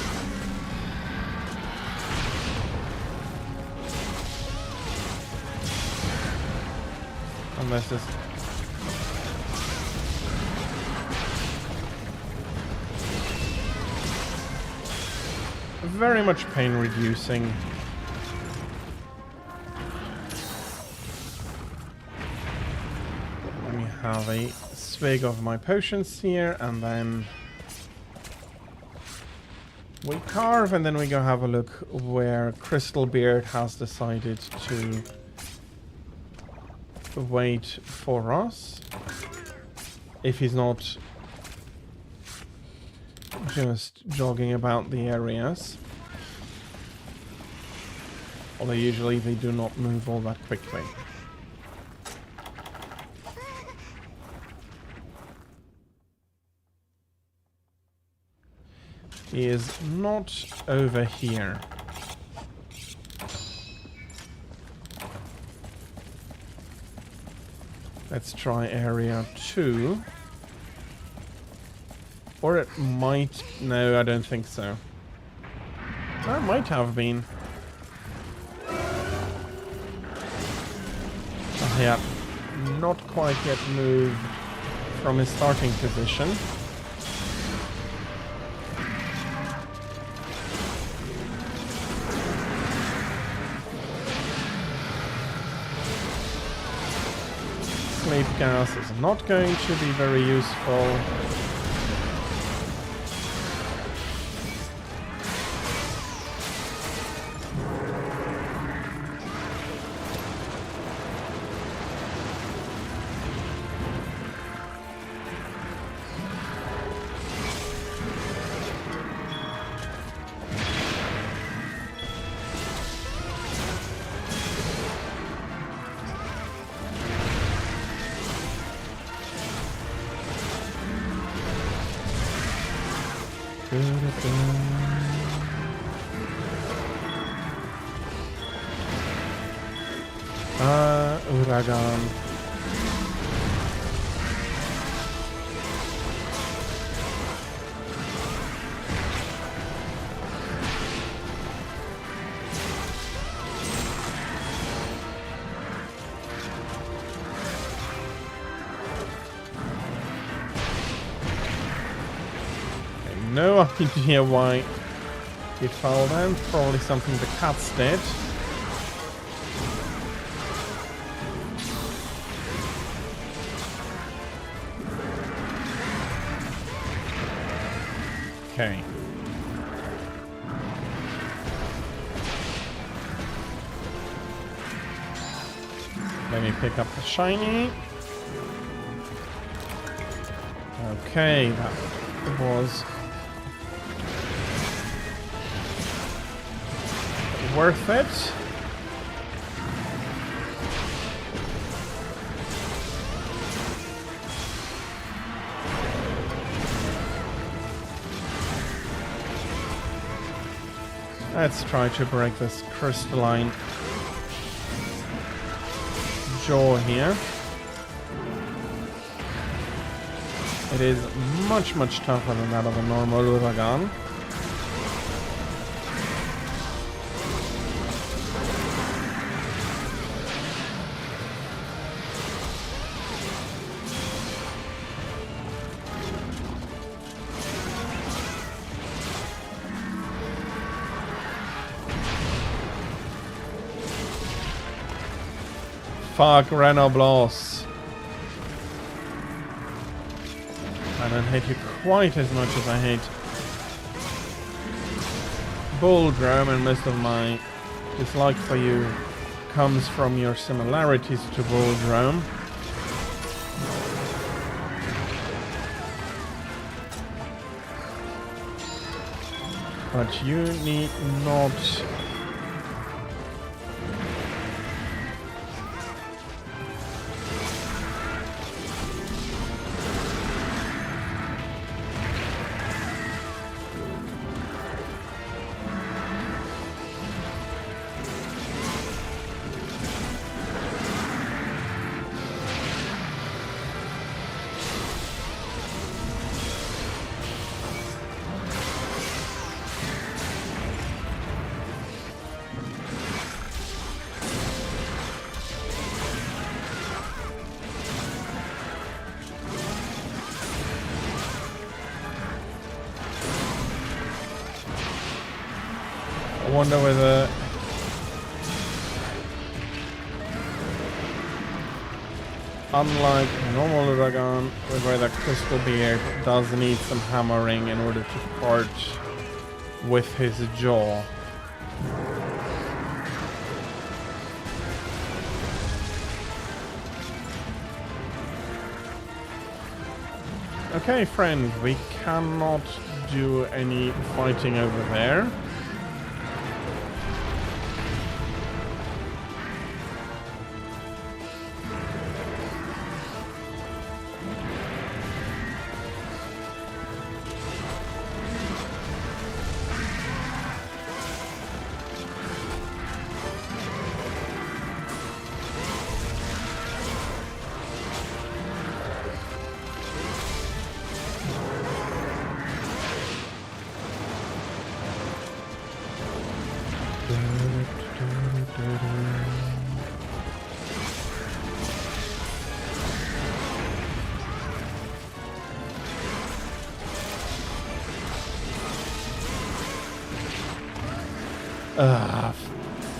And this is very much pain reducing. Let me have a swig of my potions here, and then we carve, and then we go have a look where Crystalbeard has decided to wait for us. If he's not just jogging about the areas. Although usually they do not move all that quickly. He is not over here. Let's try area 2. Or it might... No, I don't think so. Or it might have been. Yeah, not quite yet moved from his starting position. Sleep gas is not going to be very useful. Uragan. No idea why it fell down. Probably something the cats did. Okay. Let me pick up the shiny. Okay, that was worth it. Let's try to break this crystalline jaw here. It is much, much tougher than that of a normal Uragan. Fuck, Renoblos. I don't hate you quite as much as I hate Bulldrome, and most of my dislike for you comes from your similarities to Bulldrome. But you need not... I wonder whether... Unlike normal Uragan, where the crystal beard does need some hammering in order to part with his jaw. Okay, friend, we cannot do any fighting over there.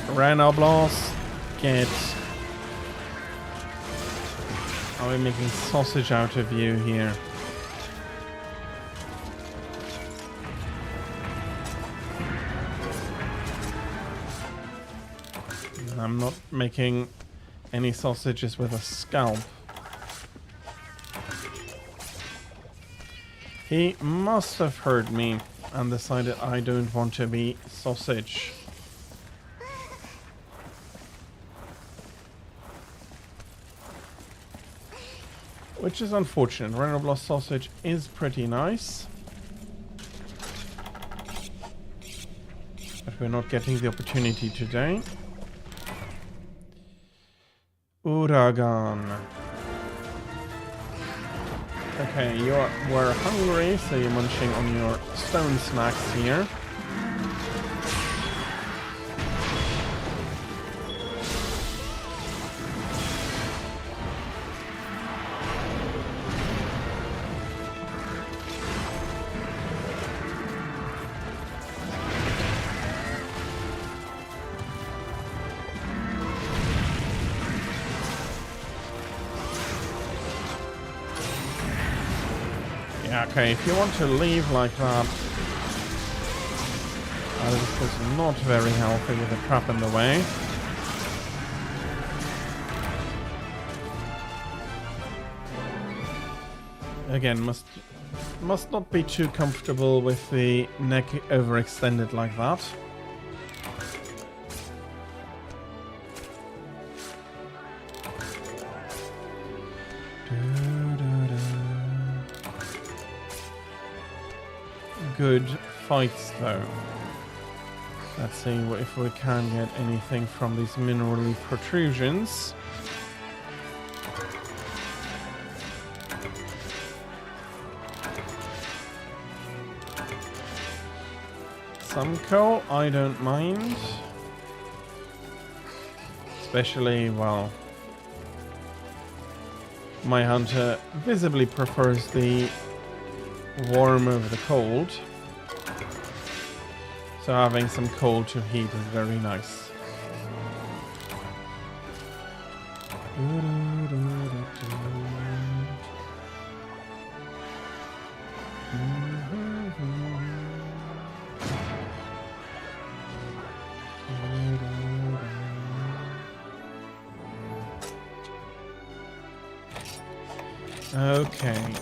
Renoblos, get... Are we making sausage out of you here? I'm not making any sausages with a scalp. He must have heard me and decided I don't want to be sausage. Which is unfortunate. Renoblos sausage is pretty nice. But we're not getting the opportunity today. Uragan. Okay, you were hungry, so you're munching on your stone snacks here. Yeah, okay, if you want to leave like that, this is not very healthy with a trap in the way. Again, must not be too comfortable with the neck overextended like that. Good fights though. Let's see if we can get anything from these mineral protrusions. Some coal, I don't mind. Especially, well, my hunter visibly prefers the warm over the cold. So having some coal to heat is very nice. Okay.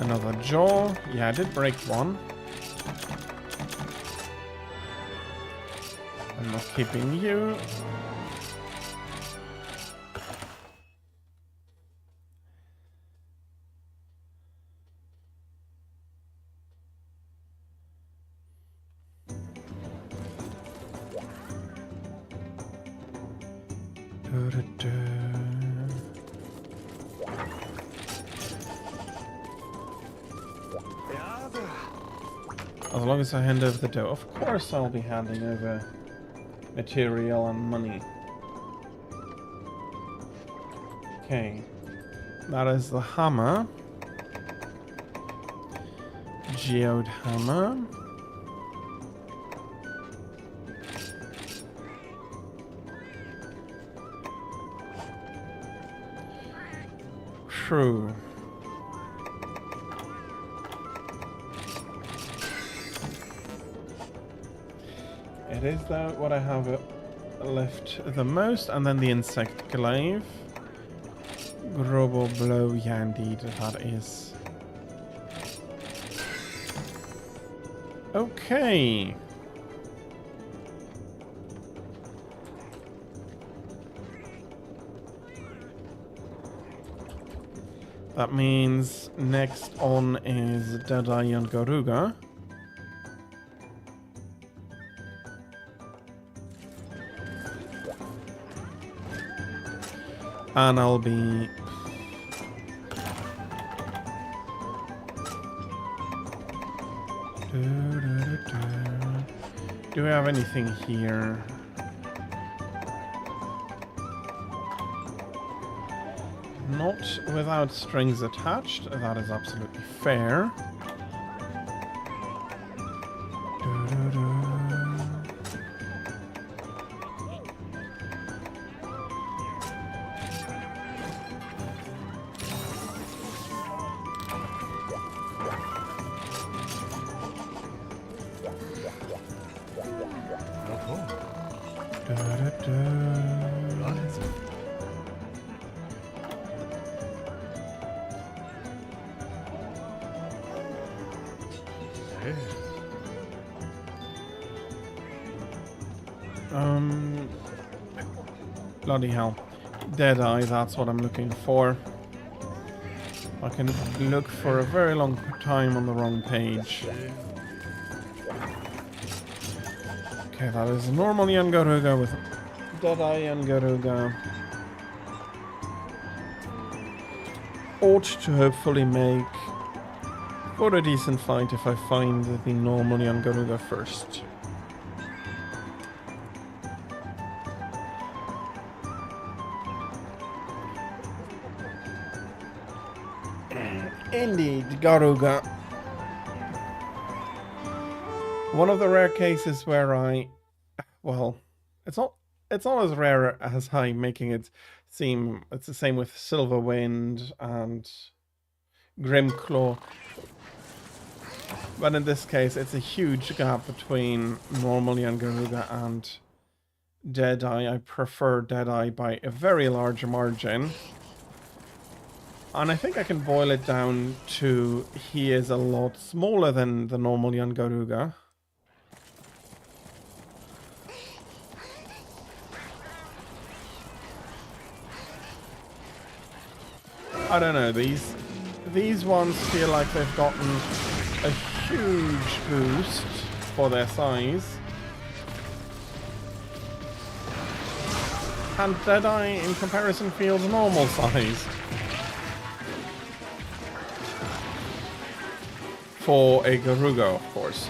Another jaw. Yeah, I did break one. I'm not keeping you. As long as I hand over the dough, of course I'll be handing over material and money. Okay, that is the hammer. geode hammer. True. It is though what I have left the most, and then the insect glaive. Grobo blow, yeah indeed, that is. Okay. That means next on is Deadeye and Garuga. And I'll be... Do we have anything here? Not without strings attached, that is absolutely fair. Bloody hell. Deadeye, that's what I'm looking for. I can look for a very long time on the wrong page. Okay, that is normal Yangaruga with Deadeye Yangaruga. Ought to hopefully make for a decent fight if I find the normal Yangaruga first. Indeed, Garuga. One of the rare cases where well, it's not as rare as I'm making it seem. It's the same with Silverwind and Grimclaw. But in this case, it's a huge gap between normal Yangaruga and Deadeye. I prefer Deadeye by a very large margin. And I think I can boil it down to he is a lot smaller than the normal Yangaruga. I don't know, these ones feel like they've gotten a huge boost for their size. And Deadeye in comparison feels normal size. For a Garuga, of course.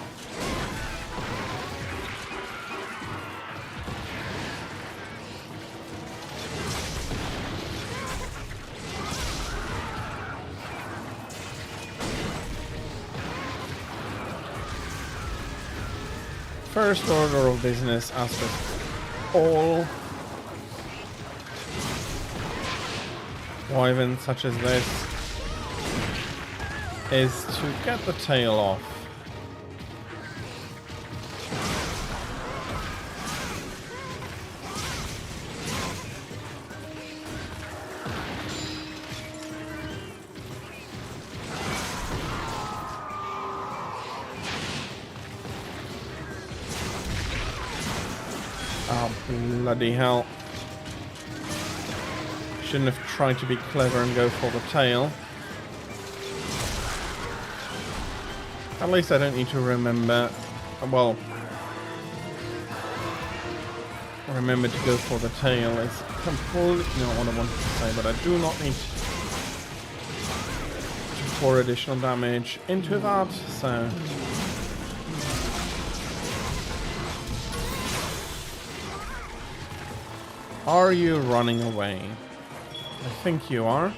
First order of business, as with all wyverns such as this, is to get the tail off. Oh, bloody hell. Shouldn't have tried to be clever and go for the tail. At least I don't need to remember, well, remember to go for the tail is completely not what I wanted to say, but I do not need to pour additional damage into that, so... Are you running away? I think you are.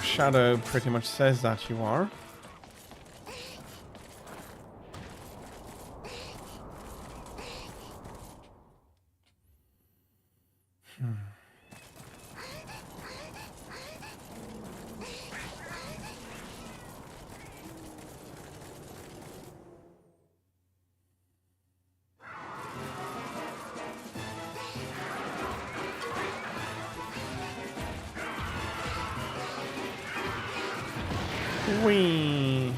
shadow pretty much says that you are. Whee!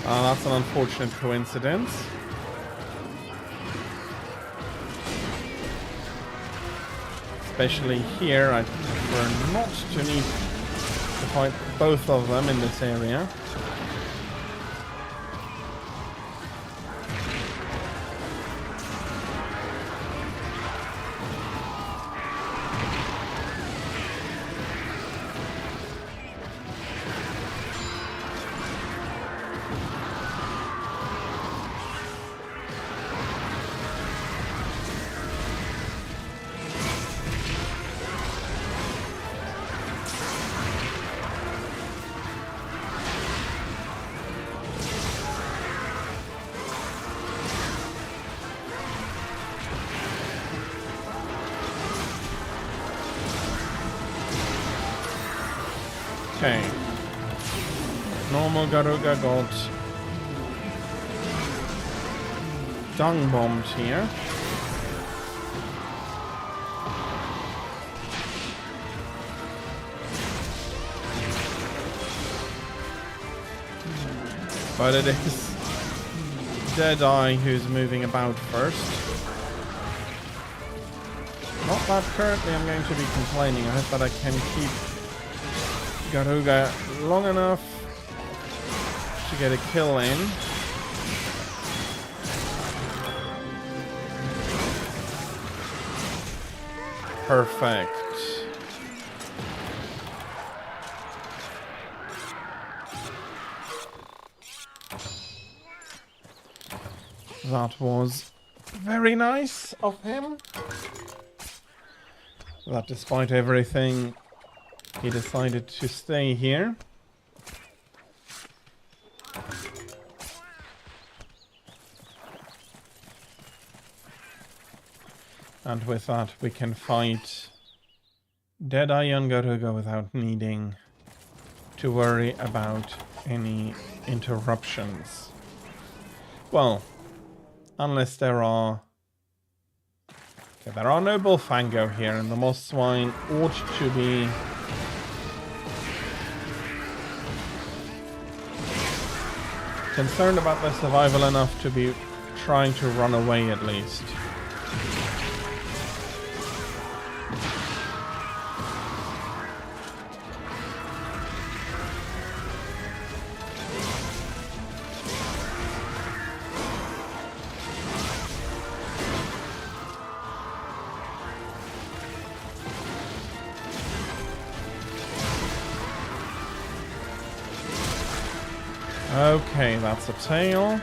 That's an unfortunate coincidence. Especially here, I prefer not to need to fight both of them in this area. Okay. Normal Garuga got dung bombed here. But it is Deadeye who's moving about first. Not that currently I'm going to be complaining. I hope that I can keep Garuga long enough to get a kill in. Perfect. That was very nice of him. That despite everything, he decided to stay here. And with that, we can fight Deadeye and Garuga without needing to worry about any interruptions. Well, unless there are... Okay, there are no Bullfango here, and the Moss Swine ought to be... concerned about their survival enough to be trying to run away at least. Okay, that's a tail.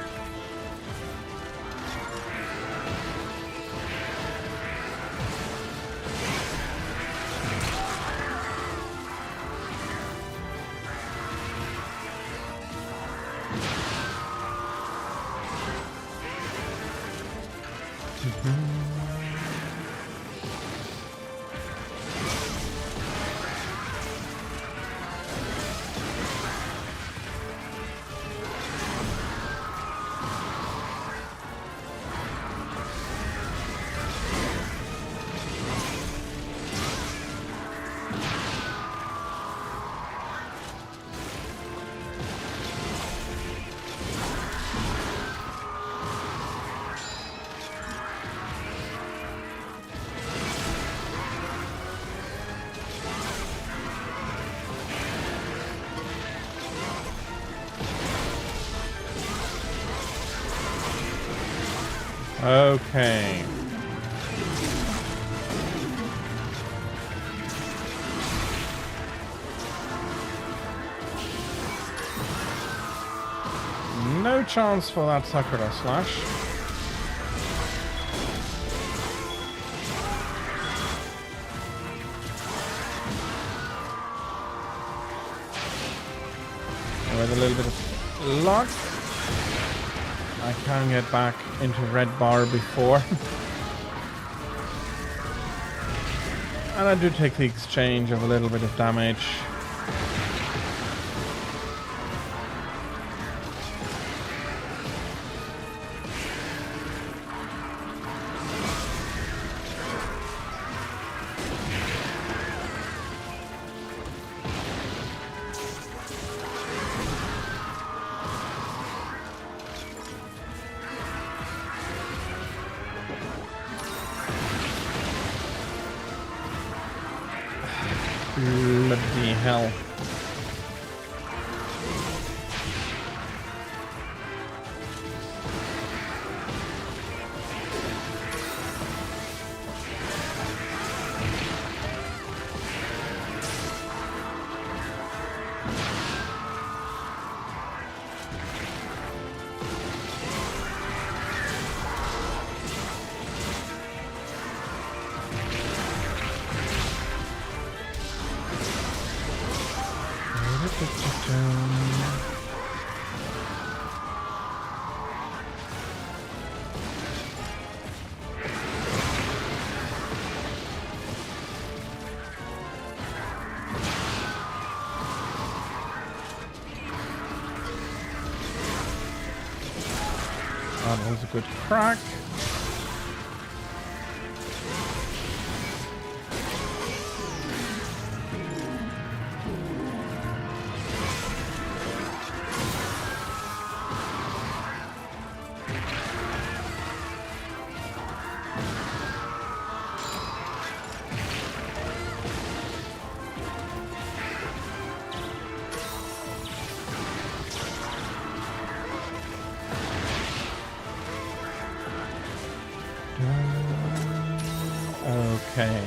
Okay. no chance for that Sakura slash. With a little bit of luck, I can get back into red bar before. And I do take the exchange of a little bit of damage. Bloody hell. That was a good crack. Okay.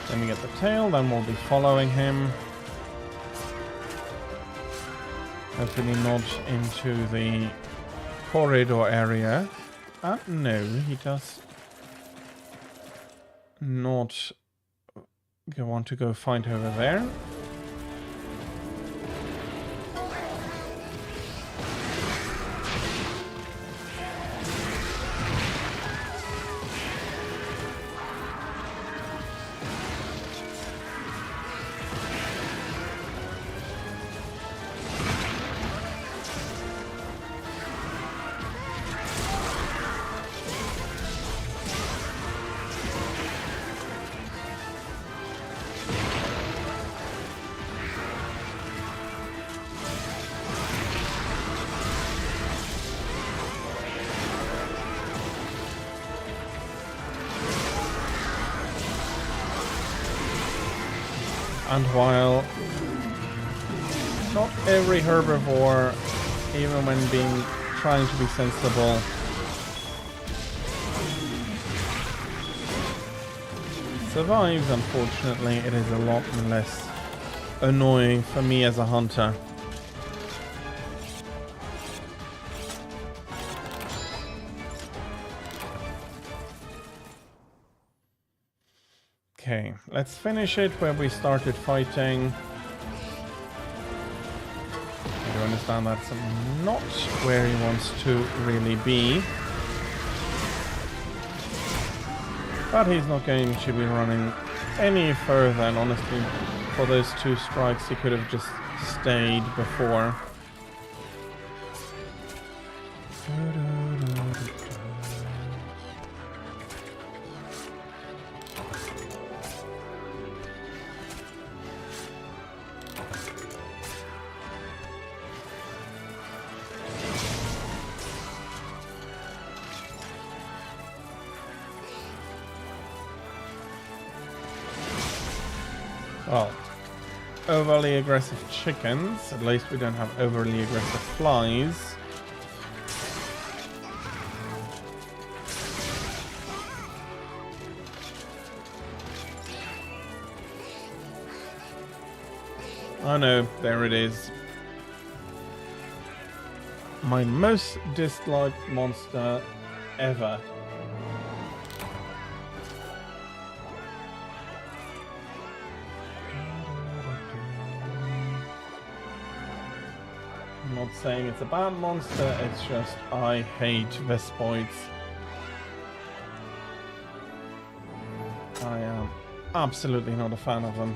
Then we get the tail, then we'll be following him. Hopefully not into the corridor area. No, he does not want to go fight over there. And while not every herbivore, even when trying to be sensible, survives, unfortunately, it is a lot less annoying for me as a hunter. Okay, let's finish it where we started fighting. I do understand that's not where he wants to really be. But he's not going to be running any further, and honestly, for those two strikes, he could have just stayed before. Well, overly aggressive chickens. At least we don't have overly aggressive flies. Oh no, there it is. My most disliked monster ever. I'm not saying it's a bad monster, it's just I hate Vespoids. I am absolutely not a fan of them.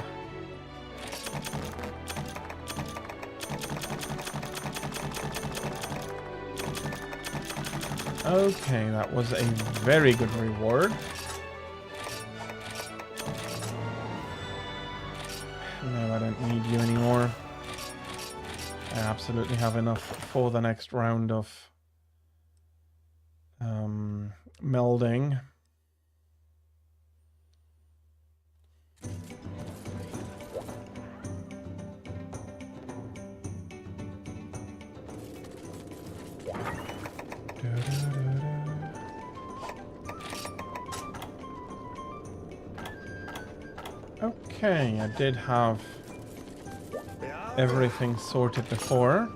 Okay, that was a very good reward. No, I don't need you anymore. I absolutely have enough for the next round of melding. Okay, I did have everything sorted before.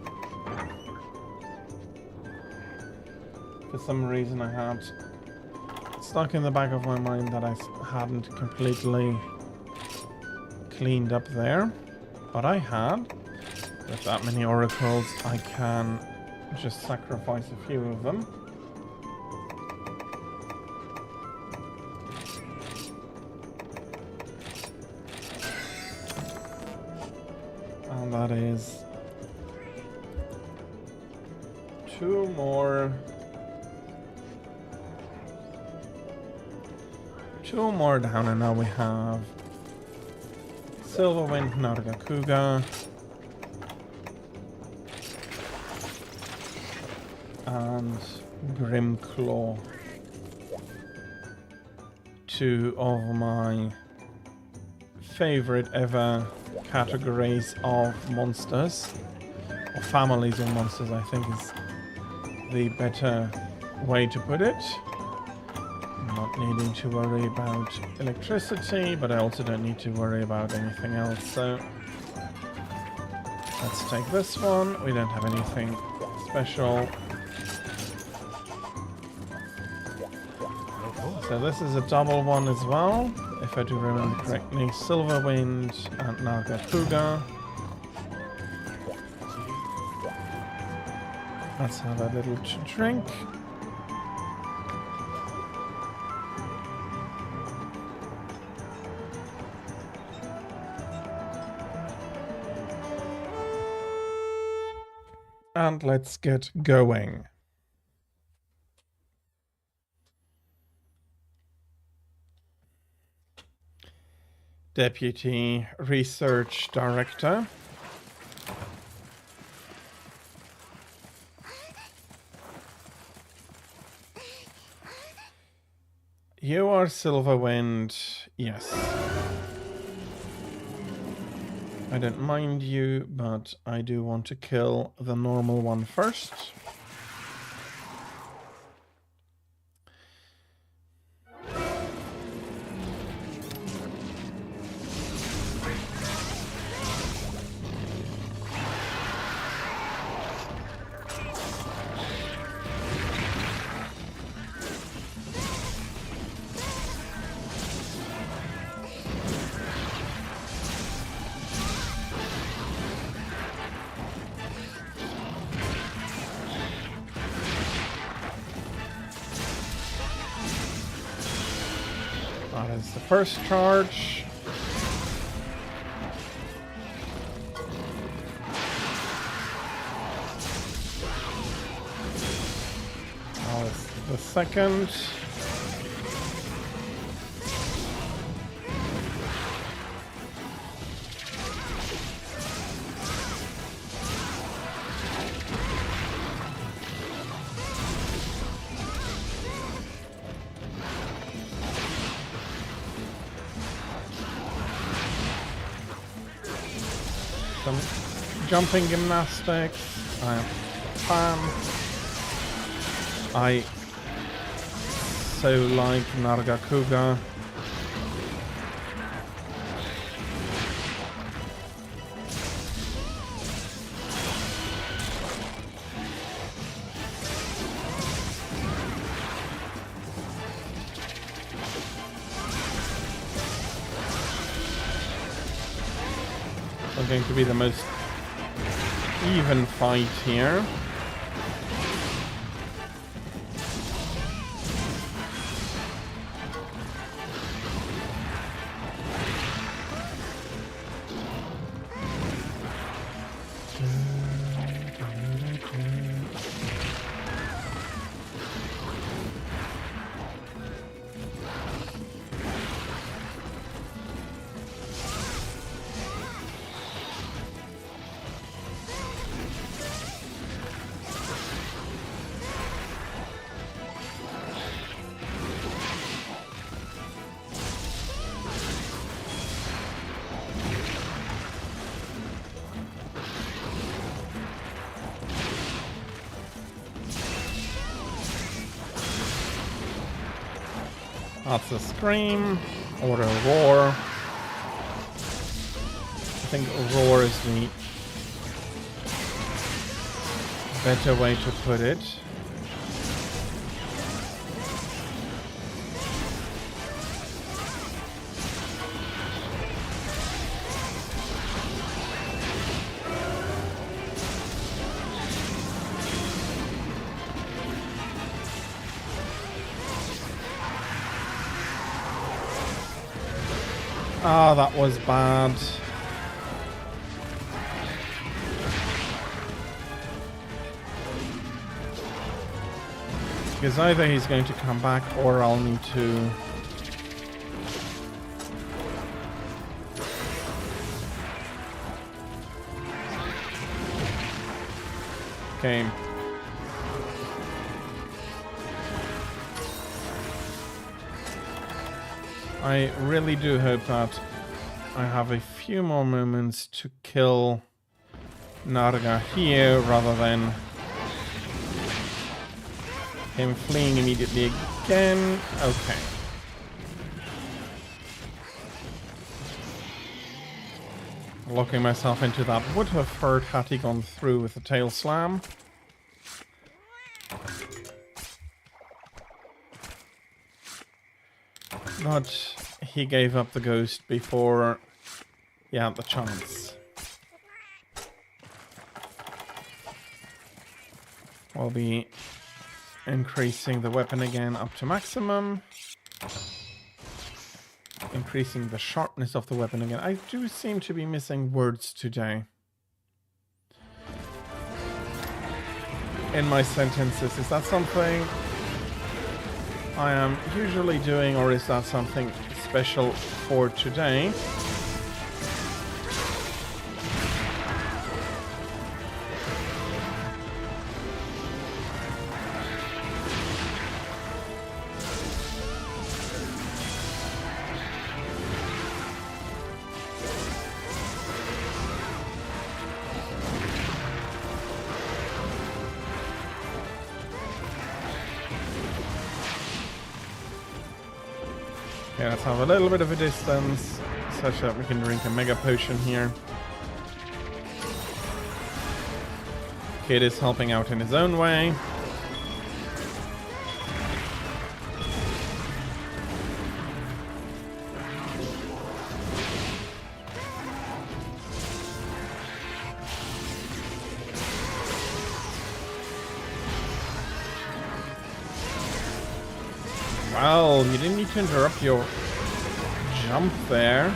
For some reason I had stuck in the back of my mind that I hadn't completely cleaned up there. But I had. With that many oracles, I can just sacrifice a few of them. And that is 2 more. 2 more down, and now we have Silverwind, Nargacuga, and Grimclaw. 2 of my favorite ever categories of monsters, or families of monsters, I think is the better way to put it. Not needing to worry about electricity, but I also don't need to worry about anything else. So let's take this one. We don't have anything special. So this is a double one as well, if I do remember correctly. Silverwind and Nargacuga. Let's have a little drink. And let's get going. Deputy Research Director. You are Silverwind, yes. I don't mind you, but I do want to kill the normal one first. That is the first charge. That is the second. Some jumping gymnastics. I am a fan. I so like Nargacuga. not going to be the most even fight here. That's a scream or a roar. I think roar is the better way to put it. Ah, that was bad. Because either he's going to come back or I'll need to... Okay. I really do hope that I have a few more moments to kill Narga here rather than him fleeing immediately again. Okay. Locking myself into that would have hurt had he gone through with the tail slam. But he gave up the ghost before he had the chance. We'll be increasing the weapon again up to maximum. Increasing the sharpness of the weapon again. I do seem to be missing words today in my sentences. Is that something I am usually doing, or is that something special for today? Okay, let's have a little bit of a distance such that we can drink a mega potion here. Kid is helping out in his own way. Well, you didn't need to interrupt your jump there.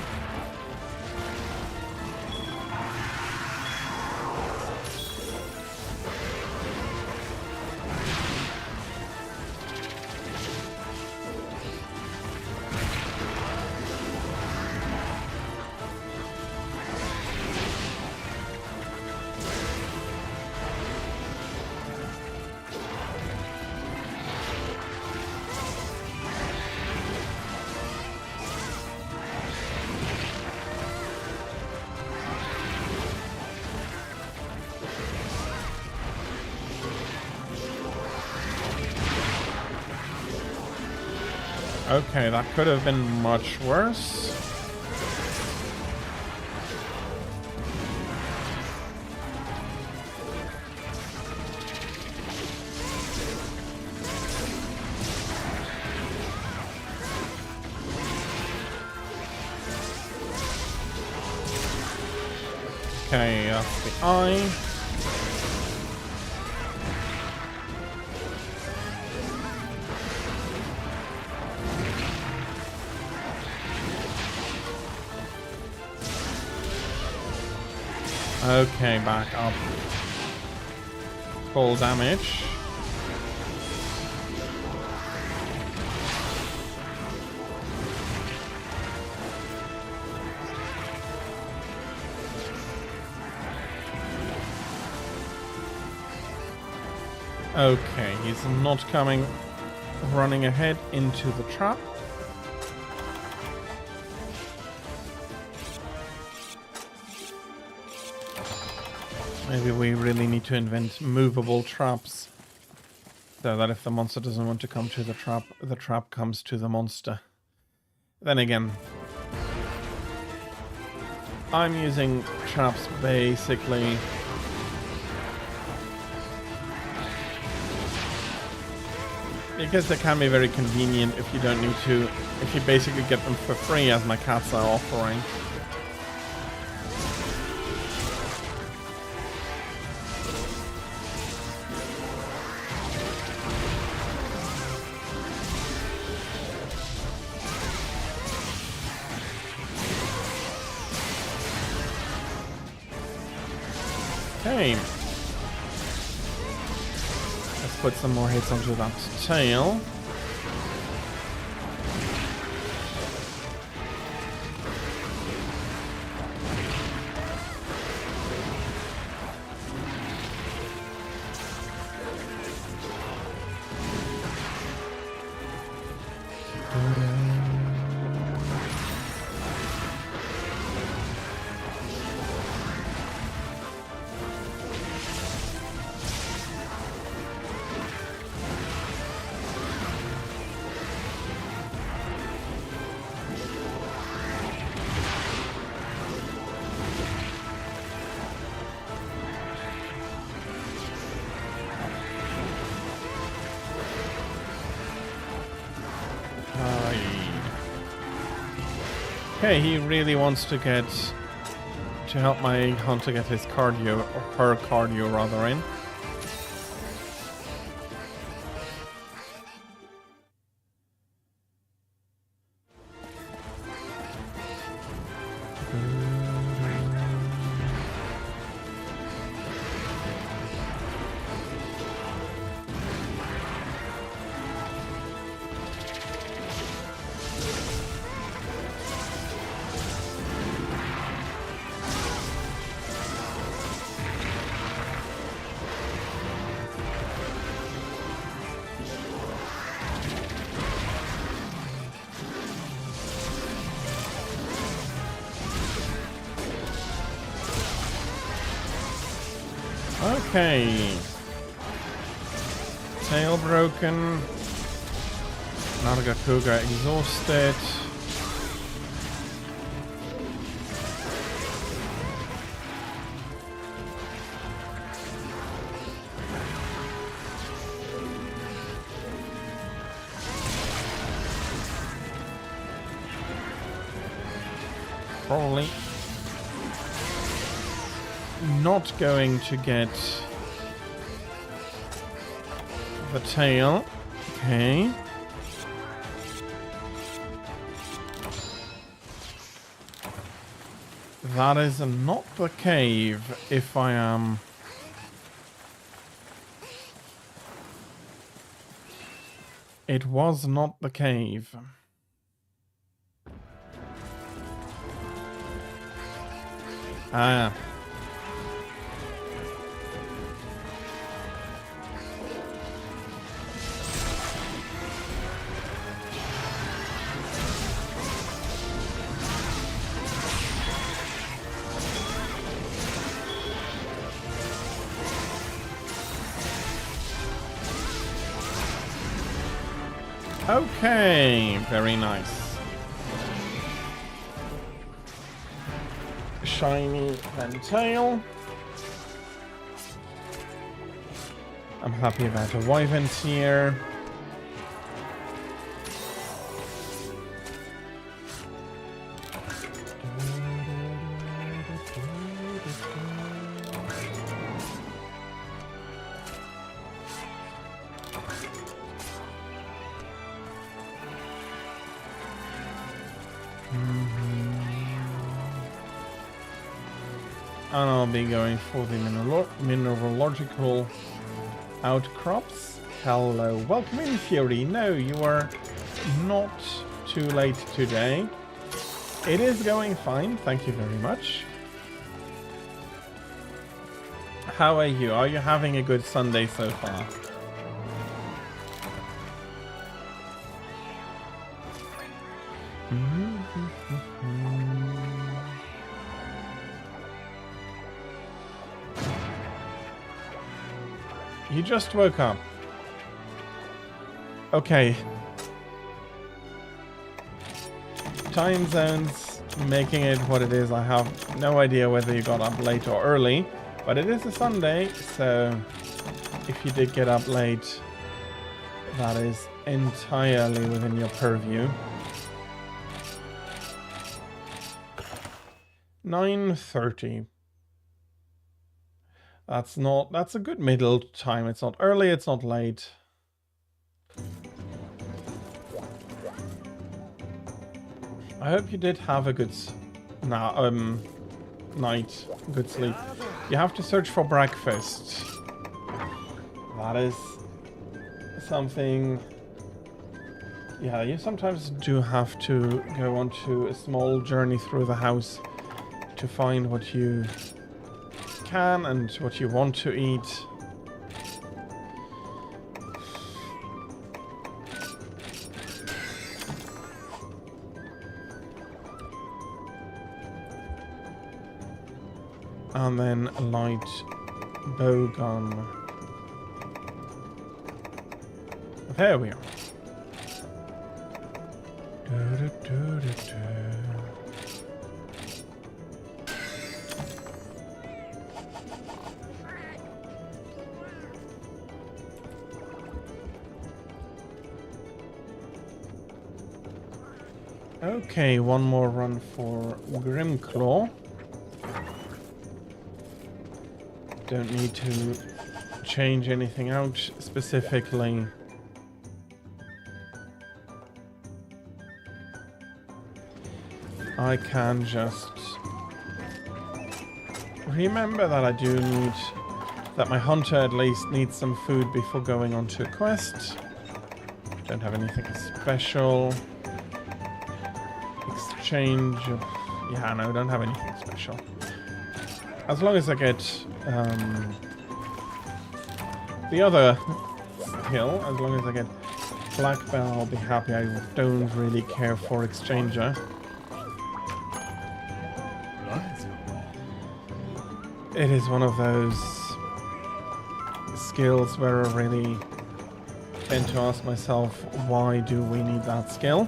Okay, that could have been much worse. Okay, that's the eye. Okay, back up. Full damage. Okay, he's not coming running ahead into the trap. Maybe we really need to invent movable traps so that if the monster doesn't want to come to the trap comes to the monster. Then again, I'm using traps basically because they can be very convenient if you don't need to, if you basically get them for free as my cats are offering. Okay. Let's put some more hits onto that tail. Okay, he really wants to help my hunter get his cardio, or her cardio rather, in. Okay. Tail broken. Nargacuga exhausted. Probably not going to get the tail. Okay. That is not the cave, if I am... It was not the cave. Ah. Okay, very nice. Shiny Ventail. I'm happy about the Wyverns here. And I'll be going for the mineralogical outcrops. Hello, welcome in, Fury. No, you are not too late today. It is going fine, thank you very much. How are you? Are you having a good Sunday so far? You just woke up. Okay. Time zones making it what it is. I have no idea whether you got up late or early, but it is a Sunday, so if you did get up late, that is entirely within your purview. 9:30. That's a good middle time. It's not early, it's not late. I hope you did have a good night, good sleep. You have to search for breakfast. That is something. Yeah, you sometimes do have to go on to a small journey through the house to find what you can and what you want to eat. And then a light bow gun. There we are. Okay, one more run for Grimclaw. Don't need to change anything out specifically. I can just remember that I do need, that my hunter at least needs some food before going on to a quest. Don't have anything special. Exchange of, yeah, no, don't have anything special. As long as I get the other skill, as long as I get Black Bell, I'll be happy. I don't really care for Exchanger. It is one of those skills where I really tend to ask myself, why do we need that skill?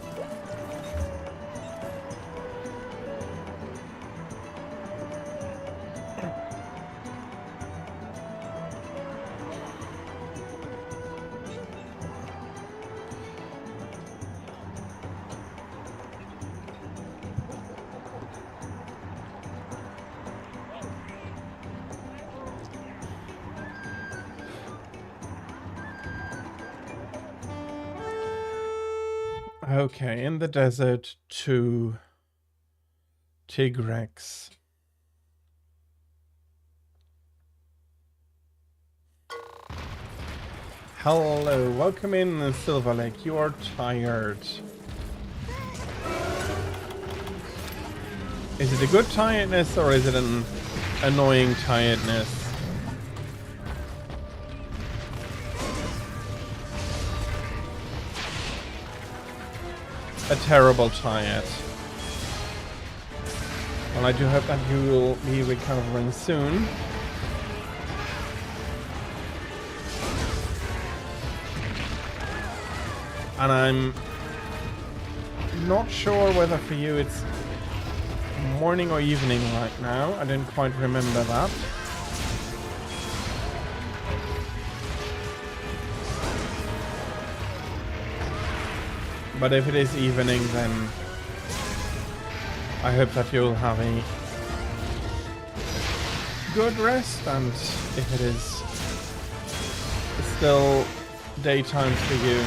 Okay, in the desert to Tigrex. Hello, welcome in, Silver Lake. You are tired. Is it a good tiredness or is it an annoying tiredness? A terrible tired. Well, I do hope that you will be recovering soon. And I'm not sure whether for you it's morning or evening right now. I didn't quite remember that. But if it is evening, then I hope that you'll have a good rest, and if it is still daytime for you,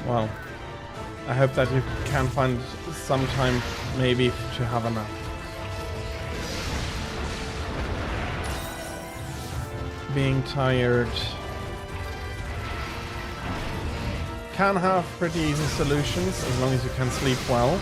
Well, I hope that you can find some time maybe to have a nap. Being tired can have pretty easy solutions as long as you can sleep well.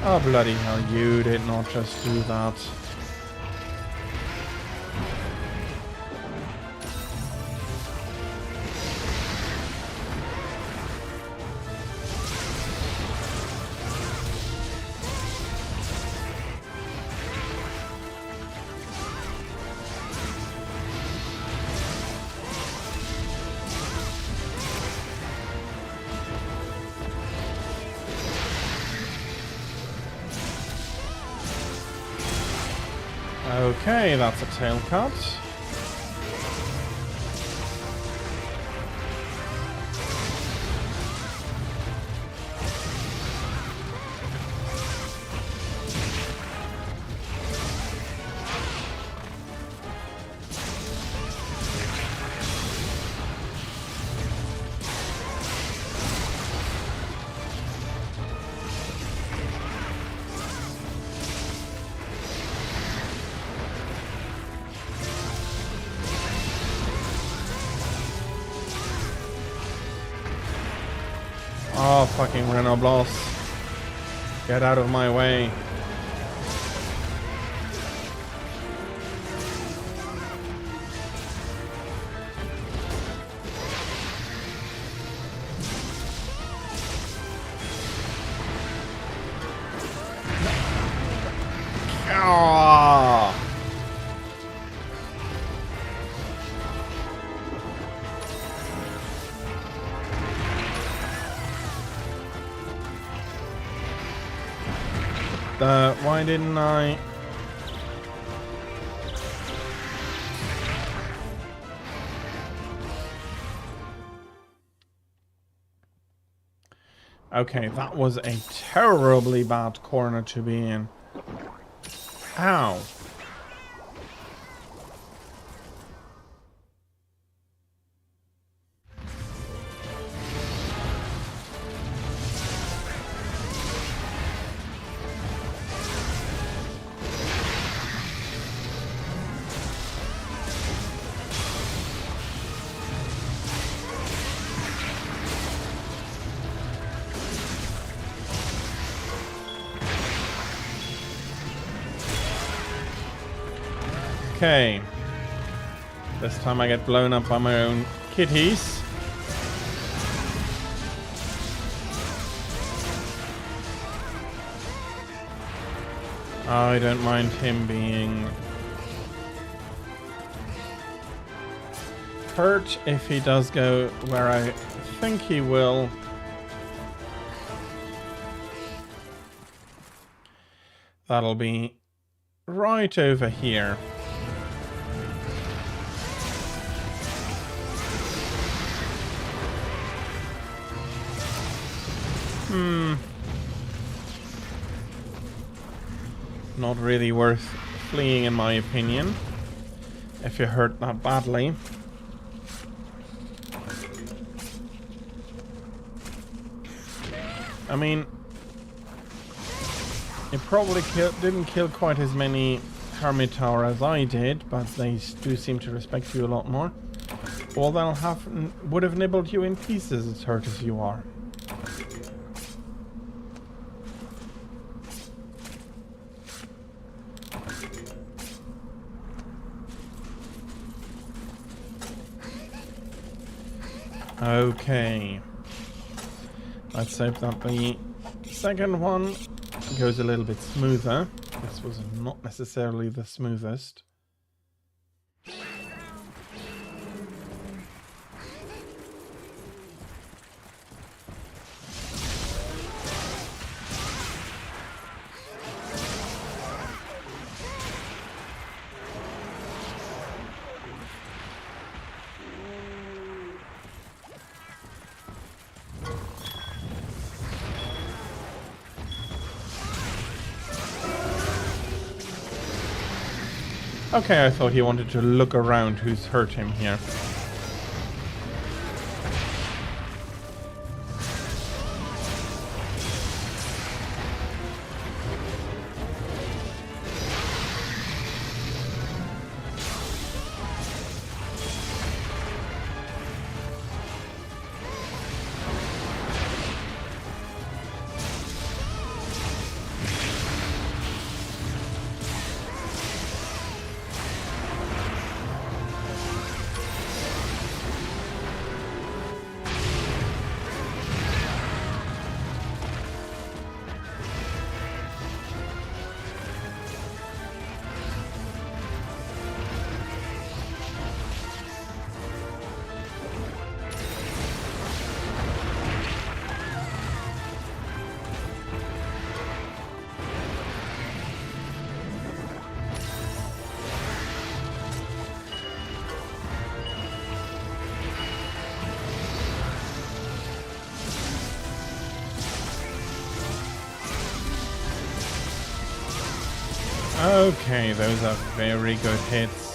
Oh, bloody hell, you did not just do that. Okay, that's a tail cut. Oh, fucking Renoblos. Get out of my way. Ah. Why didn't I? Okay, that was a terribly bad corner to be in. Ow. Okay. This time I get blown up by my own kitties. I don't mind him being hurt if he does go where I think he will. That'll be right over here. Not really worth fleeing in my opinion, if you're hurt that badly. I mean, it probably didn't kill quite as many Hermitaur as I did, but they do seem to respect you a lot more. Or they'll would have nibbled you in pieces as hurt as you are. Okay. Let's hope that the second one goes a little bit smoother. This was not necessarily the smoothest. Okay, I thought he wanted to look around who's hurt him here. Okay, those are very good hits.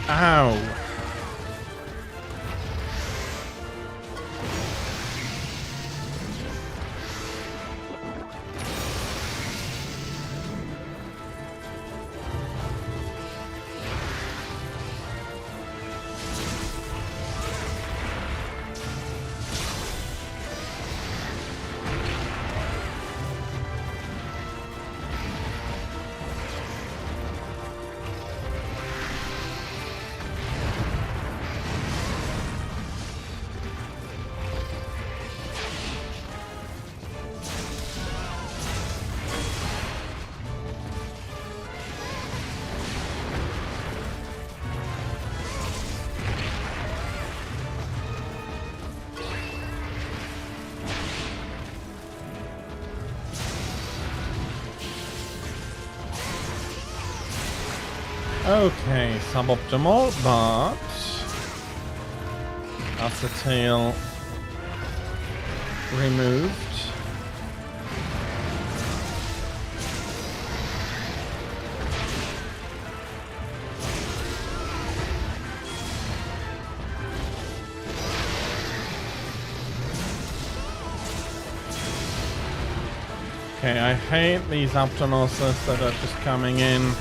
Ow! Okay, suboptimal, but that's the tail removed. Okay, I hate these Aptonosis that are just coming in.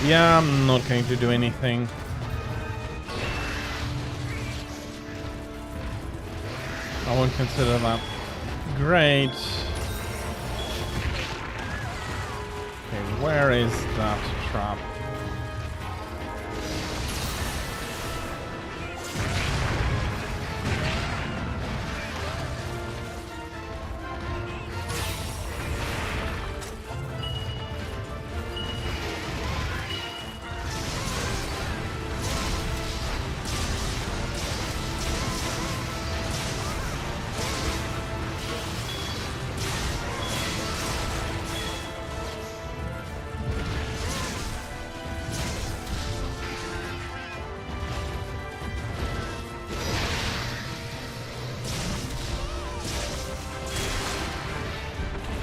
Yeah, I'm not going to do anything. I won't consider that great. Okay, where is that trap?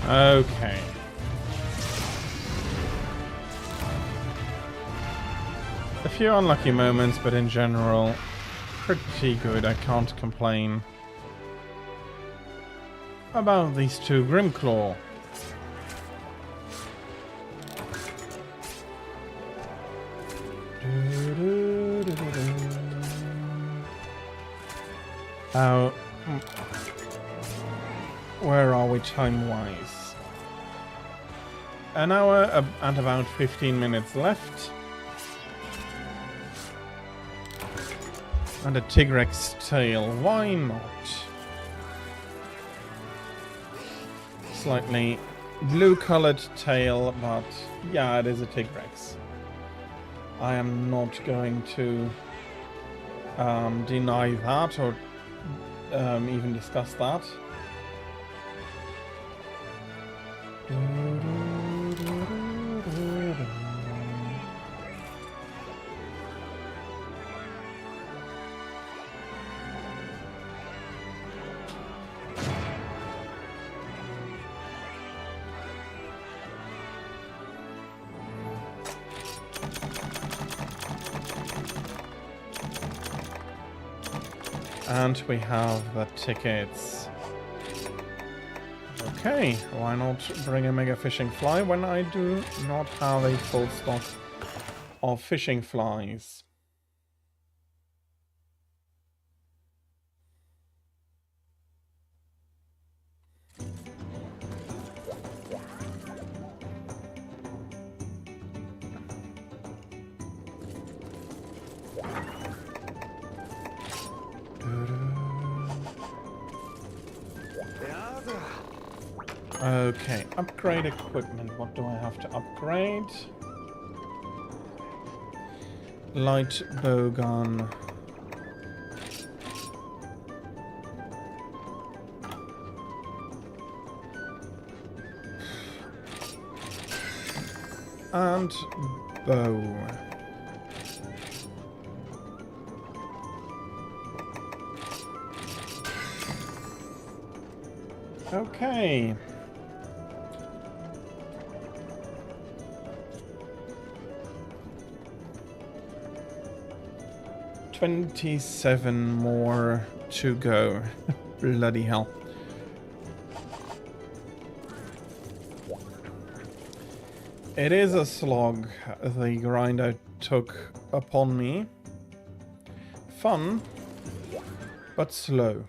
Okay. A few unlucky moments, but in general, pretty good. I can't complain about these two Grimclaw. Where are we time-wise? An hour and about 15 minutes left. And a Tigrex tail, why not? Slightly blue-colored tail, but yeah, it is a Tigrex. I am not going to deny that or even discuss that. And we have the tickets. Okay, why not bring a mega fishing fly when I do not have a full stock of fishing flies? Okay, upgrade equipment. What do I have to upgrade? Light bowgun. And bow. Okay. $27 more to go. Bloody hell. It is a slog, the grind I took upon me. Fun, but slow.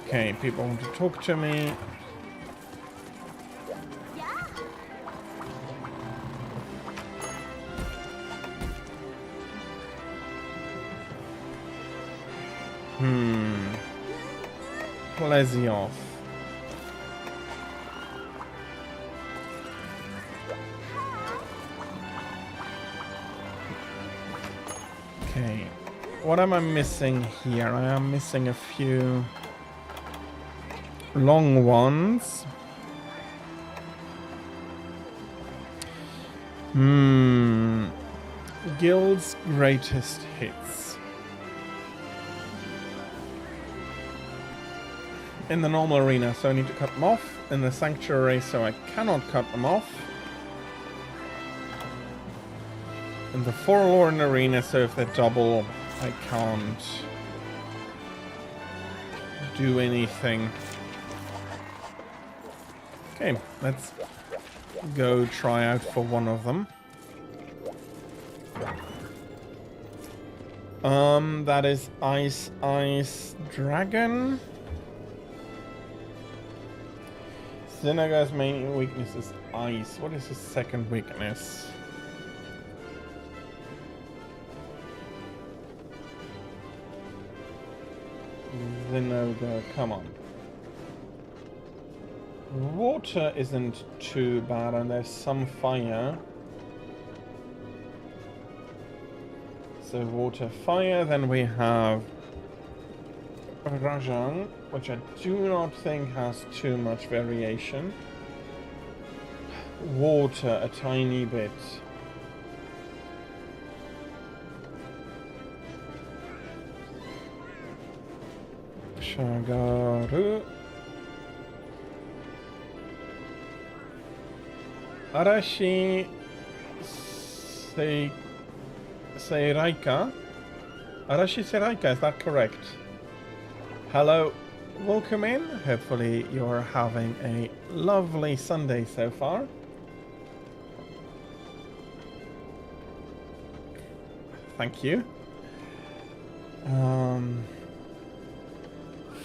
Okay, people want to talk to me. Plesioff. Okay. What am I missing here? I am missing a few long ones. Guild's greatest hits. In the normal arena, so I need to cut them off. In the sanctuary, so I cannot cut them off. In the forlorn arena, so if they double, I can't do anything. Okay, let's go try out for one of them. That is Ice Dragon. Zinaga's main weakness is ice. What is his second weakness? Zinaga, come on. Water isn't too bad, and there's some fire. So water, fire, then we have Rajang, which I do not think has too much variation. Water, a tiny bit. Shagaru. Arashi Seiraika? Arashi Seiraika, is that correct? Hello, welcome in. Hopefully you're having a lovely Sunday so far. Thank you.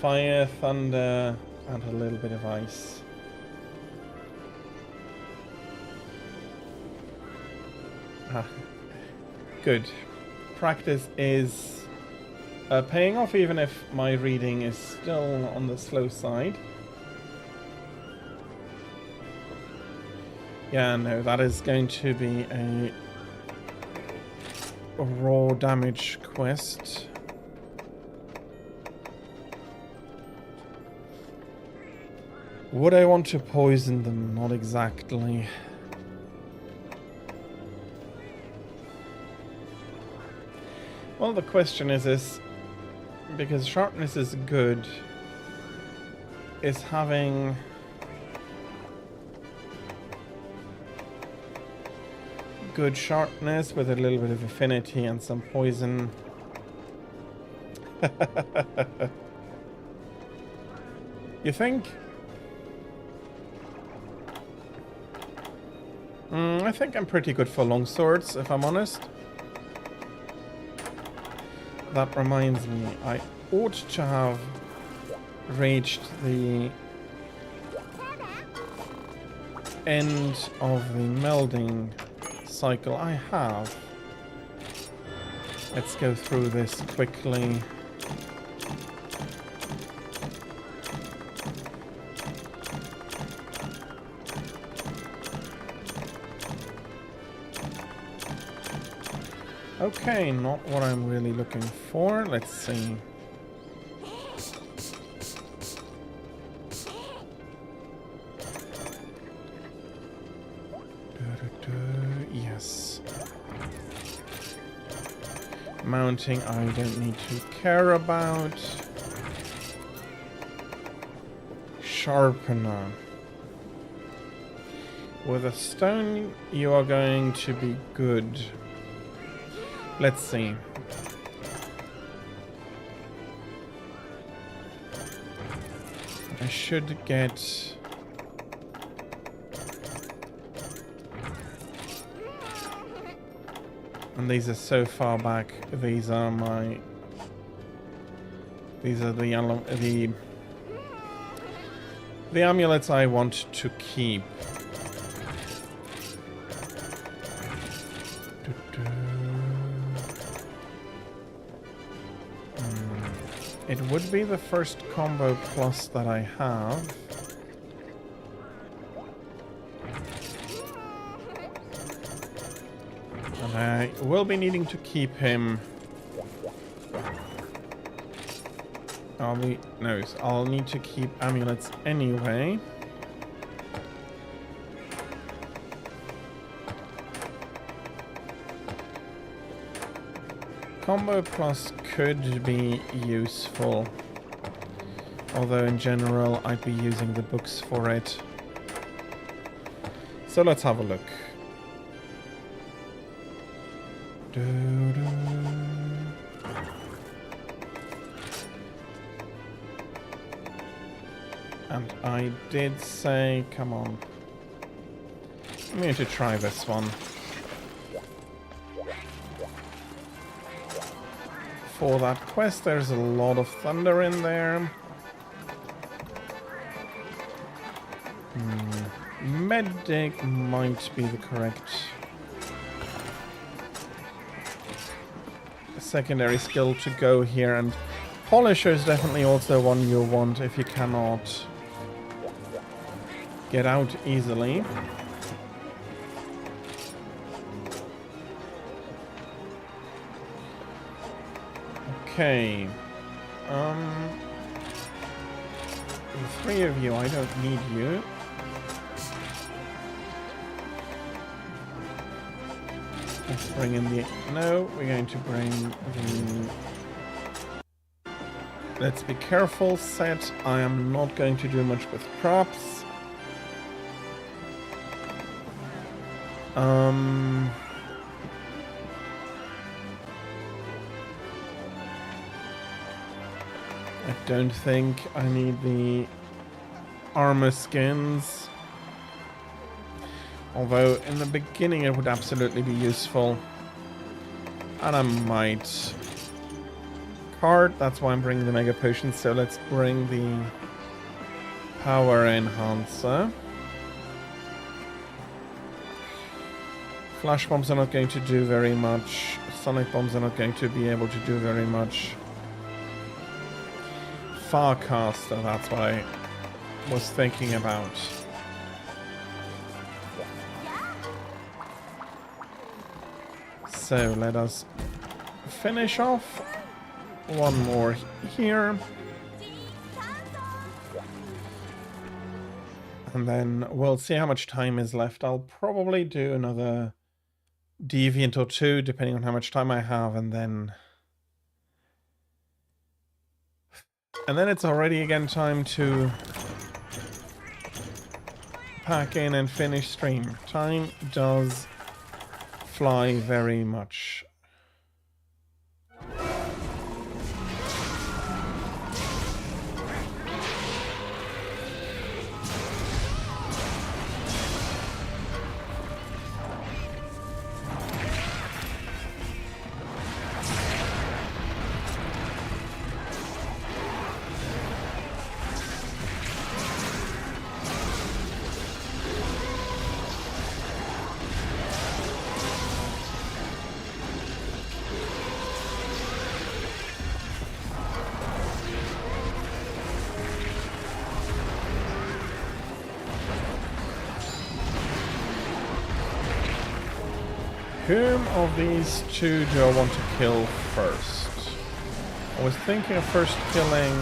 Fire, thunder, and a little bit of ice. Good. Practice is paying off, even if my reading is still on the slow side. Yeah, no, that is going to be a raw damage quest. Would I want to poison them? Not exactly. Well, the question is because sharpness is good, is having good sharpness with a little bit of affinity and some poison. You think? I think I'm pretty good for long swords, if I'm honest. That reminds me, I ought to have reached the end of the melding cycle. I have. Let's go through this quickly. Okay, not what I'm really looking for. Let's see. Yes. Mounting, I don't need to care about. Sharpener. With a stone, you are going to be good. Let's see. I should get... And these are so far back. These are my... These are the amulets I want to keep. It would be the first combo plus that I have. And I will be needing to keep him. I'll need to keep amulets anyway. Combo plus could be useful, although in general I'd be using the books for it. So let's have a look. And I did say, come on. I'm going to try this one. For that quest, there's a lot of thunder in there. Medic might be the correct secondary skill to go here, and Polisher is definitely also one you'll want if you cannot get out easily. Okay. The three of you, I don't need you. Let's bring in the... No, we're going to bring the... Let's be careful set. I am not going to do much with crops. Um... I don't think I need the armor skins. Although in the beginning it would absolutely be useful. And I might card, that's why I'm bringing the mega potion. So let's bring the power enhancer. Flash bombs are not going to do very much. Sonic bombs are not going to be able to do very much. Farcaster, that's what I was thinking about. So let us finish off one more here. And then we'll see how much time is left. I'll probably do another deviant or two, depending on how much time I have, and then it's already again time to pack in and finish stream. Time does fly very much. Whom of these two do I want to kill first? I was thinking of first killing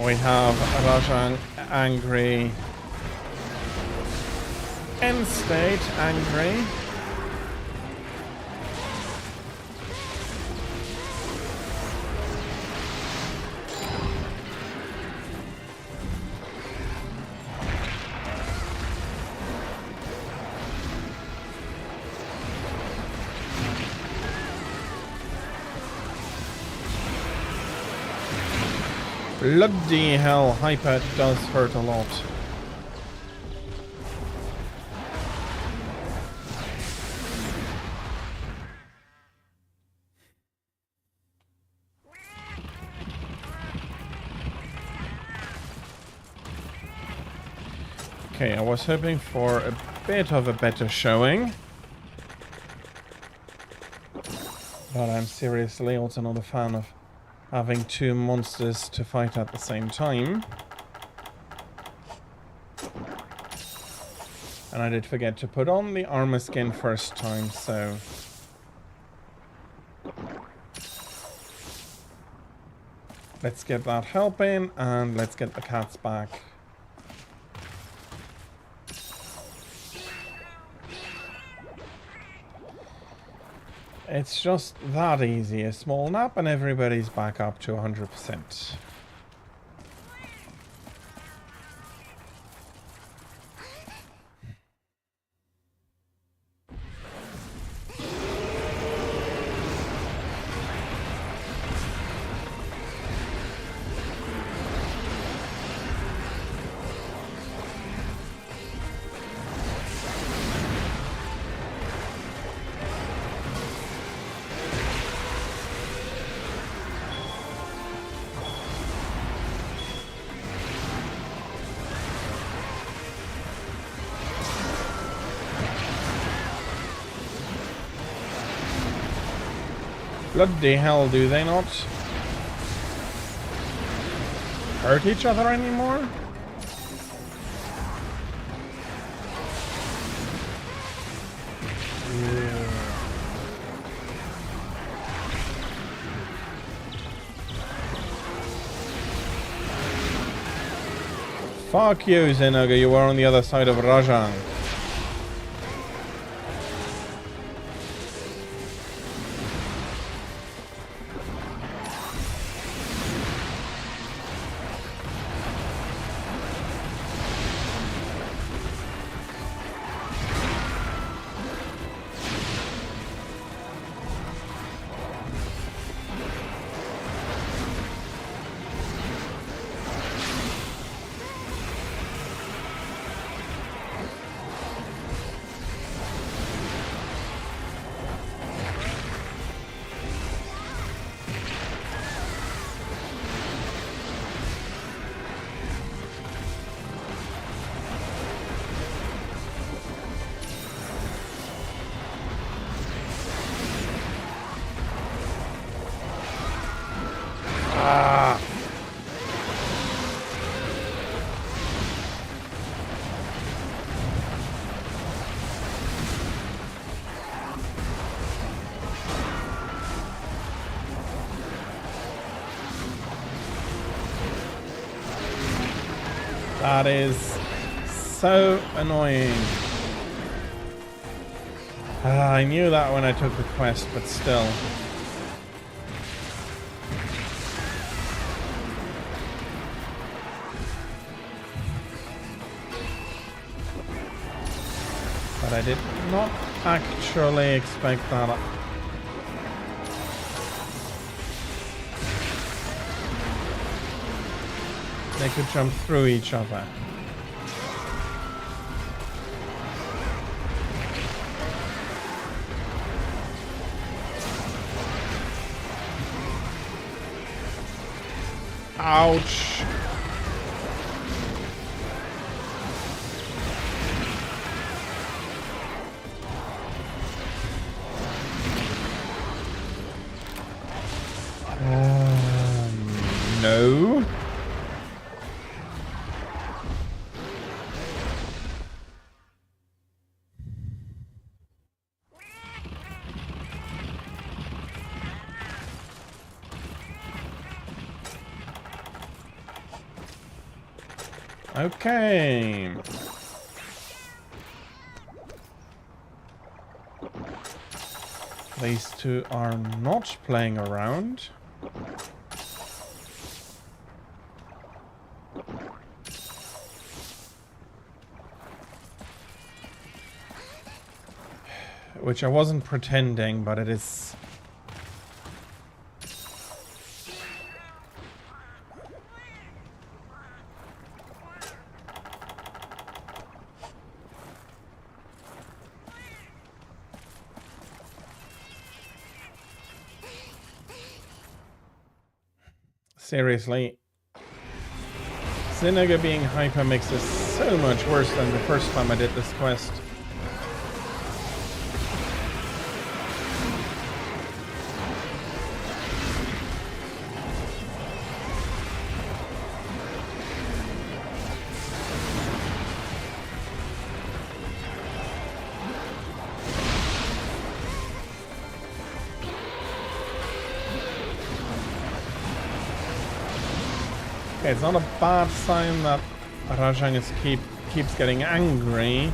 we have Rajang angry. End state angry. Bloody hell, Hyper does hurt a lot. Okay, I was hoping for a bit of a better showing. But I'm seriously also not a fan of having two monsters to fight at the same time. And I did forget to put on the armor skin first time, so... let's get that helping, and let's get the cats back. It's just that easy. A small nap and everybody's back up to 100%. Bloody hell, do they not hurt each other anymore? Yeah. Fuck you, Zenaga, you were on the other side of Rajang. That is so annoying. I knew that when I took the quest, but still. But I did not actually expect that. They could jump through each other. Ouch. No. Okay. These two are not playing around. Which I wasn't pretending, but it is... Seriously. Zinaga being hypermix is so much worse than the first time I did this quest. Okay, it's not a bad sign that Rajang keeps getting angry.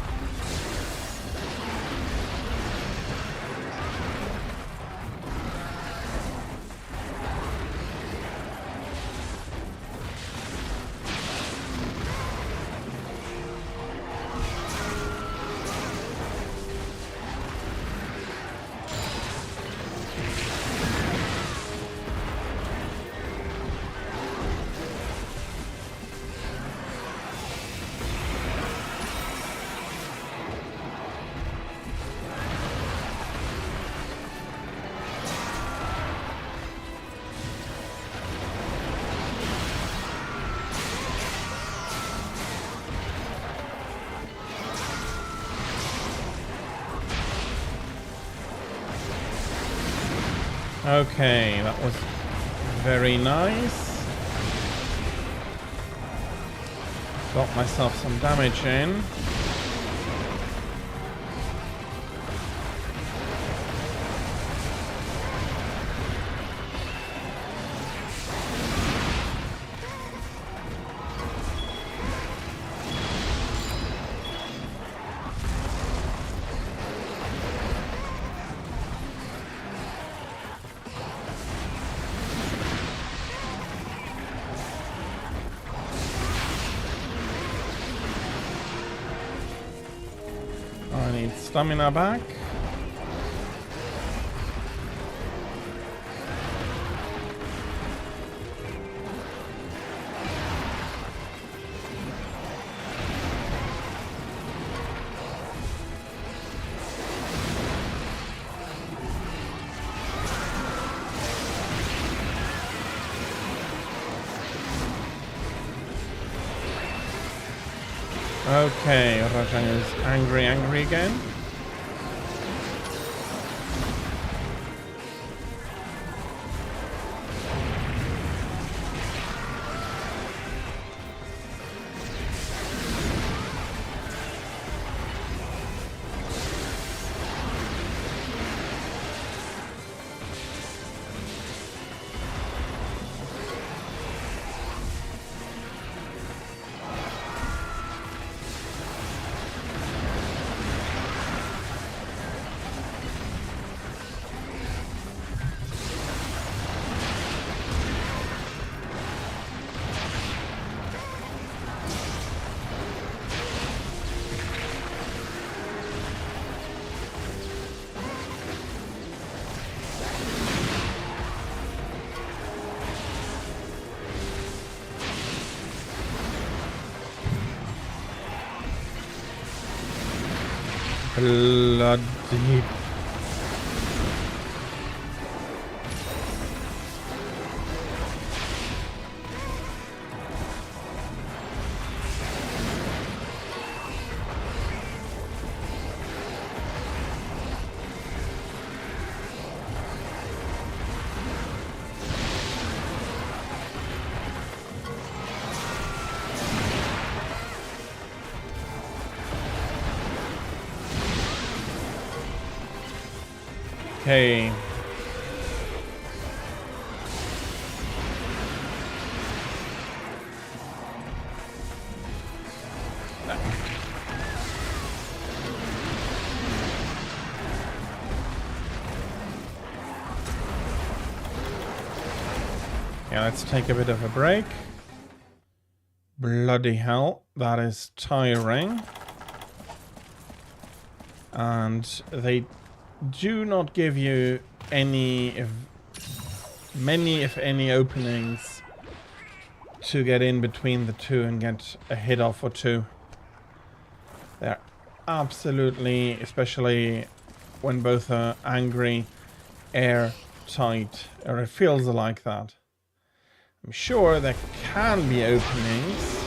Okay, that was very nice. Got myself some damage in. I need stamina back. Okay, Rajan is angry again. Bloody. Okay. Yeah, let's take a bit of a break. Bloody hell, that is tiring. And they do not give you many if any openings to get in between the two and get a hit off or two. They're absolutely, especially when both are angry, airtight, or it feels like that. I'm sure there can be openings.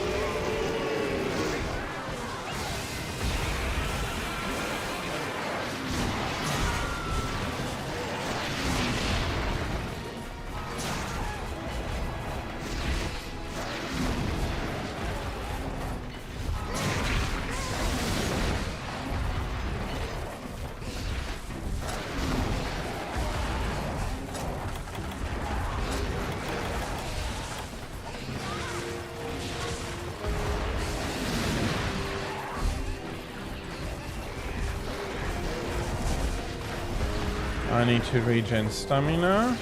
I need to regen stamina.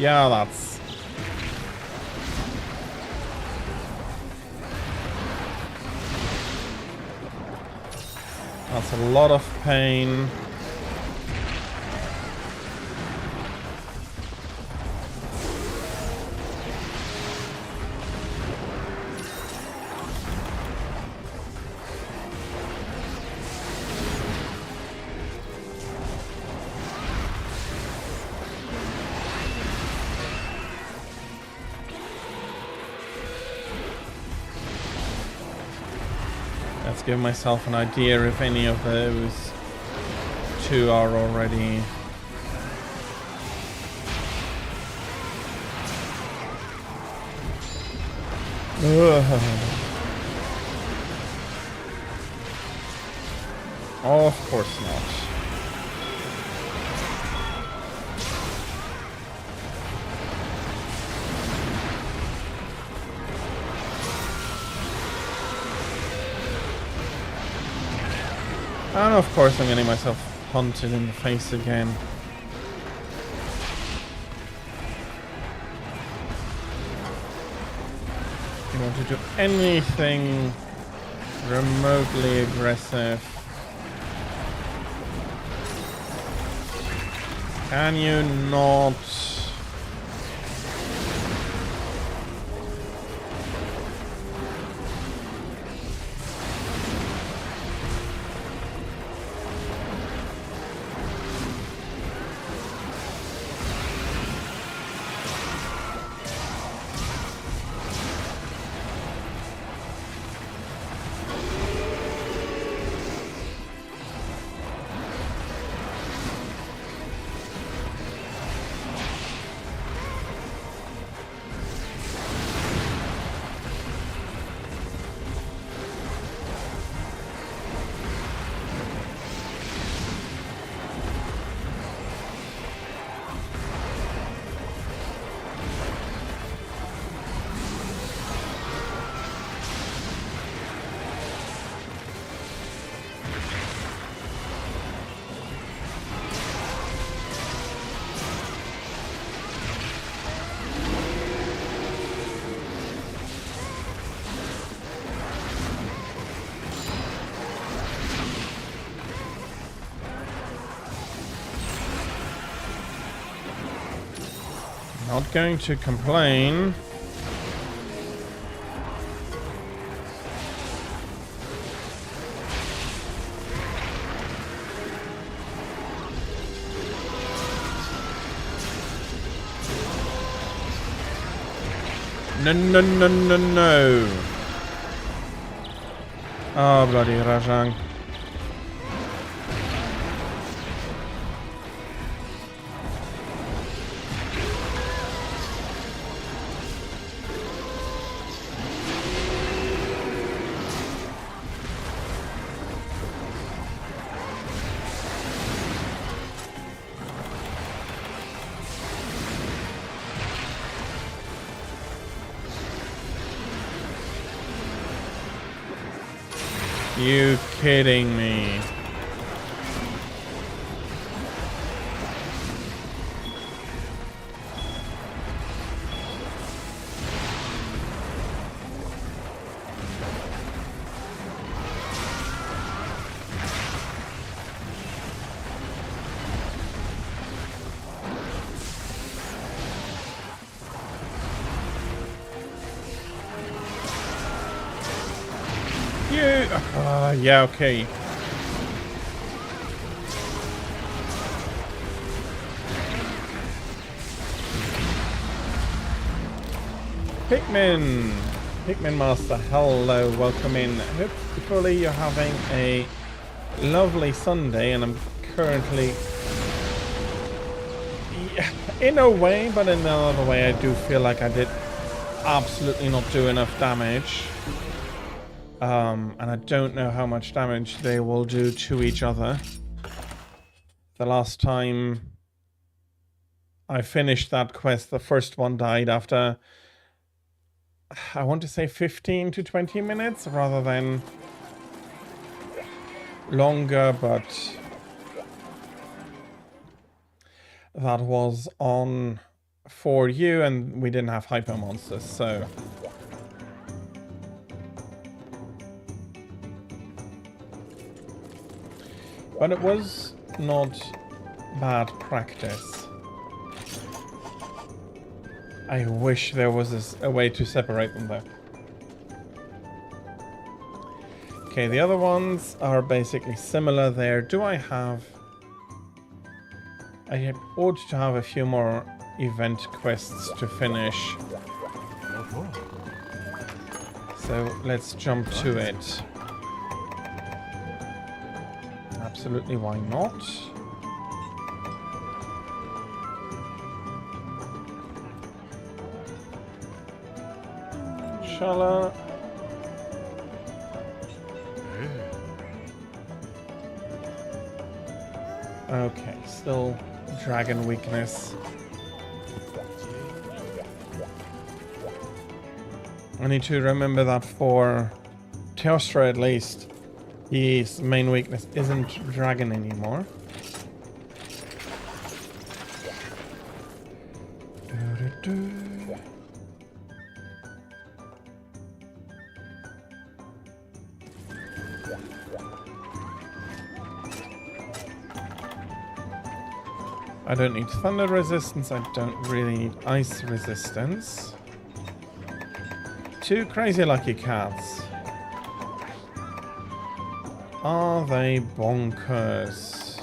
Yeah, that's a lot of pain. Let's give myself an idea if any of those two are already. Oh, of course not. And of course I'm getting myself punted in the face again. If you want to do anything remotely aggressive, can you not? Not going to complain. No, no, no, no, no. Oh, bloody Rajang. You kidding me? Yeah, okay. Pikmin Master, hello, welcome in. Hopefully you're having a lovely Sunday, and I'm currently, in a way, but in another way, I do feel like I did absolutely not do enough damage. And I don't know how much damage they will do to each other. The last time I finished that quest, the first one died after, I want to say 15 to 20 minutes rather than longer, but that was on for you, and we didn't have hyper monsters, so... But it was not bad practice. I wish there was a way to separate them though. Okay, the other ones are basically similar there. Do I have... I ought to have a few more event quests to finish. So let's jump to it. Absolutely, why not? Shala. Okay, still dragon weakness. I need to remember that for Teostra at least. His main weakness isn't dragon anymore. I don't need thunder resistance, I don't really need ice resistance. 2 crazy lucky cats. Are they bonkers?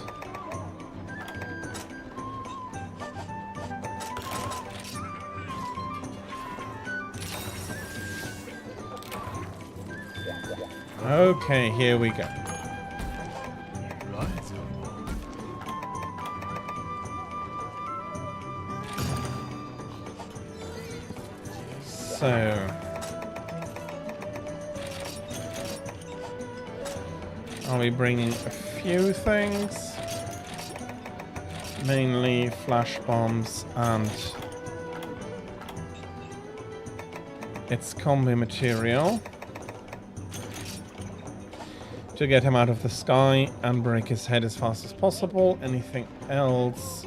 Okay, here we go. So... I'll be bringing a few things, mainly flash bombs and its combi material to get him out of the sky and break his head as fast as possible. Anything else?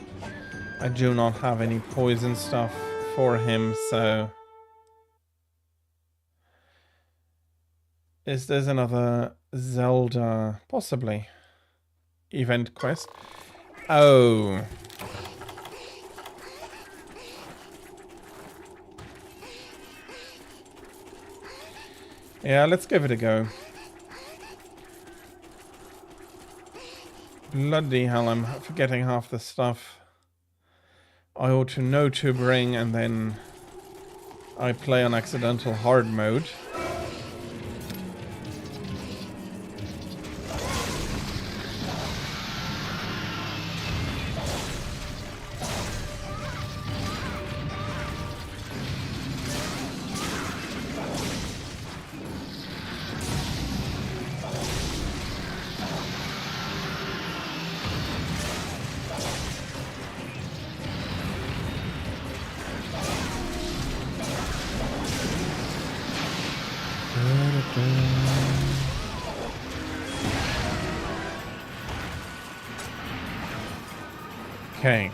I do not have any poison stuff for him, so... Is there another Zelda, possibly, event quest? Oh. Yeah, let's give it a go. Bloody hell, I'm forgetting half the stuff I ought to know to bring, and then I play on accidental hard mode. Okay.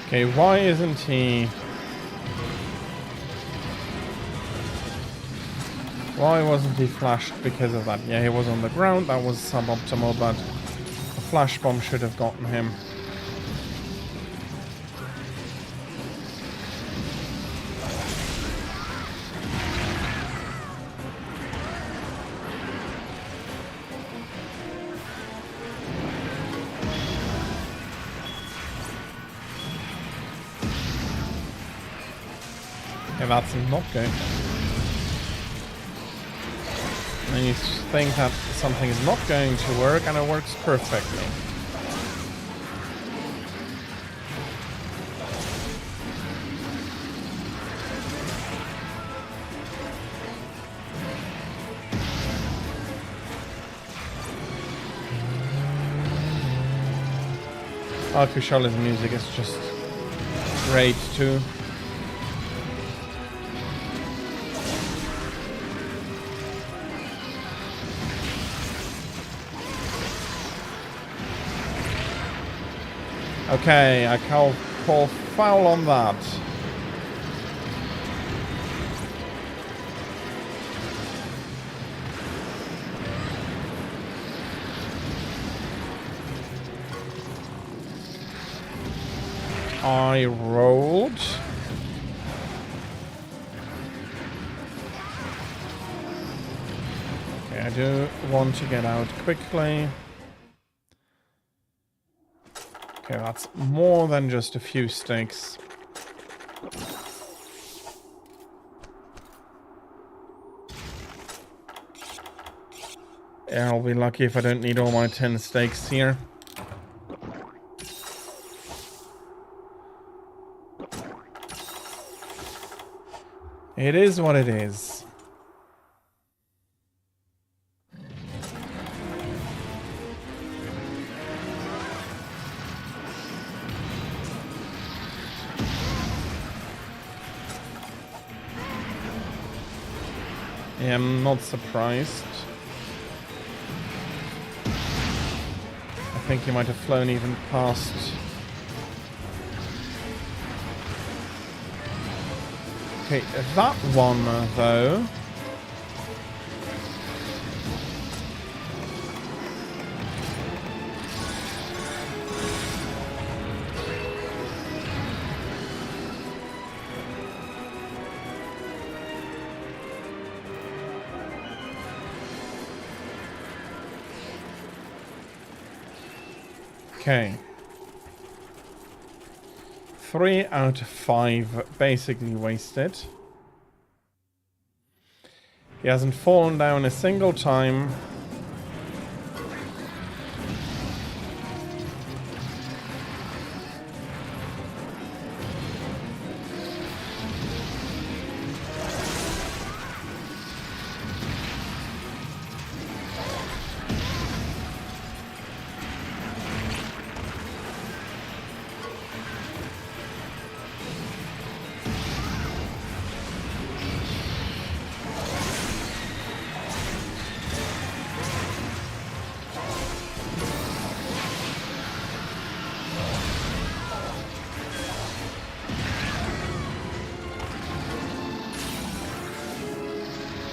Okay, why isn't he... Why wasn't he flashed because of that? Yeah, he was on the ground, that was suboptimal, but a flash bomb should have gotten him. Yeah, that's not good. And you think that something is not going to work, and it works perfectly. Alcushala's music is just great too. Okay, I call foul on that. I rolled. Okay, I do want to get out quickly. Okay, that's more than just a few stakes. Yeah, I'll be lucky if I don't need all my 10 stakes here. It is what it is. Yeah, I'm not surprised. I think he might have flown even past. Okay, that one, though. Okay. 3 out of 5 basically wasted. He hasn't fallen down a single time.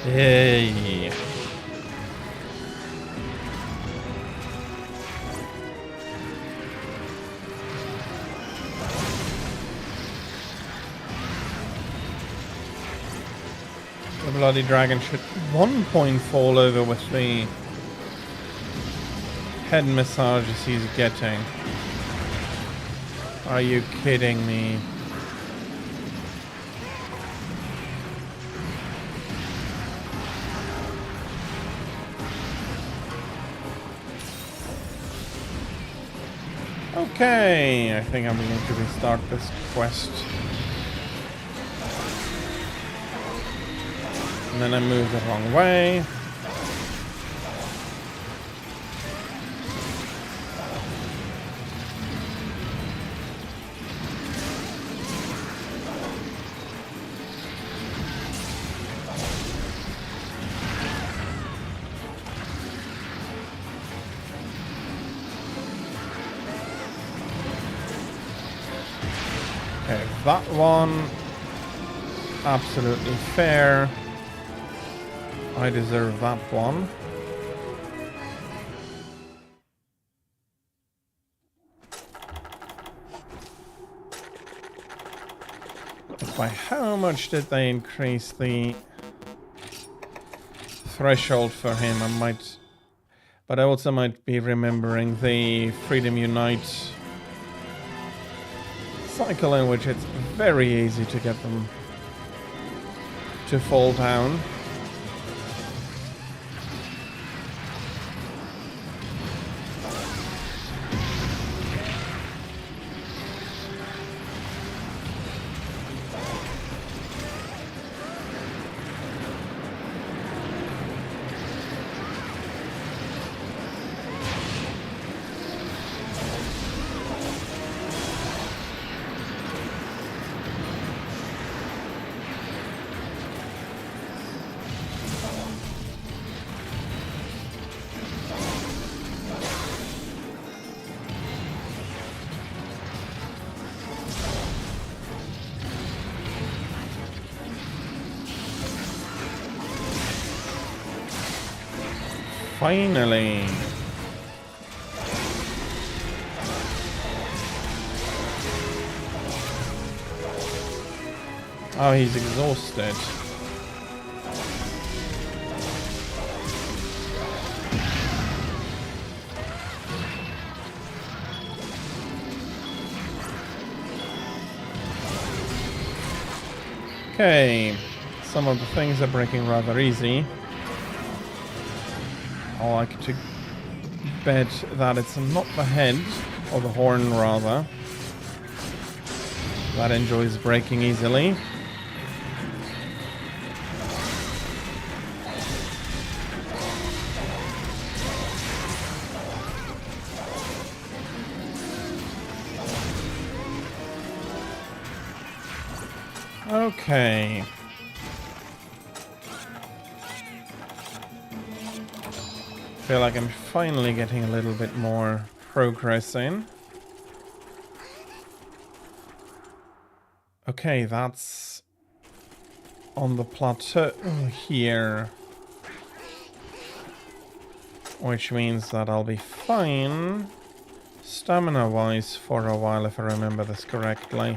Hey. The bloody dragon should 1 point fall over with the head massages he's getting. Are you kidding me? Okay, I think I'm going to restart this quest. And then I moved the wrong way. Okay, that one, absolutely fair. I deserve that one. But by how much did they increase the threshold for him? I might, but I also might be remembering the Freedom Unite cycle in which it's very easy to get them to fall down. Finally. Oh, he's exhausted. Okay, some of the things are breaking rather easy. I like to bet that it's not the head, or the horn rather, that enjoys breaking easily. Okay. Feel like I'm finally getting a little bit more progress in. Okay, that's on the plateau here. Which means that I'll be fine stamina-wise for a while, if I remember this correctly.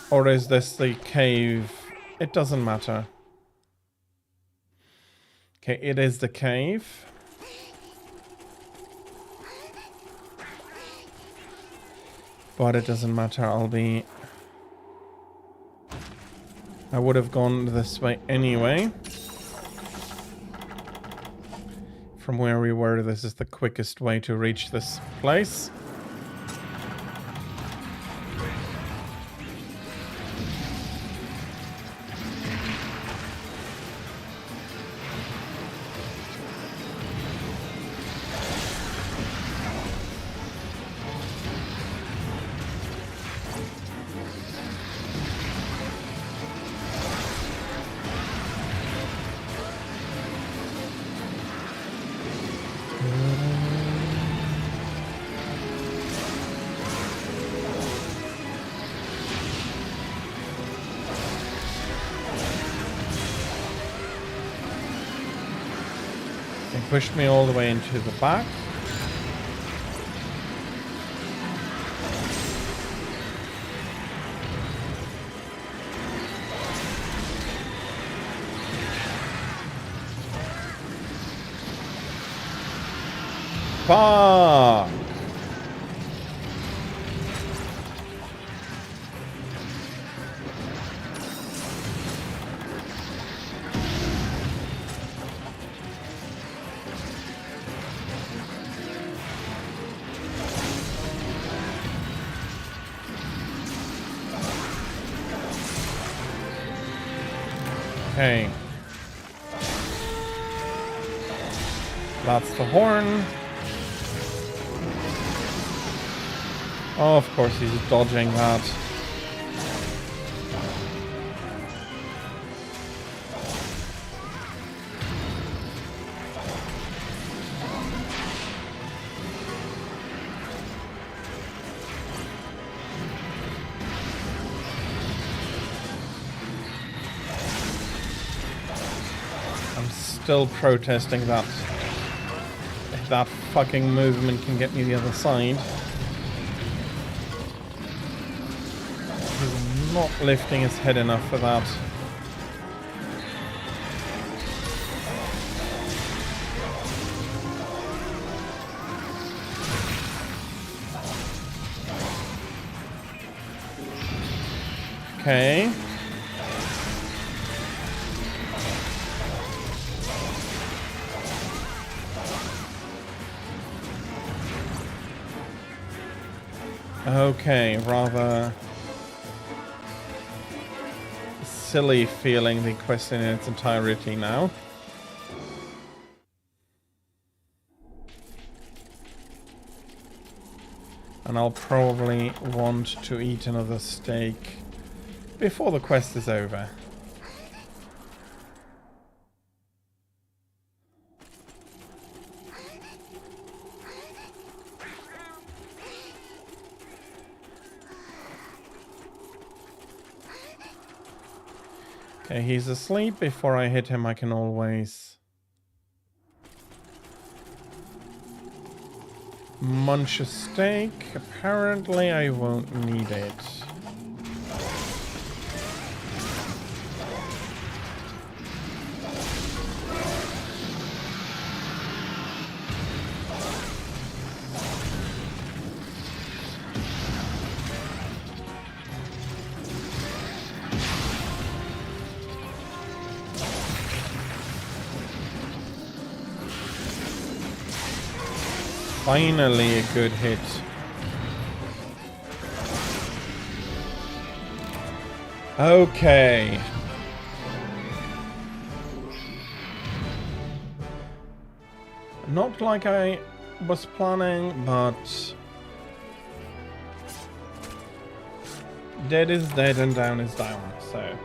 Or is this the cave? It doesn't matter. Okay, it is the cave. But it doesn't matter, I would have gone this way anyway. From where we were, this is the quickest way to reach this place. They pushed me all the way into the back. Fuck! Okay. That's the horn. Oh, of course he's dodging that. I'm still protesting that. If that fucking movement can get me the other side. He's not lifting his head enough for that. Okay. Okay, rather silly feeling the quest in its entirety now. And I'll probably want to eat another steak before the quest is over. Okay, he's asleep. Before I hit him, I can always munch a steak. Apparently, I won't need it. Finally, a good hit. Okay. Not like I was planning, but dead is dead and down is down, so.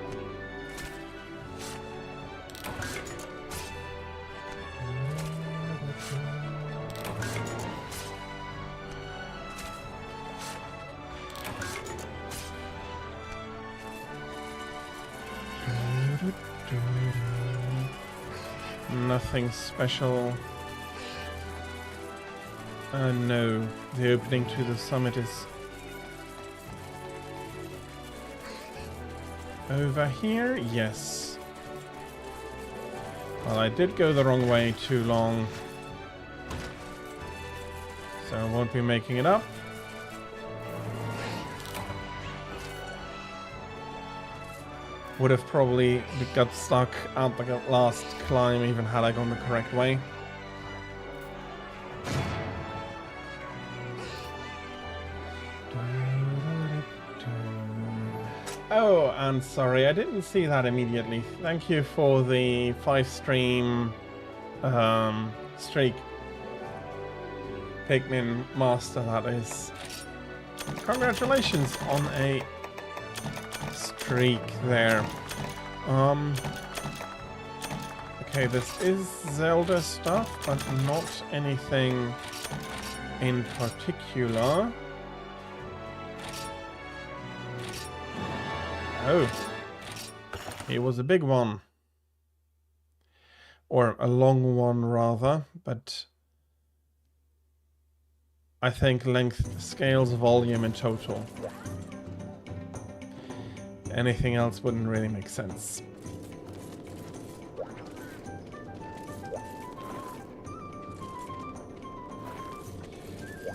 Nothing special. No, the opening to the summit is over here? Yes. Well, I did go the wrong way too long, so I won't be making it up. Would have probably got stuck at the last climb even had I gone the correct way. Oh, and sorry, I didn't see that immediately. Thank you for the 5-stream streak. Pikmin Master, that is. Congratulations on a streak there. Okay, this is Zelda stuff, but not anything in particular. Oh, it was a big one. Or a long one, rather, but I think length scales volume in total. Anything else wouldn't really make sense.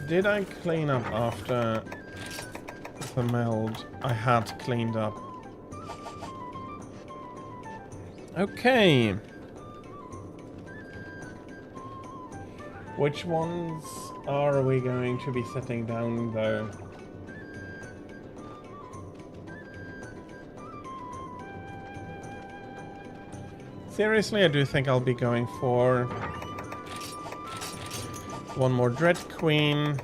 Did I clean up after the meld? I had cleaned up. Okay. Which ones are we going to be setting down, though? Seriously, I do think I'll be going for one more Dread Queen.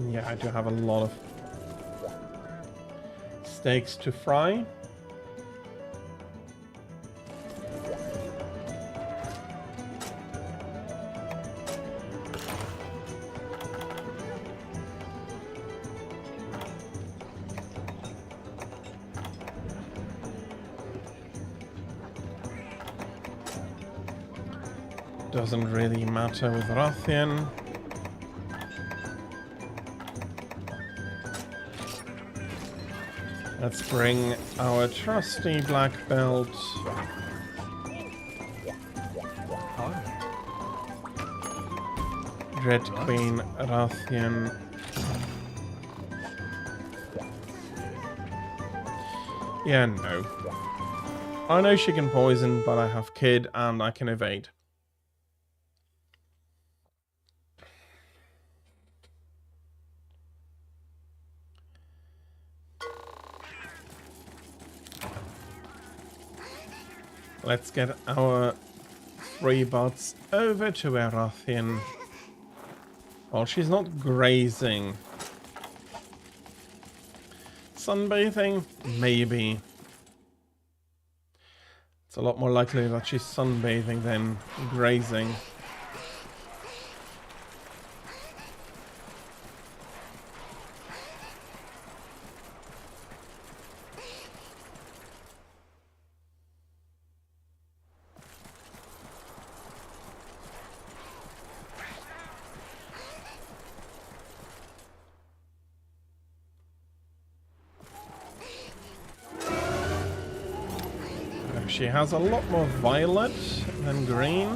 Yeah, I do have a lot of steaks to fry. Doesn't really matter with Rathian. Let's bring our trusty black belt. Dread Queen Rathian. Yeah, no. I know she can poison, but I have Kid and I can evade. Let's get our 3 bots over to Erathian. Well, she's not grazing. Sunbathing? Maybe. It's a lot more likely that she's sunbathing than grazing. She has a lot more violet than green.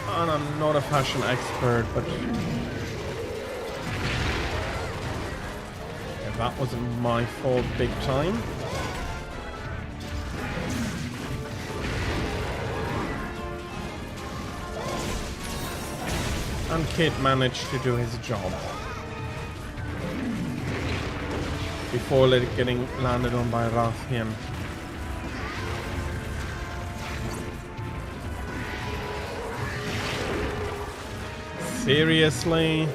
And I'm not a fashion expert, but yeah, that wasn't my fault big time. And Kid managed to do his job before getting landed on by Rathian. Seriously?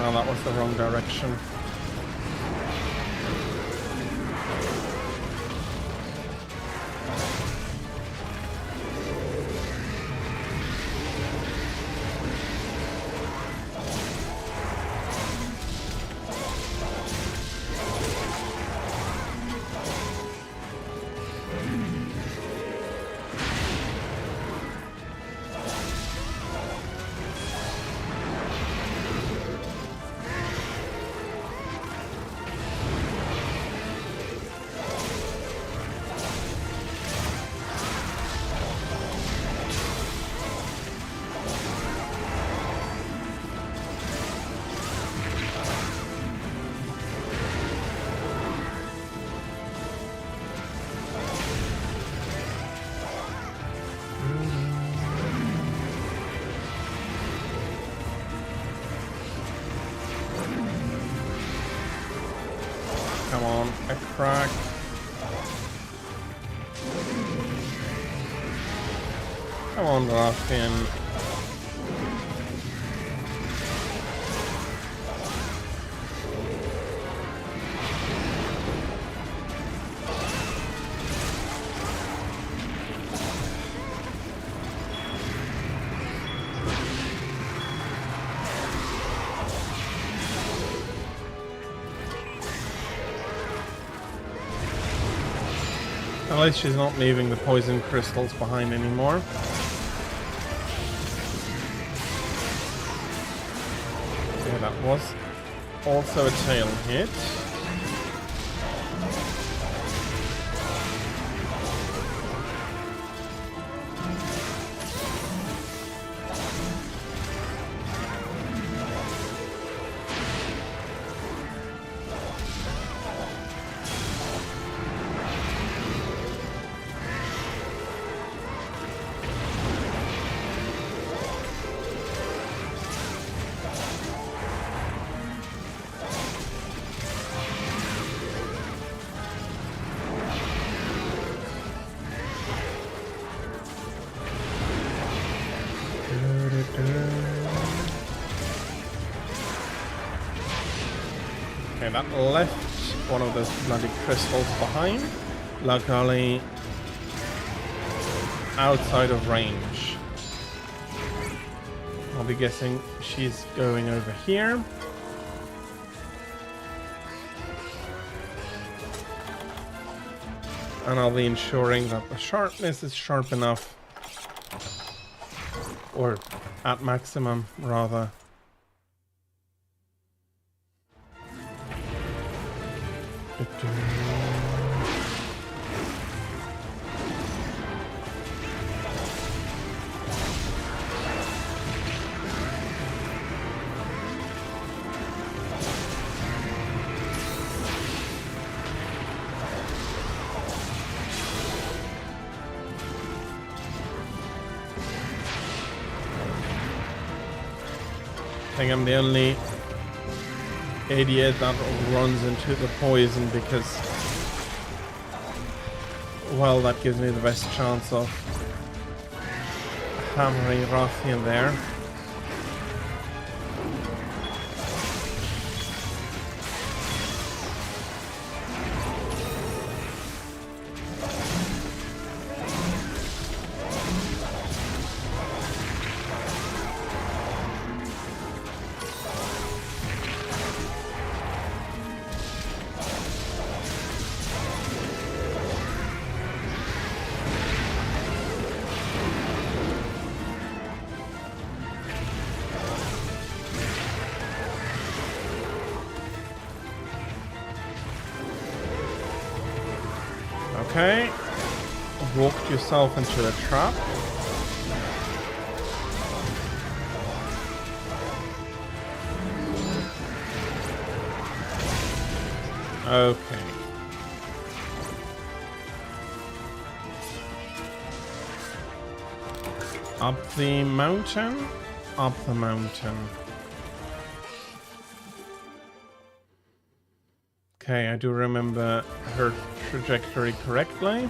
Oh, that was the wrong direction. Come on, a crack. Come on, Rathian. At least she's not leaving the poison crystals behind anymore. Yeah, that was also a tail hit. Okay, that left one of those bloody crystals behind. Luckily, outside of range. I'll be guessing she's going over here. And I'll be ensuring that the sharpness is sharp enough. Or at maximum, rather. I think I'm the only idiot that runs into the poison because, well, that gives me the best chance of hammering Rathian there. Okay, walked yourself into a trap. Okay. Up the mountain, up the mountain. Okay, I do remember her trajectory correctly.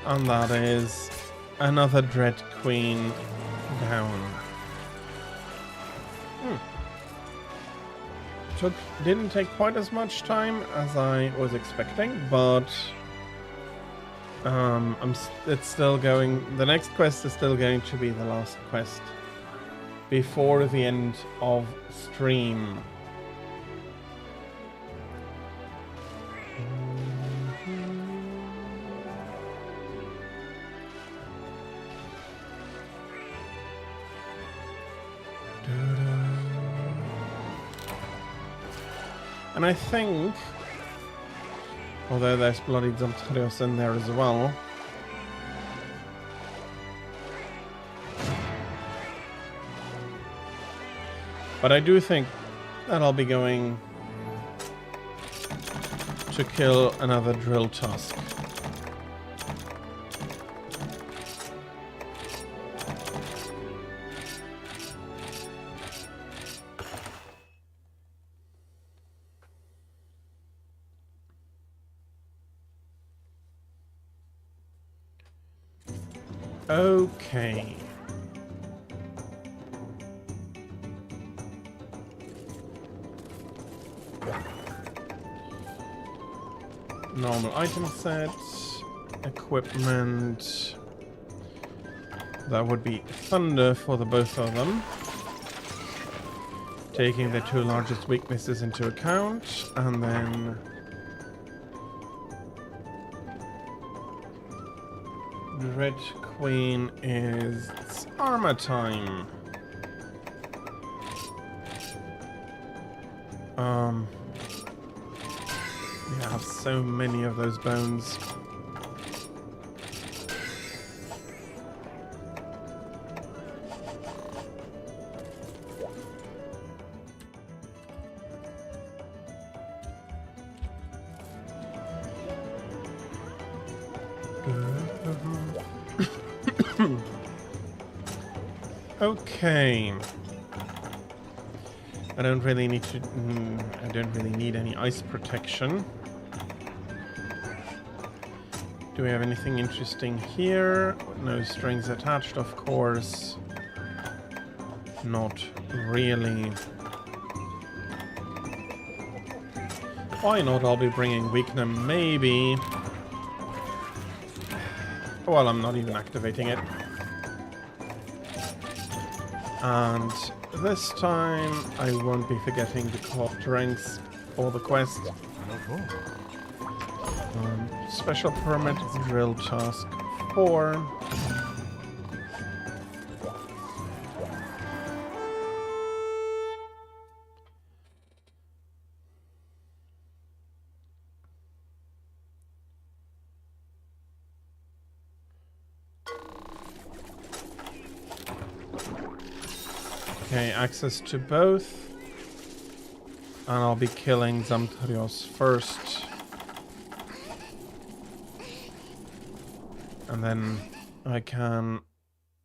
And that is another Dread Queen down. Didn't take quite as much time as I was expecting, but it's still going. The next quest is still going to be the last quest before the end of stream. And I think, although there's bloody Zaltarios in there as well, but I do think that I'll be going to kill another Drill Tusk. Okay. Normal item set, equipment. That would be Thunder for the both of them. Taking the two largest weaknesses into account, and then Red Queen is it's armor time. We have so many of those bones. Okay. I don't really need to... I don't really need any ice protection. Do we have anything interesting here? No strings attached, of course. Not really. Why not? I'll be bringing Weakener, maybe. Well, I'm not even activating it. And this time, I won't be forgetting the co-op drinks for the quest. Special permit, drill task 4. Okay, access to both. And I'll be killing Zamtrios first. And then I can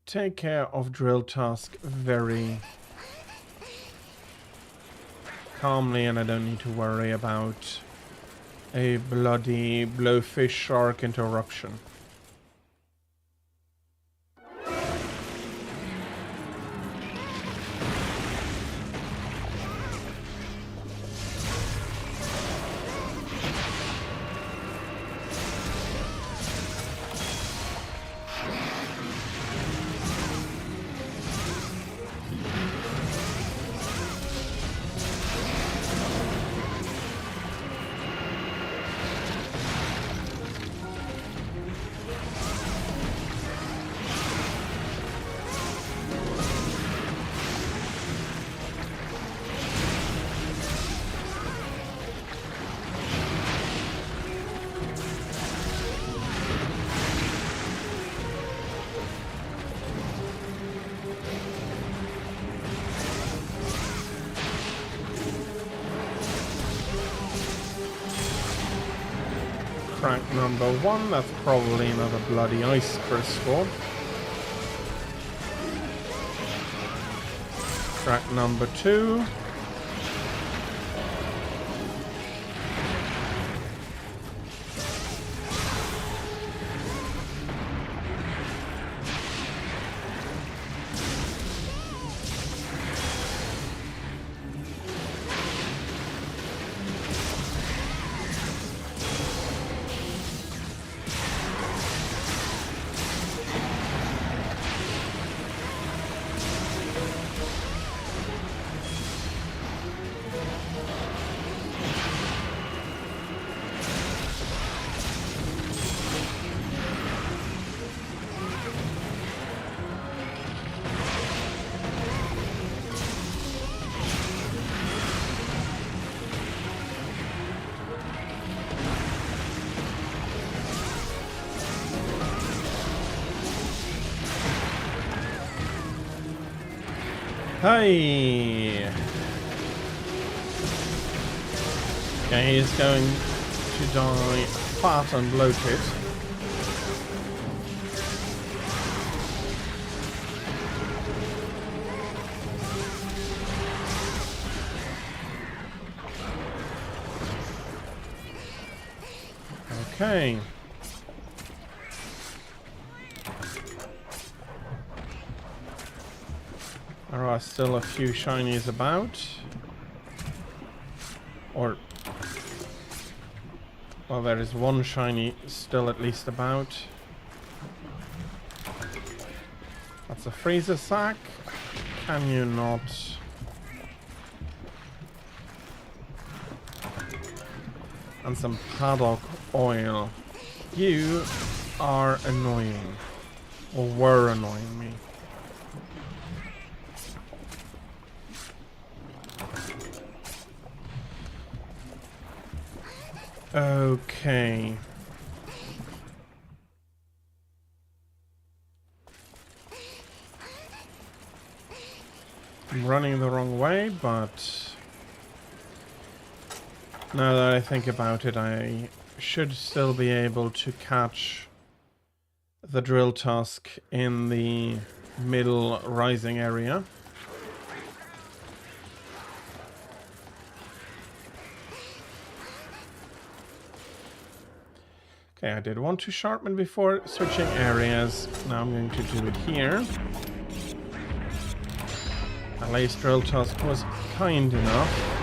take care of drill task very calmly, and I don't need to worry about a bloody blowfish shark interruption. Crack number 1, that's probably another bloody ice crystal. Crack number 2. Hey! Okay, he's going to die fat and bloated. Okay. There are still a few shinies about. Or... well, there is one shiny still at least about. That's a freezer sack. Can you not... and some paddock oil. You are annoying. Or were annoying me. Okay. I'm running the wrong way, but now that I think about it, I should still be able to catch the drill tusk in the middle rising area. Okay, I did want to sharpen before switching areas. Now I'm going to do it here. A lace drill tusk was kind enough.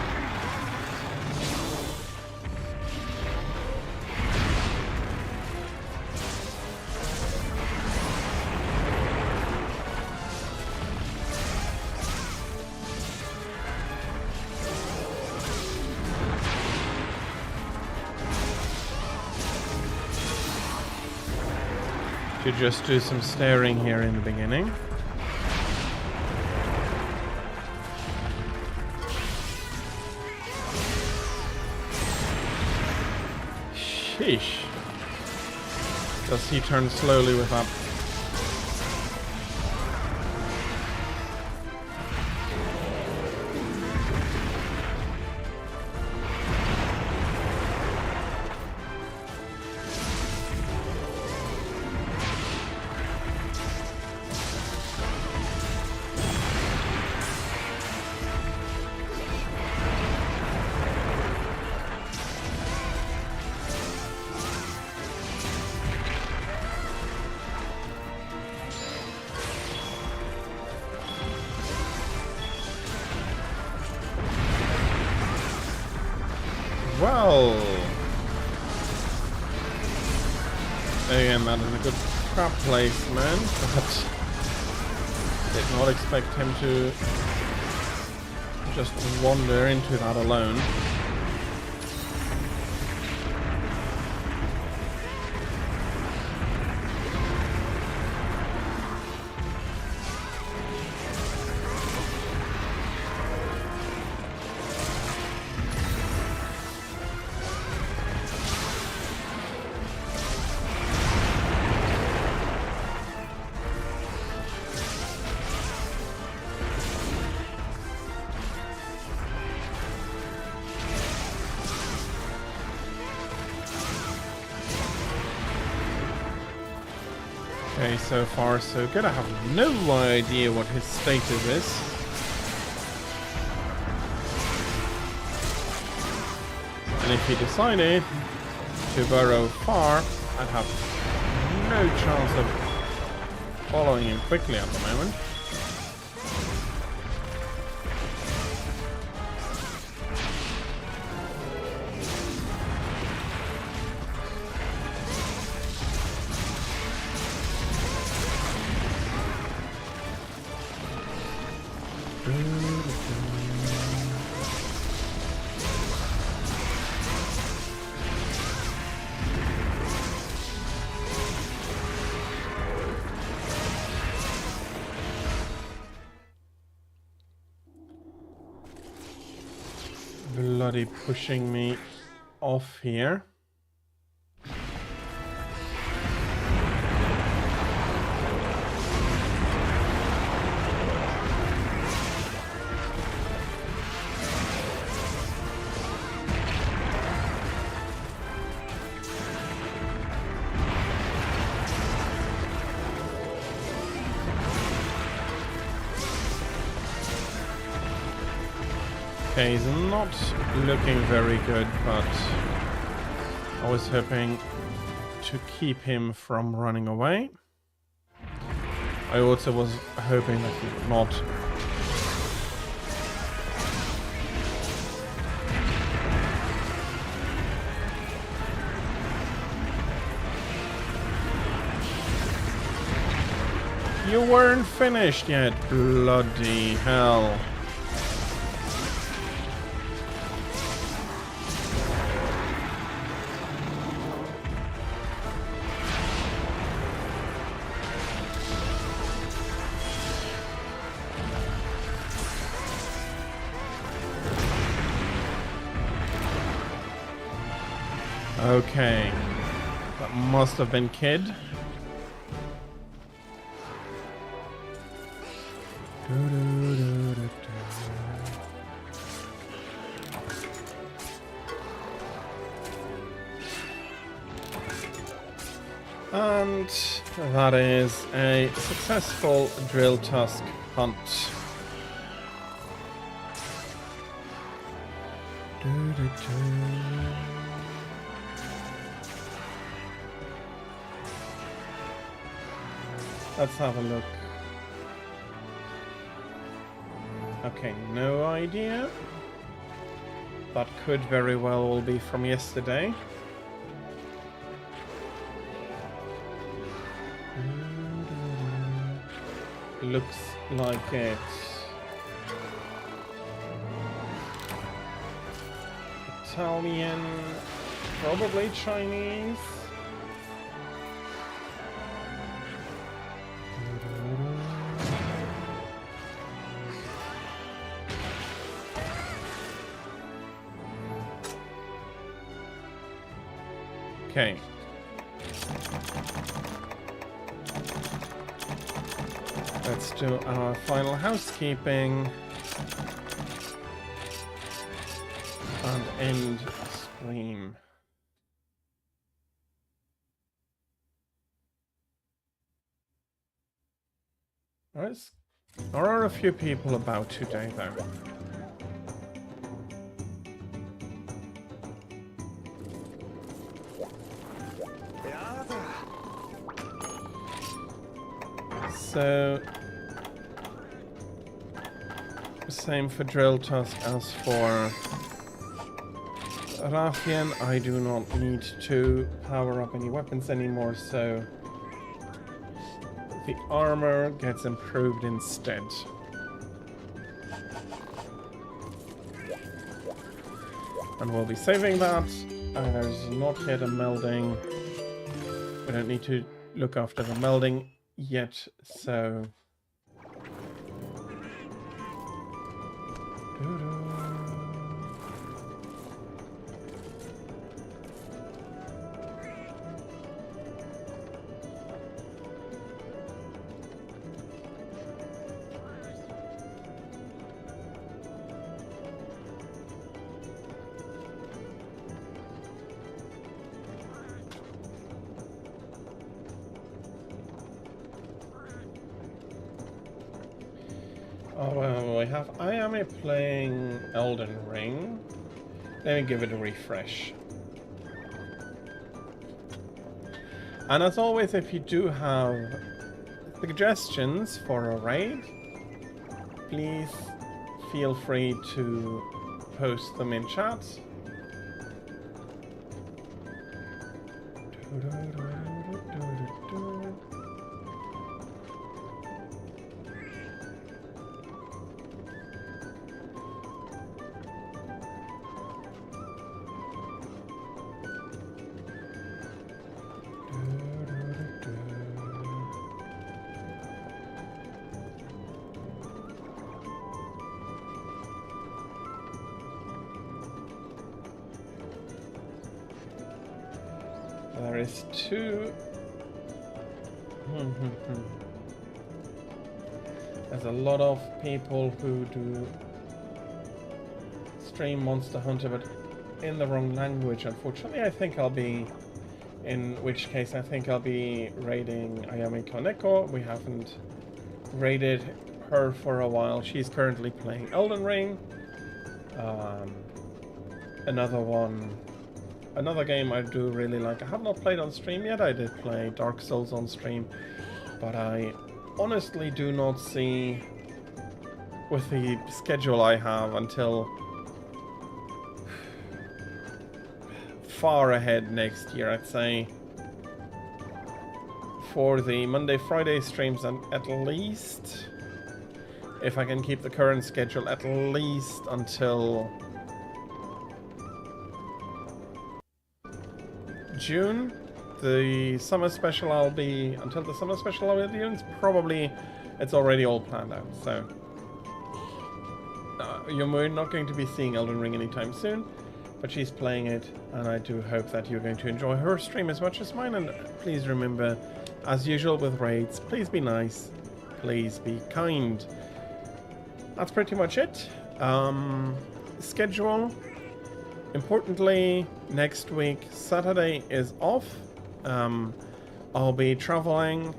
To just do some staring here in the beginning. Sheesh. Does he turn slowly with that? Well, again, that is a good trap placement, but did not expect him to just wander into that alone. Okay, so far so good. I have no idea what his status is. And if he decided to burrow far, I'd have no chance of following him quickly at the moment. Bloody pushing me off here. Okay, he's not looking very good, but I was hoping to keep him from running away. I also was hoping that he would not. You weren't finished yet, bloody hell. Okay, that must have been Kid. And that is a successful drill tusk hunt. Let's have a look. Okay, no idea. That could very well all be from yesterday. Looks like it. Italian, probably Chinese. Okay. Let's do our final housekeeping and end stream. There are a few people about today, though. So, same for Drill Tusk as for Raffian. I do not need to power up any weapons anymore, so the armor gets improved instead. And we'll be saving that. There's not yet a melding. We don't need to look after the melding yet, so I am playing Elden Ring. Let me give it a refresh. And as always, if you do have suggestions for a raid, please feel free to post them in chat. There is two. There's a lot of people who do stream Monster Hunter, but in the wrong language, unfortunately. I think I'll be, in which case I think I'll be raiding Ayami Kaneko. We haven't raided her for a while. She's currently playing Elden Ring. Another game I do really like. I have not played on stream yet. I did play Dark Souls on stream, but I honestly do not see, with the schedule I have, until far ahead next year, I'd say, for the Monday, Friday streams, and at least, if I can keep the current schedule, at least until June. The summer special until the summer special I'll be doing, probably it's already all planned out, so you're not going to be seeing Elden Ring anytime soon, but she's playing it, and I do hope that you're going to enjoy her stream as much as mine. And please remember, as usual with raids, please be nice, please be kind. That's pretty much it. Schedule. Importantly, next week, Saturday is off. I'll be traveling.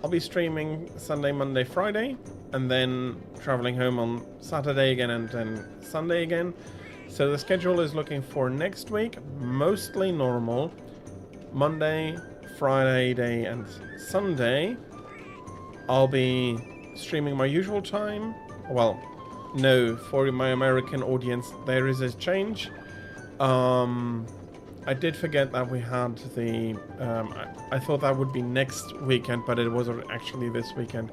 I'll be streaming Sunday, Monday, Friday, and then traveling home on Saturday again and then Sunday again. So the schedule is looking for next week, mostly normal. Monday, Friday, and Sunday, I'll be streaming my usual time. Well, no, for my American audience, there is a change. I did forget that we had the... I thought that would be next weekend, but it was actually this weekend.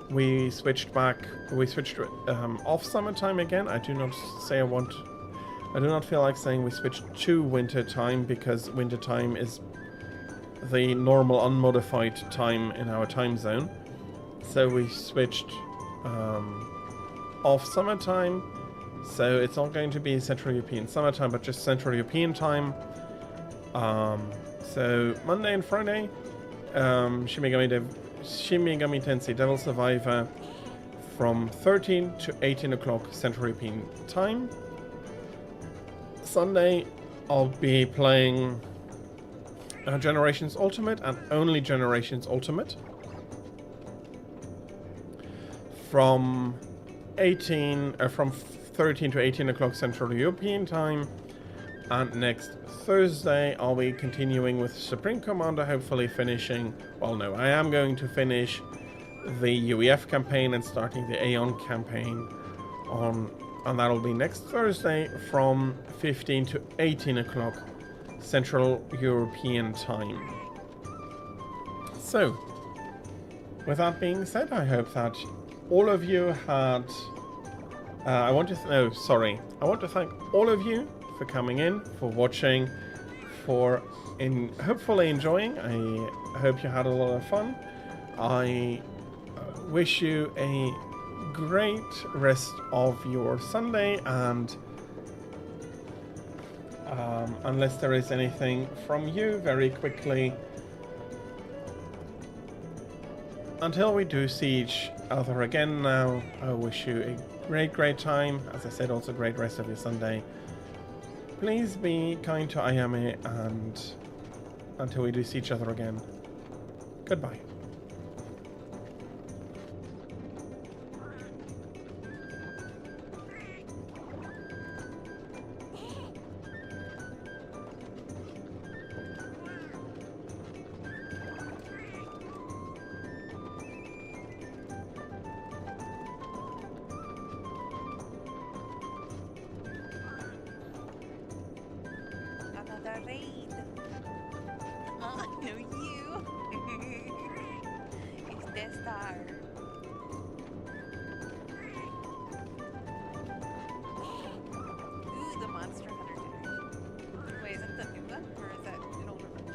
We switched back. We switched off summertime again. I do not feel like saying we switched to winter time, because winter time is the normal unmodified time in our time zone. So we switched off summertime. So it's not going to be Central European summertime, but just Central European time. So Monday and Friday, Shin Megami Tensei Devil Survivor from 13 to 18 o'clock Central European time. Sunday, I'll be playing Generations Ultimate and only Generations Ultimate from 13 to 18 o'clock Central European time. And next Thursday, I'll be continuing with Supreme Commander, hopefully finishing... Well, no, I am going to finish the UEF campaign and starting the Aeon campaign and that'll be next Thursday from 15 to 18 o'clock Central European time. So, with that being said, I hope that all of you had... I want to thank all of you for coming in, for watching, hopefully enjoying. I hope you had a lot of fun. I wish you a great rest of your Sunday, and unless there is anything from you, very quickly, until we do see each other again now, I wish you a great time. As I said, also great rest of your Sunday. Please be kind to Ayame, and until we do see each other again, goodbye. Raid. Oh, no, you. It's the star. Ooh, the Monster Hunter generation. Wait, is that the new one, or is that an older one?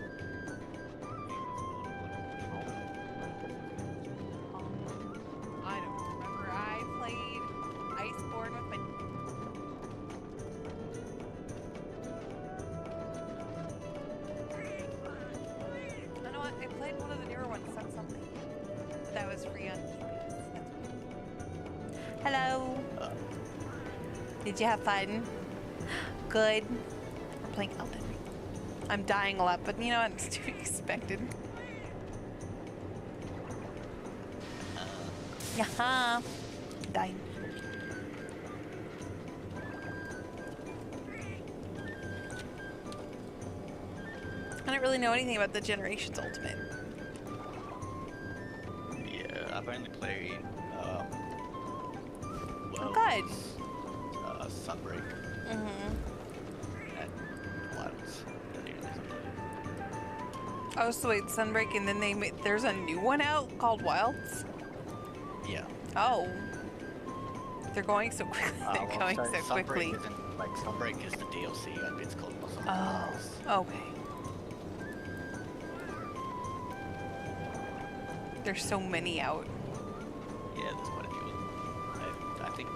I don't remember. I played Iceborne with my... I played one of the newer ones, something that was free on GPS. Hello. Did you have fun? Good. We're playing Elden Ring. I'm dying a lot, but you know what? It's to be expected. Yaha. Dying. I don't really know anything about the Generations Ultimate. Yeah, I've only played, Oh, good. Sunbreak. Mm-hmm. And Wilds. Oh, so wait, Sunbreak, and then there's a new one out called Wilds? Yeah. Oh. They're going so quickly. They're going so quickly. Sunbreak is the DLC, and it's called something else. Oh, okay. There's so many out. Yeah, there's quite a few. I think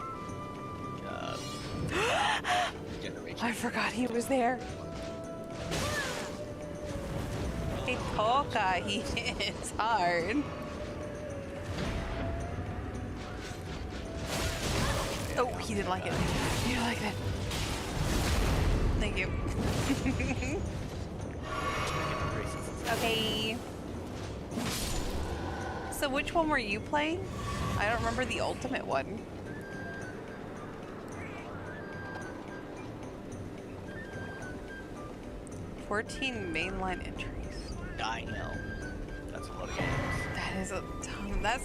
Generation. I forgot he was there. Hey, Polka, he is hard. Oh, he didn't like it. He didn't like it. Thank you. Okay. So which one were you playing? I don't remember the ultimate one. "14 mainline entries." I know. That's a lot of games. That is a ton. That's